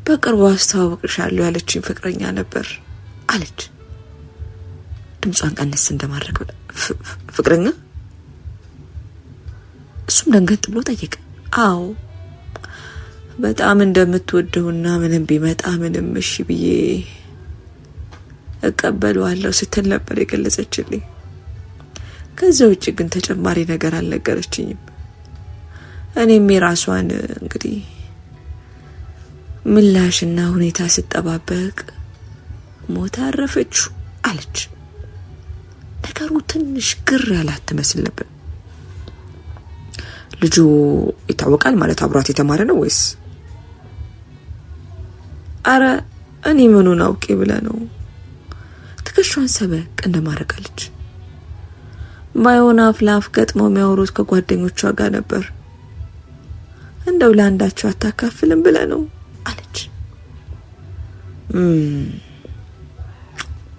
በቅርቡ አስተዋውቅሻለሁ ያለችኝ ፍቅረኛ ነበር አለች ድምጿን ቀነስ እንደማድረግ። ፍቅረኛ? እሱም ደንገጥ ብሎ ጠየቀ። አዎ በጣም እንደምትወደውና ምንም ቢመጣ ምንም እሺ ብዬ እቀበለዋለሁ ስትል ነበር የገለጸችልኝ። ከዛ ውጭ ግን ተጨማሪ ነገር አልነገረችኝም። እኔም የራሷን እንግዲህ ምላሽና ሁኔታ ስጠባበቅ ሞታ አረፈችው አለች። ነገሩ ትንሽ ግር ያላት ትመስል ነበር። ልጁ ይታወቃል ማለት አብሯት የተማረ ነው ወይስ? አረ እኔ ምኑን አውቄ ብለ ነው። ትከሻዋን ሰበቅ እንደማረጋለች። ባይሆን አፍ ለአፍ ገጥመው የሚያወሩት ከጓደኞቿ ጋር ነበር። እንደው ለአንዳቸው አታካፍልም ብለ ነው አለች።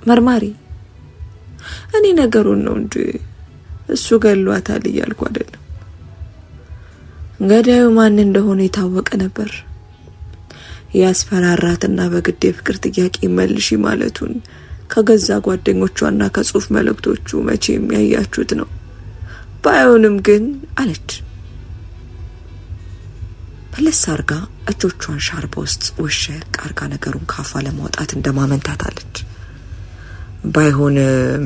መርማሪ እኔ ነገሩን ነው እንጂ እሱ ገሏታል እያልኩ አይደለም። ገዳዩ ማን እንደሆነ የታወቀ ነበር። ያስፈራራትና በግድ የፍቅር ጥያቄ መልሺ ማለቱን ከገዛ ጓደኞቿና ከጽሁፍ መልእክቶቹ መቼም ያያችሁት ነው። ባይሆንም ግን አለች መለስ አርጋ እጆቿን ሻርባ ውስጥ ወሸቅ አርጋ ነገሩን ካፋ ለማውጣት እንደማመንታታለች። ባይሆን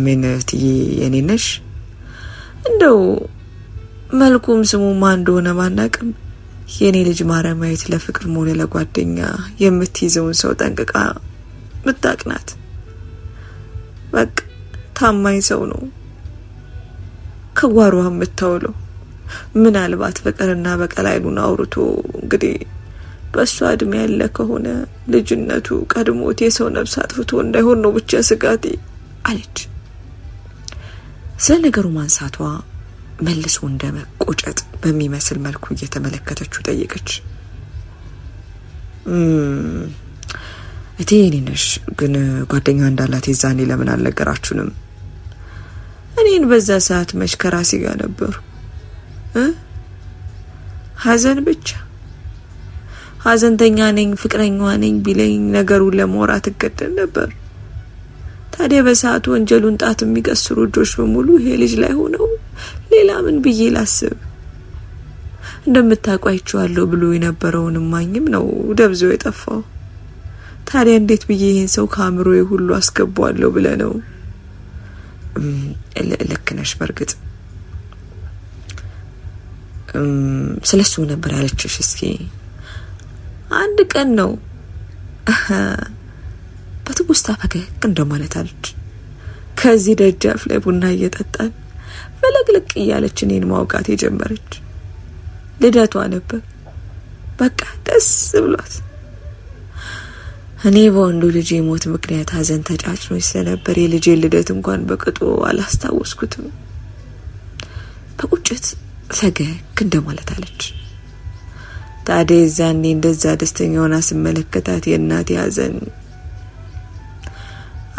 ምን ትዬ የኔ ነሽ? እንደው መልኩም ስሙ ማን እንደሆነ ማናቅም የኔ ልጅ ማረማዊት ለፍቅር ሆነ ለጓደኛ የምትይዘውን ሰው ጠንቅቃ ምታቅናት። በቃ ታማኝ ሰው ነው ከጓሯ የምታውለው። ምናልባት ፍቅርና በቀል አይሉን አውርቶ እንግዲህ በሷ እድሜ ያለ ከሆነ ልጅነቱ ቀድሞት የሰው ነፍስ አጥፍቶ እንዳይሆን ነው ብቻ ስጋቴ አለች። ስለ ነገሩ ማንሳቷ መልሶ እንደመቆጨት በሚመስል መልኩ እየተመለከተችው ጠየቀች። እቴ ነሽ ግን ጓደኛ እንዳላት የዛኔ ለምን አልነገራችሁንም? እኔን በዛ ሰዓት መች ከራሴ ጋር ነበሩ? ሀዘን ብቻ ሀዘንተኛ ነኝ ፍቅረኛዋ ነኝ ቢለኝ ነገሩን ለማውራት እገደል ነበር። ታዲያ በሰዓቱ ወንጀሉን ጣት የሚቀስሩ እጆች በሙሉ ይሄ ልጅ ላይ ሆነው ሌላ ምን ብዬ ላስብ? እንደምታውቋይቻለሁ ብሎ የነበረውን ማኝም ነው ደብዞ የጠፋው። ታዲያ እንዴት ብዬ ይሄን ሰው ካምሮዬ ሁሉ አስገባዋለሁ ብለ ነው? ልክ ነሽ። በርግጥ ስለሱ ነበር ያለችሽ? እስኪ አንድ ቀን ነው በትውስታ ፈገግ እንደማለት አለች። ከዚህ ደጃፍ ላይ ቡና እየጠጣን ፈለግልቅ እያለች እኔን ማውቃት የጀመረች። ልደቷ ነበር። በቃ ደስ ብሏት እኔ በወንዱ ልጅ ሞት ምክንያት ሀዘን ተጫጭኖኝ ስለነበር የልጄን ልደት እንኳን በቅጡ አላስታወስኩትም። በቁጭት ፈገግ እንደማለት አለች። ታዲያ ዛኔ እንደዛ ደስተኛ ሆና ስመለከታት የእናቴ ሀዘን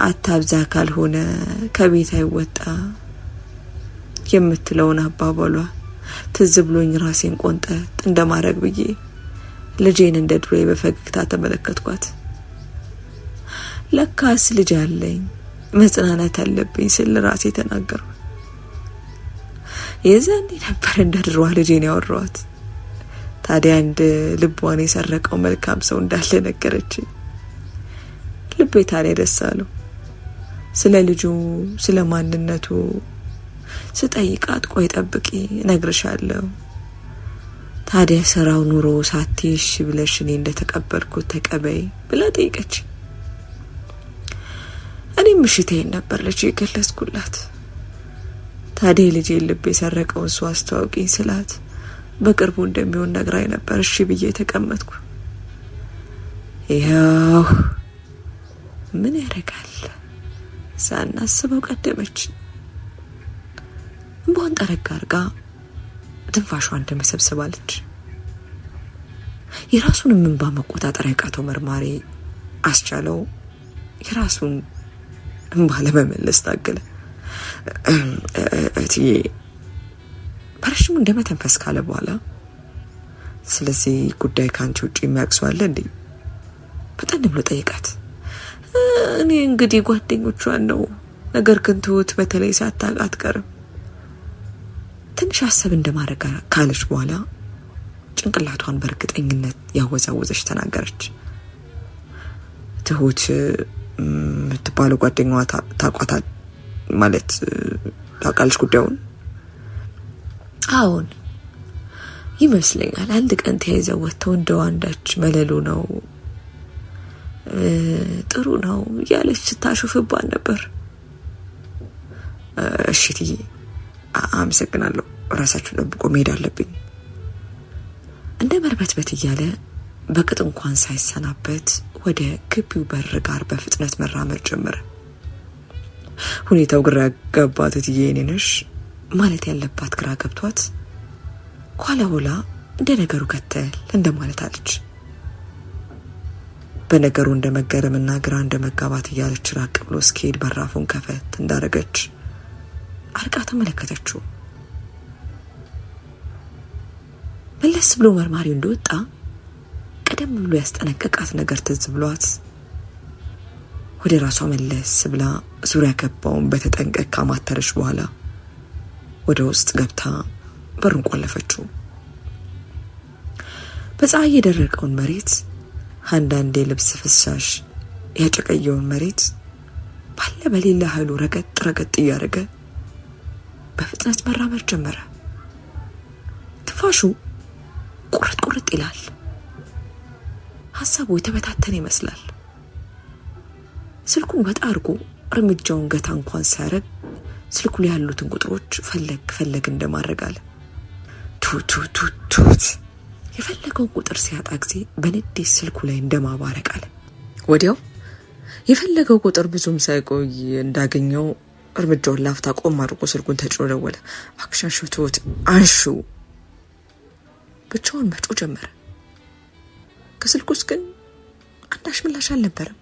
አታብዛ ካልሆነ ከቤት አይወጣ የምትለውን አባባሏ ትዝ ብሎኝ ራሴን ቆንጠጥ እንደማረግ ብዬ ልጄን እንደ ድሮዬ በፈገግታ ተመለከትኳት። ለካስ ልጅ አለኝ መጽናናት አለብኝ ስል ራሴ ተናገርኩ። የዛኔ ነበር እንደ ድሮዋ ልጄን ያወራኋት። ታዲያ አንድ ልቧን የሰረቀው መልካም ሰው እንዳለ ነገረችኝ። ልቤ ታዲያ ደስ አለው። ስለ ልጁ ስለ ማንነቱ ስጠይቃት ቆይ ጠብቂ እነግርሻለሁ፣ ታዲያ ስራው ኑሮ ሳትይሽ ብለሽ እኔ እንደተቀበልኩት ተቀበይ ብላ ጠይቀች። እኔም ምሽቴን ነበር ልጅ የገለጽኩላት። ታዲያ ልጄ ልብ የሰረቀውን ሰው አስተዋውቂኝ ስላት በቅርቡ እንደሚሆን ነግራኝ ነበር። እሺ ብዬ ተቀመጥኩ። ያው ምን ያደርጋል ሳናስበው ቀደመች። እንቧን ጠረጋ አርጋ ትንፋሿን እንደመሰብሰባለች። የራሱን እንባ መቆጣጠር ያቃተው መርማሪ አስቻለው የራሱን እንባ ለመመለስ ታገለ። እትዬ በረሽሙ እንደመተንፈስ ካለ በኋላ ስለዚህ ጉዳይ ካንቺ ውጪ የሚያቅሰው አለ እንዴ? በጣም ብሎ ጠይቃት። እኔ እንግዲህ ጓደኞቿን ነው፣ ነገር ግን ትሁት በተለይ ሳታውቅ አትቀርም። ትንሽ አሰብ እንደማድረግ ካለች በኋላ ጭንቅላቷን በእርግጠኝነት ያወዛወዘች ተናገረች። ትሁት የምትባለው ጓደኛዋ ታውቋታል ማለት ታውቃለች ጉዳዩን? አዎን ይመስለኛል። አንድ ቀን ተያይዘው ወጥተው እንደው አንዳች መለሉ ነው ጥሩ ነው እያለች ስታሾፍባን ነበር። እሺ አመሰግናለሁ፣ ራሳችሁን ጠብቆ መሄድ አለብኝ። እንደ መርበትበት እያለ በቅጥ እንኳን ሳይሰናበት ወደ ግቢው በር ጋር በፍጥነት መራመድ ጀመረ። ሁኔታው ግራ ያጋባት እትዬ ነሽ ማለት ያለባት ግራ ገብቷት ኋላ ኋላ እንደ ነገሩ ከተል እንደማለት አለች። በነገሩ እንደመገረምና ግራ እንደመጋባት እያለች ራቅ ብሎ እስኪሄድ በራፉን ከፈት እንዳረገች አርቃ ተመለከተችው። መለስ ብሎ መርማሪው እንደወጣ ቀደም ብሎ ያስጠነቀቃት ነገር ትዝ ብሏት ወደ ራሷ መለስ ብላ ዙሪያ ገባውን በተጠንቀቅ ካማተረች በኋላ ወደ ውስጥ ገብታ በሩን ቆለፈችው። በፀሐይ የደረቀውን መሬት አንዳንዴ ልብስ ፍሳሽ ያጨቀየውን መሬት ባለ በሌላ ኃይሉ ረገጥ እያደረገ በፍጥነት መራመድ ጀመረ። ትፋሹ ቁርጥ ይላል። ሀሳቡ የተበታተነ ይመስላል። ስልኩን ወጣ አድርጎ እርምጃውን ገታ እንኳን ሳያረግ ስልኩ ላይ ያሉትን ቁጥሮች ፈለግ እንደማድረግ አለ። ቱት የፈለገውን ቁጥር ሲያጣ ጊዜ በንዴት ስልኩ ላይ እንደማባረቅ አለ። ወዲያው የፈለገው ቁጥር ብዙም ሳይቆይ እንዳገኘው እርምጃውን ላፍታ ቆም አድርጎ ስልኩን ተጭኖ ደወለ። አክሽን ሹቱት አንሹ ብቻውን መጮ ጀመረ። ከስልኩ ውስጥ ግን አንዳች ምላሽ አልነበረም።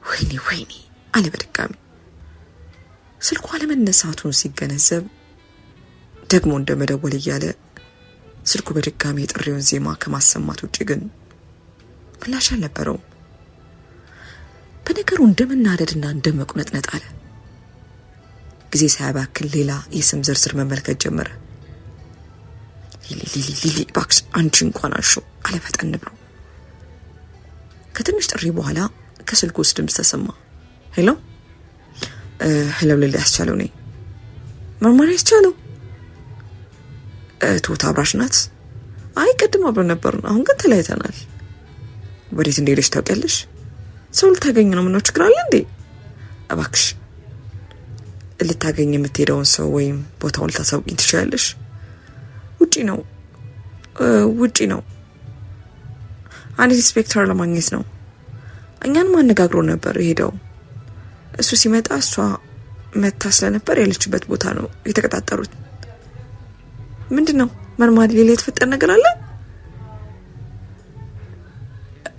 ወይኔ አለ በድጋሚ። ስልኩ አለመነሳቱን ሲገነዘብ ደግሞ እንደመደወል እያለ ስልኩ በድጋሚ የጥሪውን ዜማ ከማሰማት ውጪ ግን ምላሽ አልነበረውም። በነገሩ እንደመናደድና እንደመቁነጥነጥ አለ። ጊዜ ሳያባክን ሌላ የስም ዝርዝር መመልከት ጀመረ። ሊሊ ባክስ አንቺ እንኳን አንሹ አለ ፈጠን ብሎ። ከትንሽ ጥሪ በኋላ ከስልኩ ውስጥ ድምፅ ተሰማ። ሄሎ ሊሊ ያስቻለው ነኝ። መርማሪ ያስቻለው ትሁት አብራሽ ናት? አይ ቅድም አብረን ነበርን፣ አሁን ግን ተለያይተናል። ወዴት እንደሄደች ታውቂያለሽ? ሰው ልታገኝ ነው። ምነው ችግር አለ እንዴ? እባክሽ ልታገኝ የምትሄደውን ሰው ወይም ቦታውን ልታሳውቂኝ ትችላለሽ? ውጪ ነው። አንድ ኢንስፔክተር ለማግኘት ነው። እኛን ማነጋግሮ ነበር የሄደው። እሱ ሲመጣ እሷ መታ ስለነበር ያለችበት ቦታ ነው የተቀጣጠሩት። ምንድነው መርማሪ ሌላ የተፈጠረ ነገር አለ?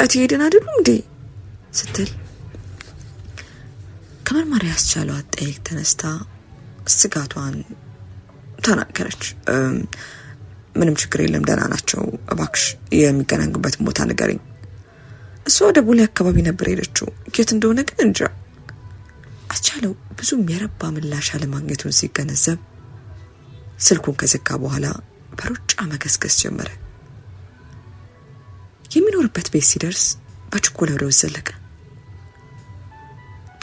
አትሄድን አይደሉም እንዴ ስትል ከመርማሪ ያስቻለው አጠይቅ ተነስታ ስጋቷን ተናገረች። ምንም ችግር የለም ደህና ናቸው፣ እባክሽ የሚገናኙበትን ቦታ ንገሪኝ። እሷ ወደ ቦሌ አካባቢ ነበር ሄደችው፣ የት እንደሆነ ግን እንጃ። አስቻለው ብዙም የረባ ምላሽ አለማግኘቱን ሲገነዘብ ስልኩን ከዘጋ በኋላ በሩጫ መገስገስ ጀመረ። የሚኖርበት ቤት ሲደርስ በችኮላ ወደ ውስጥ ዘለቀ።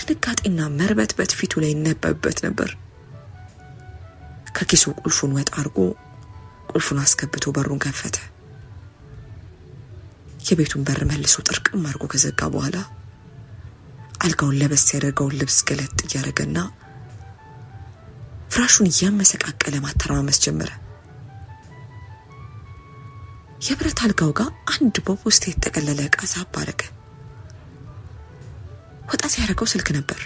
ድንጋጤና መርበትበት ፊቱ ላይ ይነበብበት ነበር። ከኪሱ ቁልፉን ወጣ አድርጎ ቁልፉን አስገብቶ በሩን ከፈተ። የቤቱን በር መልሶ ጥርቅም አድርጎ ከዘጋ በኋላ አልጋውን ለበስ ያደርገውን ልብስ ገለጥ እያደረገና ፍራሹን እያመሰቃቀለ ማተራመስ ጀመረ። የብረት አልጋው ጋር አንድ በፖስታ የተጠቀለለ ዕቃ ሳብ አደረገ። ወጣ ሲያደርገው ስልክ ነበር።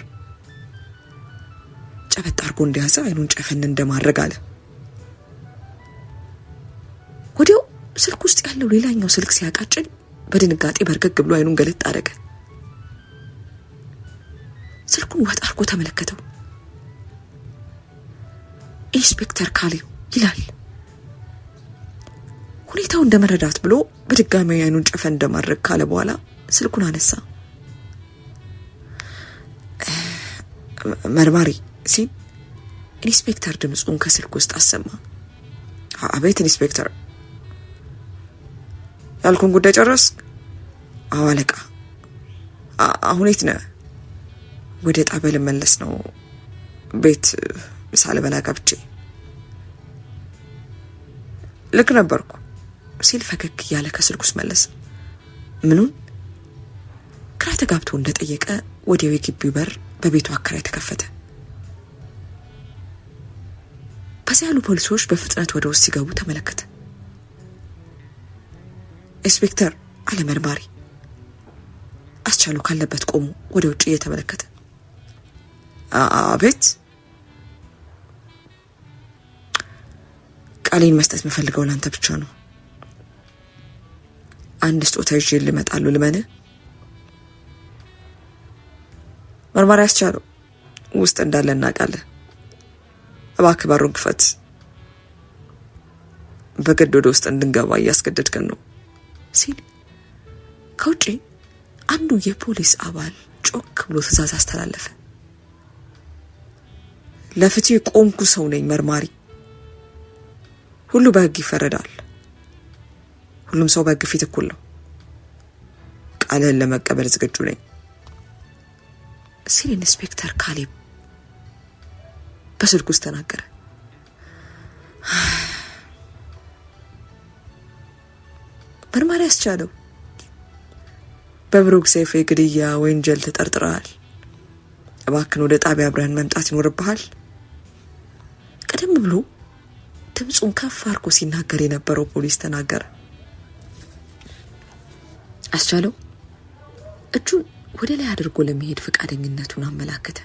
ጨበጥ አድርጎ እንደያዘ አይኑን ጨፈን እንደማድረግ አለ። ወዲያው ስልክ ውስጥ ያለው ሌላኛው ስልክ ሲያቃጭል በድንጋጤ በርገግ ብሎ አይኑን ገለጥ አደረገ። ስልኩን ወጣ አድርጎ ተመለከተው። ኢንስፔክተር ካሌው ይላል። ሁኔታው እንደመረዳት ብሎ በድጋሚ አይኑን ጨፈን እንደማድረግ ካለ በኋላ ስልኩን አነሳ። መርማሪ ሲል ኢንስፔክተር ድምፁን ከስልክ ውስጥ አሰማ። አቤት ኢንስፔክተር፣ ያልኩን ጉዳይ ጨረስክ? አዎ አለቃ። አሁን የት ነህ? ወደ ጣቢያ ልመለስ ነው። ቤት ምሳ ልበላ ገብቼ። ልክ ነበርኩ ሲል ፈገግ እያለ ከስልኩ ውስጥ መለሰ። ምኑን? ግራ ተጋብቶ እንደጠየቀ ወዲያው የግቢው በር በቤቱ አከራይ ተከፈተ። በዚያ ያሉ ፖሊሶች በፍጥነት ወደ ውስጥ ሲገቡ ተመለከተ። ኢንስፔክተር አለ መርማሪ። አስቻለው ካለበት ቆሞ ወደ ውጭ እየተመለከተ አቤት። ቃሌን መስጠት የምፈልገው ላንተ ብቻ ነው። አንድ ስጦታ ይዤ ልመጣለሁ። ልመንህ? መርማሪ አስቻለው ውስጥ እንዳለ እናውቃለን። እባክህ በሩን ክፈት። በግድ ወደ ውስጥ እንድንገባ እያስገደድከን ነው ሲል ከውጪ አንዱ የፖሊስ አባል ጮክ ብሎ ትዕዛዝ አስተላለፈ። ለፍትህ የቆምኩ ሰው ነኝ መርማሪ። ሁሉ በህግ ይፈረዳል። ሁሉም ሰው በህግ ፊት እኩል ነው። ቃልህን ለመቀበል ዝግጁ ነኝ ሲል ኢንስፔክተር ካሌብ በስልክ ውስጥ ተናገረ። አስቻለው በብሩክ ሰይፍ ግድያ ወንጀል ተጠርጥረሃል። እባክን ወደ ጣቢያ አብረን መምጣት ይኖርብሃል። ቀደም ብሎ ድምፁን ከፍ አድርጎ ሲናገር የነበረው ፖሊስ ተናገረ። አስቻለው እጁን ወደ ላይ አድርጎ ለመሄድ ፈቃደኝነቱን አመላከተ።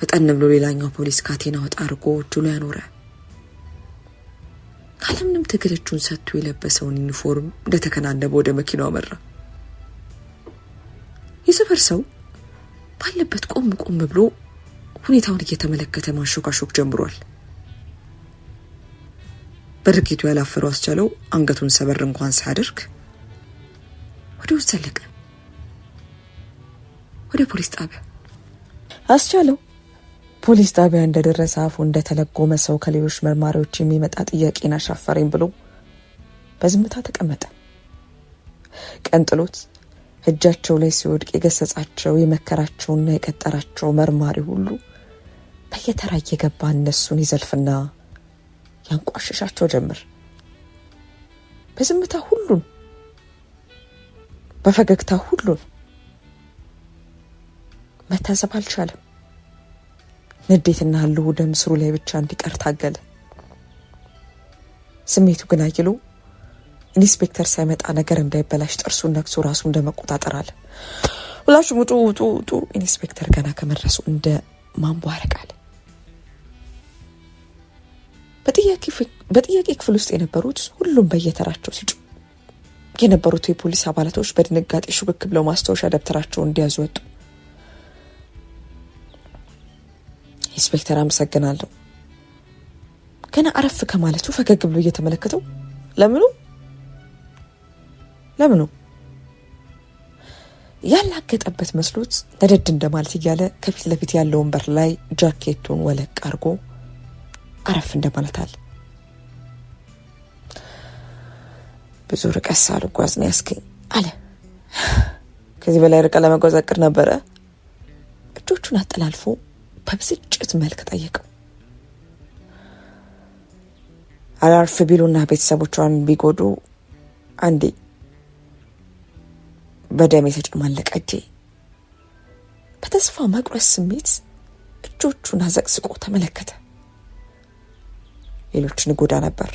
ፈጠን ብሎ ሌላኛው ፖሊስ ካቴና ወጣ አድርጎ እጁ ላይ አኖረ። ካለምንም ትግል እጁን ሰጥቶ የለበሰውን ዩኒፎርም እንደተከናነበ ወደ መኪናው አመራ። የሰፈር ሰው ባለበት ቆም ብሎ ሁኔታውን እየተመለከተ ማሾካሾክ ጀምሯል። በድርጊቱ ያላፈረው አስቻለው አንገቱን ሰበር እንኳን ሳያደርግ ወደ ውስጥ ዘለቀ። ወደ ፖሊስ ጣቢያ አስቻለው ፖሊስ ጣቢያ እንደደረሰ አፉ እንደተለጎመ ሰው ከሌሎች መርማሪዎች የሚመጣ ጥያቄን አሻፈረኝ ብሎ በዝምታ ተቀመጠ። ቀንጥሎት እጃቸው ላይ ሲወድቅ የገሰጻቸው የመከራቸውና የቀጠራቸው መርማሪ ሁሉ በየተራ እየገባ እነሱን ይዘልፍና ያንቋሽሻቸው ጀመር። በዝምታ ሁሉን፣ በፈገግታ ሁሉን መታዘብ አልቻለም። ንዴትና ህልው ደም ስሩ ላይ ብቻ እንዲቀር ታገለ። ስሜቱ ግን አይሎ ኢንስፔክተር ሳይመጣ ነገር እንዳይበላሽ ጥርሱን ነክሶ ራሱ እንደመቆጣጠር አለ። ሁላችሁም ውጡ። ኢንስፔክተር ገና ከመድረሱ እንደ ማንቧረቅ አለ። በጥያቄ ክፍል ውስጥ የነበሩት ሁሉም በየተራቸው ሲጩ የነበሩት የፖሊስ አባላቶች በድንጋጤ ሹክክ ብለው ማስታወሻ ደብተራቸውን እንዲያዙ ወጡ። ኢንስፔክተር አመሰግናለሁ ገና አረፍ ከማለቱ ፈገግ ብሎ እየተመለከተው ለምኑ ያላገጠበት መስሎት ነደድ እንደማለት እያለ ከፊት ለፊት ያለውን በር ላይ ጃኬቱን ወለቅ አርጎ አረፍ እንደማለት አለ። ብዙ ርቀት ሳልጓዝ ነው ያስገኝ አለ። ከዚህ በላይ ርቀት ለመጓዝ አቅድ ነበረ? እጆቹን አጠላልፎ በብስጭት መልክ ጠየቀው። አላርፍ ቢሉና ቤተሰቦቿን ቢጎዱ አንዴ በደም የተጨማለቀ እጄ በተስፋ መቁረጥ ስሜት እጆቹን አዘቅዝቆ ተመለከተ። ሌሎችን ጎዳ ነበር።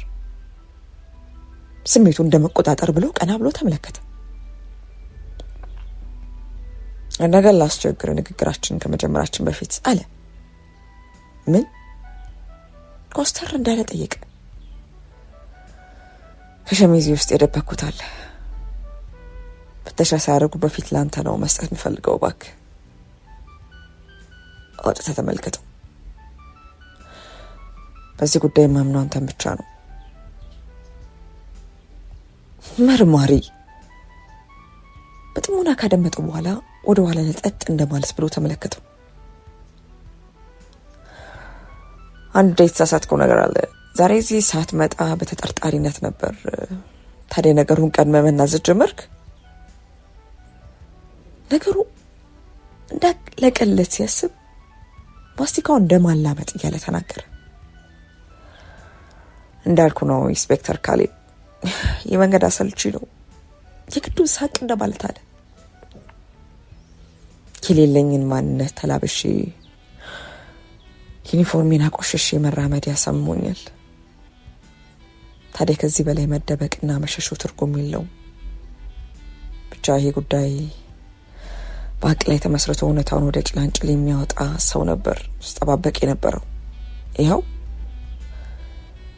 ስሜቱ እንደመቆጣጠር ብሎ ቀና ብሎ ተመለከተ። ነገር ላስቸግር ንግግራችንን ከመጀመራችን በፊት አለ። ምን? ኮስተር እንዳለ ጠየቀ። ከሸሚዜ ውስጥ የደበኩት አለ። ፍተሻ ሳያደርጉ በፊት ላንተ ነው መስጠት እንፈልገው። እባክህ አውጥተህ ተመልከተው። በዚህ ጉዳይ ማምነው አንተን ብቻ ነው። መርማሪ በጥሞና ካደመጠው በኋላ ወደ ኋላ ለጠጥ እንደማለት ብሎ ተመለከተው። አንድ የተሳሳትከው ነገር አለ። ዛሬ እዚህ ሳትመጣ በተጠርጣሪነት ነበር። ታዲያ ነገሩን ቀድመ መናዘዝ ጀመርክ። ነገሩ እንዳለቀለት ሲያስብ ማስቲካው እንደማላመጥ እያለ ተናገረ። እንዳልኩ ነው ኢንስፔክተር ካሌብ፣ የመንገድ አሰልቺ ነው። የግዱን ሳቅ እንደማለት አለ። የሌለኝን ማንነት ተላብሼ ዩኒፎርሜን አቆሸሼ መራመድ ያሳምሞኛል። ታዲያ ከዚህ በላይ መደበቅና መሸሹ ትርጉም የለውም። ብቻ ይሄ ጉዳይ በሀቅ ላይ ተመስርቶ እውነታውን ወደ ጭላንጭል የሚያወጣ ሰው ነበር ስጠባበቅ የነበረው። ይኸው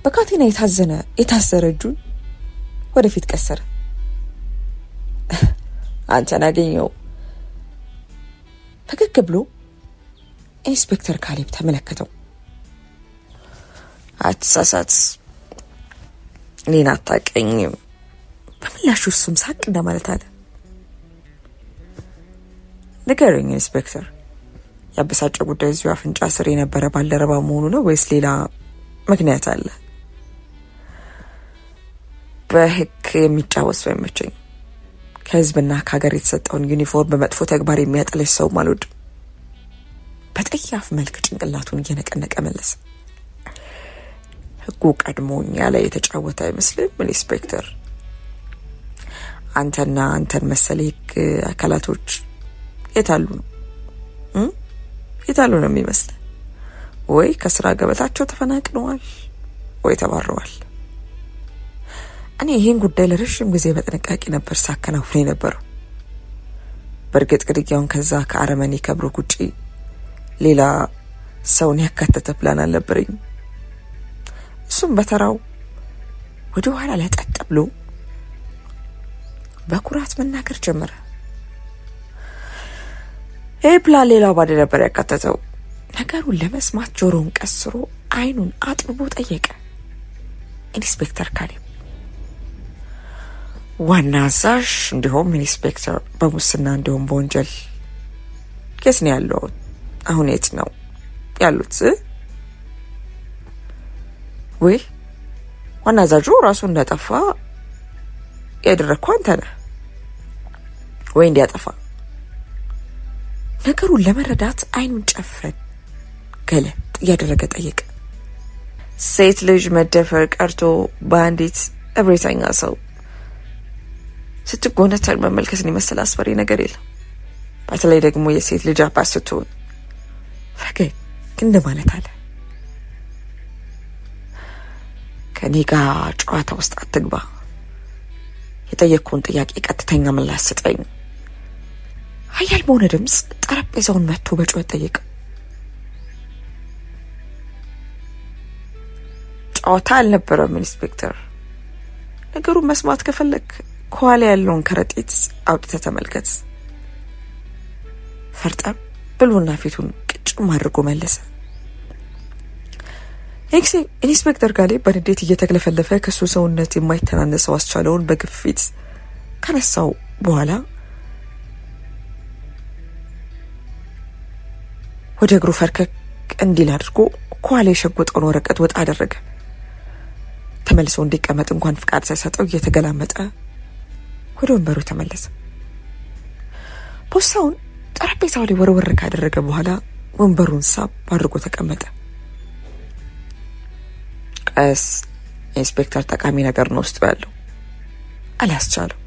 በካቴና የታሰረ እጁን ወደፊት ቀሰረ። አንተን አገኘው። ፈገግ ብሎ ኢንስፔክተር ካሌብ ተመለከተው። አትሳሳት፣ እኔን አታውቀኝም። በምላሹ እሱም ሳቅ እንደማለት አለ። ንገረኝ ኢንስፔክተር፣ ያበሳጨ ጉዳይ እዚሁ አፍንጫ ስር የነበረ ባልደረባ መሆኑ ነው ወይስ ሌላ ምክንያት አለ? በህግ የሚጫወት ሰው አይመቸኝ። ከህዝብና ከሀገር የተሰጠውን ዩኒፎርም በመጥፎ ተግባር የሚያጠለሽ ሰው አልወድም። በጠያፍ መልክ ጭንቅላቱን እየነቀነቀ መለሰ። ህጉ ቀድሞኛ ላይ የተጫወተ አይመስልም ኢንስፔክተር። አንተና አንተን መሰል የህግ አካላቶች የታሉ ነው? የታሉ ነው የሚመስል? ወይ ከስራ ገበታቸው ተፈናቅለዋል ወይ ተባረዋል። እኔ ይሄን ጉዳይ ለረጅም ጊዜ በጥንቃቄ ነበር ሳከናውን የነበረው። በእርግጥ ግድያውን ከዛ ከአረመኔ ከብሩክ ውጪ ሌላ ሰውን ያካተተ ፕላን አልነበረኝም። እሱም በተራው ወደ ኋላ ለጠጥ ብሎ በኩራት መናገር ጀመረ። ይህ ፕላን ሌላው ባደ ነበር ያካተተው። ነገሩን ለመስማት ጆሮውን ቀስሮ አይኑን አጥብቦ ጠየቀ። ኢንስፔክተር ካሌብ ዋና አዛዥ እንዲሁም ኢንስፔክተር በሙስና እንዲሁም በወንጀል የት ነው ያለው? አሁን የት ነው ያሉት? ወይ ዋና አዛዡ ራሱ እንዳጠፋ ያደረግከው አንተ ነህ ወይ እንዲያጠፋ? ነገሩን ለመረዳት አይኑን ጨፈን ገለጥ እያደረገ ጠየቀ። ሴት ልጅ መደፈር ቀርቶ በአንዲት እብሪተኛ ሰው ስትጎነተል መመልከትን የመሰለ አስፈሪ ነገር የለም። በተለይ ደግሞ የሴት ልጅ አባት ስትሆን። ፈገግ እንደማለት አለ። ከኔ ጋር ጨዋታ ውስጥ አትግባ። የጠየቅኩን ጥያቄ ቀጥተኛ ምላሽ ስጠኝ። ኃያል በሆነ ድምፅ ጠረጴዛውን መጥቶ በጩኸት ጠየቀ። ጨዋታ አልነበረም ኢንስፔክተር። ነገሩን መስማት ከፈለክ ከኋላ ያለውን ከረጢት አውጥተህ ተመልከት። ፈርጠም ብሎና ፊቱን ቅጭም አድርጎ መለሰ። ኢንስፔክተር ካሌብ በንዴት እየተግለፈለፈ ከሱ ሰውነት የማይተናነሰው አስቻለውን በግፊት ከነሳው በኋላ ወደ እግሩ ፈርከክ እንዲል አድርጎ ከኋላ የሸጎጠውን ወረቀት ወጣ አደረገ። ተመልሶ እንዲቀመጥ እንኳን ፍቃድ ሳይሰጠው እየተገላመጠ ወደ ወንበሩ ተመለሰ። ፖስታውን ጠረጴዛው ላይ ወርወር ካደረገ በኋላ ወንበሩን ሳብ አድርጎ ተቀመጠ። ቀስ ኢንስፔክተር፣ ጠቃሚ ነገር ነው ውስጥ ያለው አላስቻለው።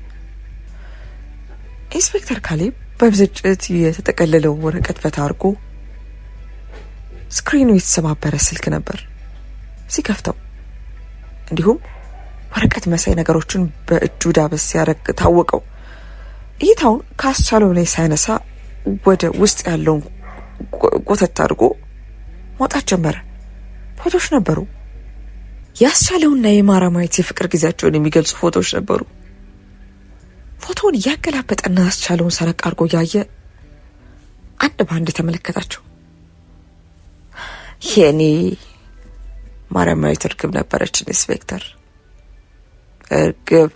ኢንስፔክተር ካሌብ በብስጭት የተጠቀለለው ወረቀት ፈታ አድርጎ ስክሪኑ የተሰባበረ ስልክ ነበር ሲከፍተው፣ እንዲሁም ወረቀት መሳይ ነገሮችን በእጁ ዳበስ ሲያረግ ታወቀው። እይታውን ካስቻለው ላይ ሳይነሳ ወደ ውስጥ ያለውን ጎተት አድርጎ ማውጣት ጀመረ። ፎቶዎች ነበሩ። ያስቻለውና የማራማየት የፍቅር ጊዜያቸውን የሚገልጹ ፎቶዎች ነበሩ። ፎቶውን እያገላበጠና ያስቻለውን ሰረቅ አድርጎ እያየ አንድ በአንድ ተመለከታቸው። የኔ ማራማየት እርግብ ነበረች ኢንስፔክተር። እርግብ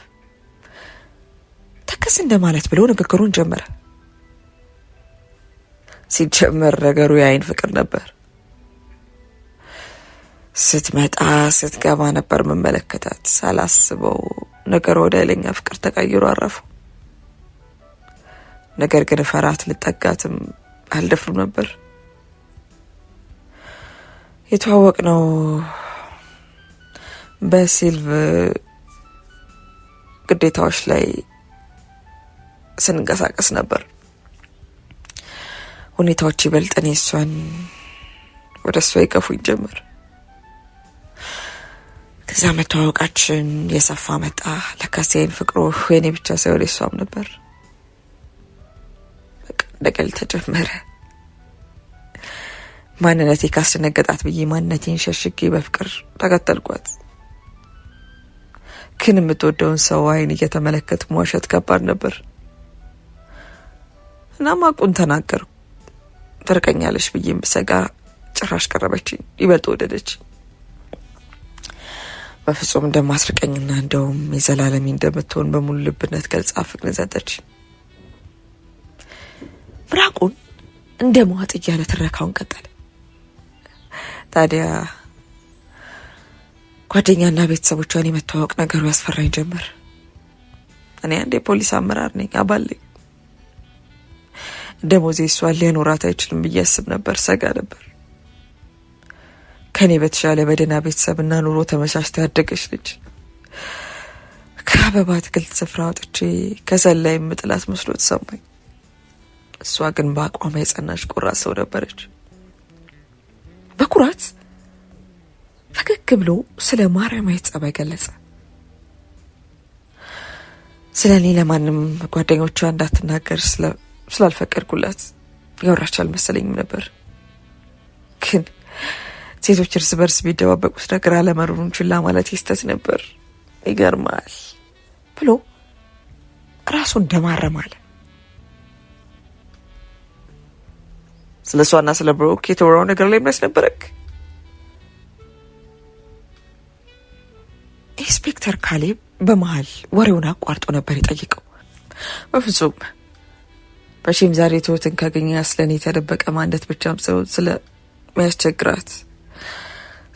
ተከስ እንደማለት ብሎ ንግግሩን ጀመረ። ሲጀመር ነገሩ የአይን ፍቅር ነበር። ስትመጣ ስትገባ ነበር መመለከታት። ሳላስበው ነገር ወደ ኃይለኛ ፍቅር ተቀይሮ አረፉ። ነገር ግን ፈራት ልጠጋትም አልደፍሩም ነበር። የተዋወቅ ነው በሲልቭ ግዴታዎች ላይ ስንንቀሳቀስ ነበር። ሁኔታዎች ይበልጥን እሷን ወደ እሷ ይገፉኝ ጀመር። ከዛ መተዋወቃችን የሰፋ መጣ። ለካሴን ፍቅሩ የኔ ብቻ ሳይሆን የሷም ነበር። በቃ እንደቀል ተጀመረ። ማንነቴ ካስደነገጣት ብዬ ማንነቴን ሸሽጌ በፍቅር ተከተልኳት። ግን የምትወደውን ሰው አይን እየተመለከት መዋሸት ከባድ ነበር። እና ማቁን ተናገርኩ። ትርቀኛለሽ ብዬ ብሰጋ ጭራሽ ቀረበችኝ። ይበልጥ ወደደች። በፍጹም እንደማስርቀኝና እንደውም የዘላለሚ እንደምትሆን በሙሉ ልብነት ገልጻ ፍቅርን ሰጠች። ምራቁን እንደ መዋጥ እያለ ትረካውን ቀጠለ። ታዲያ ጓደኛና ቤተሰቦቿን የመተዋወቅ ነገሩ ያስፈራኝ ጀመር። እኔ አንድ የፖሊስ አመራር ነኝ፣ አባል ነኝ። ደሞዜ እሷን ሊያኖራት አይችልም ብዬ አስብ ነበር፣ ሰጋ ነበር። ከኔ በተሻለ በደህና ቤተሰብና ኑሮ ተመቻችታ ያደገች ልጅ ከአበባ አትክልት ስፍራ ወጥቼ ከሰል ላይ የምጥላት መስሎ ተሰማኝ። እሷ ግን በአቋሟ የጸናች ቆራጥ ሰው ነበረች። በኩራት ፈገግ ብሎ ስለ ማርያማዊት ጸባይ ገለጸ። ስለ እኔ ለማንም ጓደኞቿ እንዳትናገር ስላልፈቀድኩላት ያወራች አልመሰለኝም ነበር። ግን ሴቶች እርስ በርስ ቢደባበቁት ነገር አለመኖሩን ችላ ማለት ይስተት ነበር። ይገርማል ብሎ ራሱ እንደማረም አለ። ስለ እሷና ስለ ብሩክ የተወራው ነገር ላይ ምን ነበረክ? ኢንስፔክተር ካሌብ በመሃል ወሬውን አቋርጦ ነበር የጠየቀው። በፍጹም በሺም ዛሬ ትሁትን ካገኘ ስለኔ የተደበቀ ማንነት ብቻም ሰው ስለ ሚያስቸግራት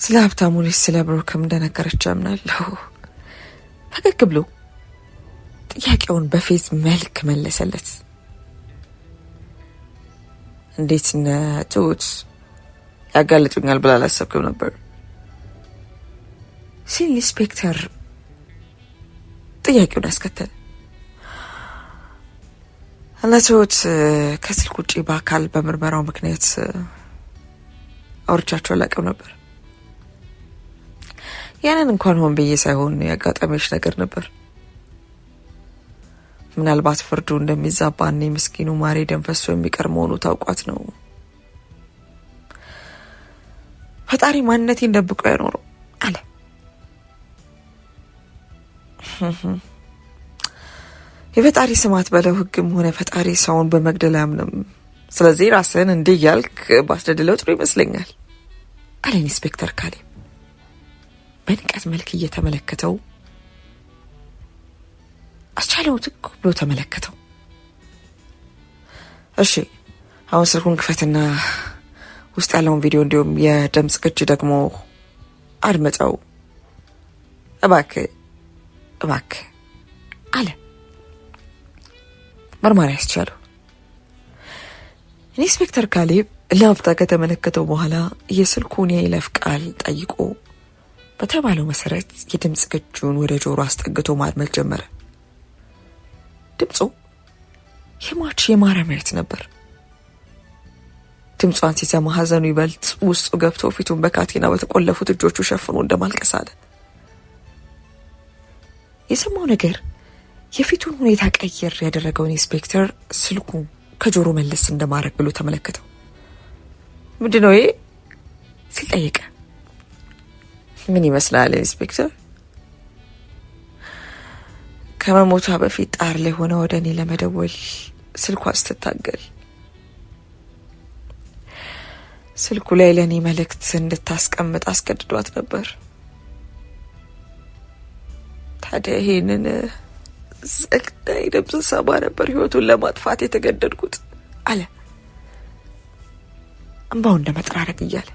ስለ ሀብታሙ ልጅ ስለ ብሩክም እንደነገረች አምናለሁ። ፈገግ ብሎ ጥያቄውን በፌዝ መልክ መለሰለት። እንዴት ነህ ትሁት? ያጋልጡኛል ብላ አላሰብክም ነበር ሲል ኢንስፔክተር ጥያቄውን አስከተለ። ትሁት ከስልክ ውጪ በአካል በምርመራው ምክንያት አውርቻቸው አላውቅም ነበር። ያንን እንኳን ሆን ብዬ ሳይሆን ያጋጠመች ነገር ነበር። ምናልባት ፍርዱ እንደሚዛባ እኔ ምስኪኑ ማሬ ደም ፈሶ የሚቀር መሆኑ ታውቋት ነው ፈጣሪ ማንነቴን ደብቆ ያኖረው አለ። የፈጣሪ ስማት በለው ህግም ሆነ ፈጣሪ ሰውን በመግደል አያምንም። ስለዚህ ራስን እንዲህ ያልክ ባስደድለው ጥሩ ይመስለኛል አለ ኢንስፔክተር ካሌብ በንቀት መልክ እየተመለከተው። አስቻለው ትክ ብሎ ተመለከተው። እሺ አሁን ስልኩን ክፈትና ውስጥ ያለውን ቪዲዮ እንዲሁም የድምጽ ቅጂ ደግሞ አድምጠው እባክህ አለ መርማሪ አስቻለው። ኢንስፔክተር ካሌብ ለአፍታ ከተመለከተው በኋላ የስልኩን የይለፍ ቃል ጠይቆ በተባለው መሰረት የድምጽ ቅጂውን ወደ ጆሮ አስጠግቶ ማድመጥ ጀመረ። ድምፁ የሟች የማርያማዊት ነበር። ድምጿን ሲሰማ ሀዘኑ ይበልጥ ውስጡ ገብቶ ፊቱን በካቴና በተቆለፉት እጆቹ ሸፍኖ እንደማልቀስ አለ። የሰማው ነገር የፊቱን ሁኔታ ቀይር ያደረገውን ኢንስፔክተር ስልኩ ከጆሮ መለስ እንደማድረግ ብሎ ተመለከተው። ምንድነው ይሄ ሲል ጠየቀ። ምን ይመስላል ኢንስፔክተር? ከመሞቷ በፊት ጣር ላይ ሆነ ወደ እኔ ለመደወል ስልኳ ስትታገል ስልኩ ላይ ለእኔ መልእክት እንድታስቀምጥ አስገድዷት ነበር። ታዲያ ይሄንን ዘግናኝ ድምፅ ሰማ ነበር ህይወቱን ለማጥፋት የተገደድኩት አለ እንባው እንደመጥራረግ እያለ።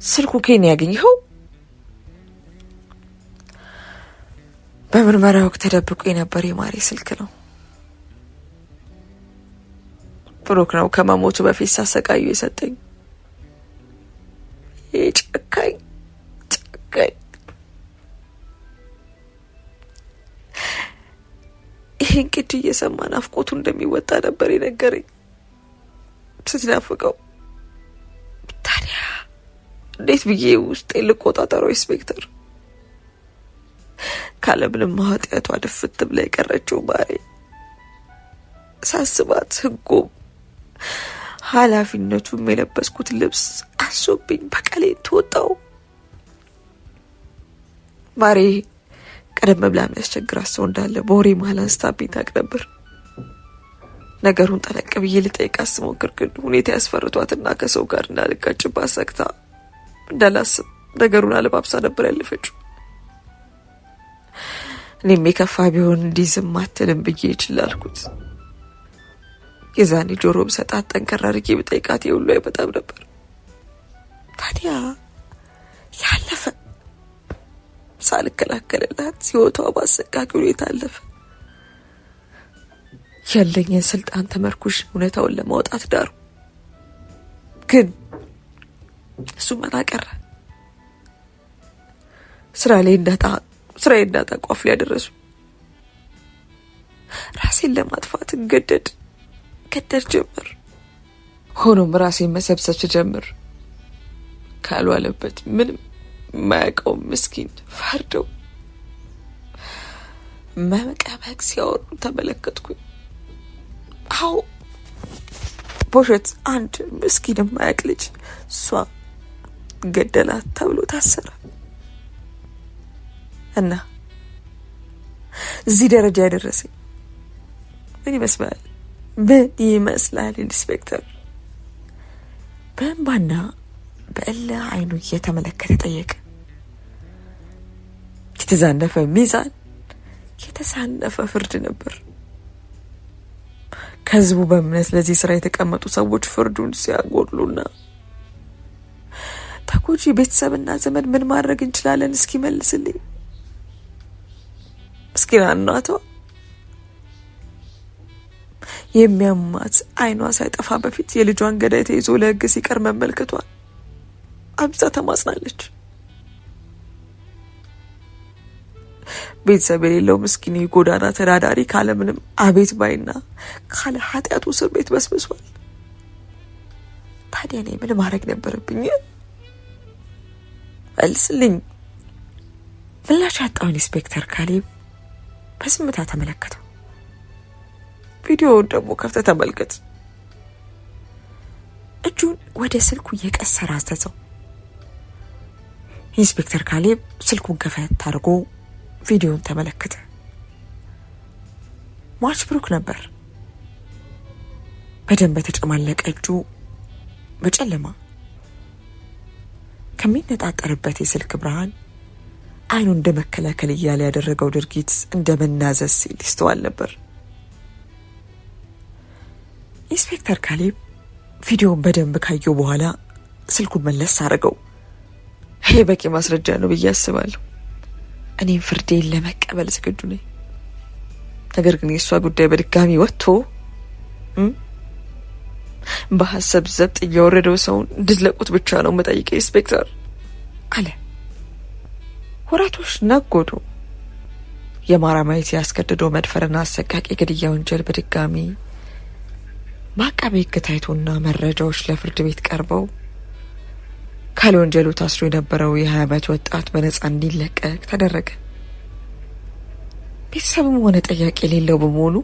ስልኩ ከኔ ያገኘው በምርመራ ወቅት ተደብቆ የነበር የማሬ ስልክ ነው። ብሩክ ነው ከመሞቱ በፊት ሳሰቃዩ የሰጠኝ። ጨካኝ ይሄን ቅድ እየሰማ ናፍቆቱ እንደሚወጣ ነበር የነገረኝ። ስትናፍቀው ታዲያ እንዴት ብዬ ውስጤ ልቆጣጠረው ኢንስፔክተር? ካለምንም ኃጢአቷ ድፍት ብላ የቀረችው ማሬ ሳስባት ህጉም ኃላፊነቱም የለበስኩት ልብስ አሶብኝ በቀሌን ተወጣው። ማሬ ቀደም ብላ የሚያስቸግራት ሰው እንዳለ በወሬ መሀል አንስታብኝ ታውቅ ነበር። ነገሩን ጠለቅ ብዬ ልጠይቃት ስሞክር ግን ሁኔታ ያስፈርቷትና ከሰው ጋር እንዳልጋጭባት ሰግታ እንዳላስብ ነገሩን አለባብሳ ነበር ያለፈችው። እኔም የከፋ ቢሆን እንዲህ ዝም አትልም ብዬ ይችላልኩት። የዛኔ ጆሮ ብሰጣት ጠንከር አድርጌ ብጠይቃት የሁሉ አይመጣም ነበር። ታዲያ ያለፈ ሳልከላከልላት ህይወቷ በአሰቃቂ ሁኔታ አለፈ። ያለኝን ስልጣን ተመርኩሽ እውነታውን ለማውጣት ዳሩ። ግን እሱ መና ቀረ። ስራ ላይ እንዳጣ ስራዬን እንዳጣቋፍ ሊያደረሱ ራሴን ለማጥፋት ገደድ ጀመር። ሆኖም ራሴን መሰብሰብ ጀመር። ካልዋለበት ምንም ማያውቀው ምስኪን ፈርደው መቀበቅ ሲያወሩ ተመለከትኩኝ። አዎ በውሸት አንድ ምስኪን ማያውቅ ልጅ እሷ ገደላት ተብሎ ታሰረ እና እዚህ ደረጃ ያደረሰኝ ምን ይመስላል ኢንስፔክተር? በእንባና በእልህ አይኑ እየተመለከተ ጠየቀ። የተዛነፈ ሚዛን፣ የተሳነፈ ፍርድ ነበር። ከህዝቡ በእምነት ለዚህ ስራ የተቀመጡ ሰዎች ፍርዱን ሲያጎድሉና ተጎጂ ቤተሰብና ዘመድ ምን ማድረግ እንችላለን እስኪ መልስልኝ። ምስኪና እናቷ የሚያማት አይኗ ሳይጠፋ በፊት የልጇን ገዳይ ተይዞ ለህግ ሲቀር መመልከቷል አብዛ ተማጽናለች። ቤተሰብ የሌለው ምስኪን ጎዳና ተዳዳሪ ካለምንም አቤት ባይና ካለ ኃጢአቱ እስር ቤት በስብሷል። ታዲያ እኔ ምን ማድረግ ነበረብኝ? መልስልኝ። ምላሽ ያጣው ኢንስፔክተር ካሌብ በዝምታ ተመለከተው። ቪዲዮውን ደግሞ ከፍተህ ተመልከት። እጁን ወደ ስልኩ እየቀሰረ አዘዘው። ኢንስፔክተር ካሌብ ስልኩን ከፈት አድርጎ ቪዲዮውን ተመለከተ። ሟች ብሩክ ነበር። በደም በተጨማለቀ እጁ በጨለማ ከሚነጣጠርበት የስልክ ብርሃን አይኑ እንደ መከላከል እያለ ያደረገው ድርጊት እንደ መናዘዝ ሲል ይስተዋል ነበር። ኢንስፔክተር ካሌብ ቪዲዮውን በደንብ ካየው በኋላ ስልኩን መለስ አድርገው ይሄ በቂ ማስረጃ ነው ብዬ አስባለሁ። እኔም ፍርዴን ለመቀበል ዝግጁ ነኝ። ነገር ግን የእሷ ጉዳይ በድጋሚ ወጥቶ በሐሰብ ዘብጥ እያወረደው ሰውን እንድትለቁት ብቻ ነው የምጠይቀው ኢንስፔክተር አለ። ወራቶች ነጎዱ። የማራማየት ያስገድዶ መድፈርና አሰቃቂ ግድያ ወንጀል በድጋሚ በአቃቤ ሕግ ታይቶና መረጃዎች ለፍርድ ቤት ቀርበው ካለ ወንጀሉ ታስሮ የነበረው የ20 ዓመት ወጣት በነጻ እንዲለቀቅ ተደረገ። ቤተሰብም ሆነ ጠያቂ የሌለው በመሆኑ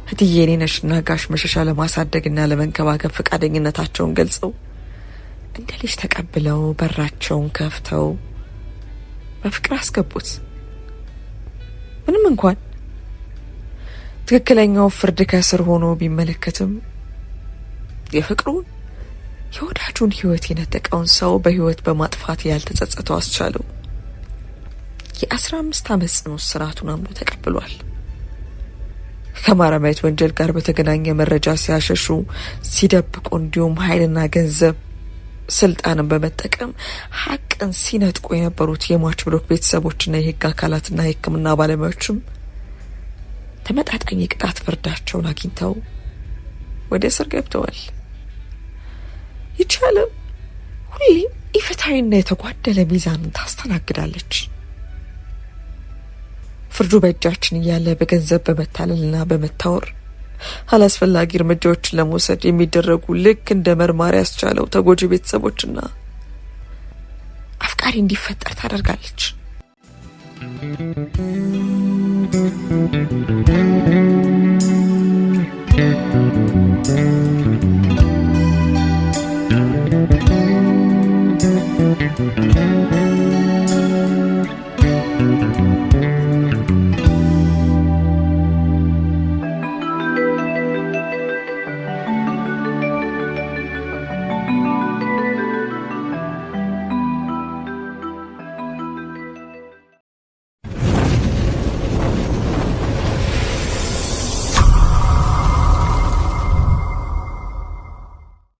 እትዬ እኔነሽና ጋሽ መሸሻ ለማሳደግና ለመንከባከብ ፈቃደኝነታቸውን ገልጸው እንደ ልጅ ተቀብለው በራቸውን ከፍተው በፍቅር አስገቡት። ምንም እንኳን ትክክለኛው ፍርድ ከስር ሆኖ ቢመለከትም የፍቅሩን የወዳጁን ህይወት የነጠቀውን ሰው በህይወት በማጥፋት ያልተጸጸተው አስቻለው የ15 ዓመት ጽኑ እስራቱን አምኖ ተቀብሏል። ከማራማየት ወንጀል ጋር በተገናኘ መረጃ ሲያሸሹ፣ ሲደብቁ እንዲሁም ኃይልና ገንዘብ ስልጣንን በመጠቀም ሀቅን ሲነጥቁ የነበሩት የሟች ብሩክ ቤተሰቦችና የህግ አካላትና የሕክምና ባለሙያዎችም ተመጣጣኝ የቅጣት ፍርዳቸውን አግኝተው ወደ እስር ገብተዋል። ይቻለም ሁሌም ኢፍትሐዊና የተጓደለ ሚዛንን ታስተናግዳለች። ፍርዱ በእጃችን እያለ በገንዘብ በመታለልና በመታወር አላስፈላጊ እርምጃዎችን ለመውሰድ የሚደረጉ ልክ እንደ መርማሪ ያስቻለው ተጎጂ ቤተሰቦችና አፍቃሪ እንዲፈጠር ታደርጋለች።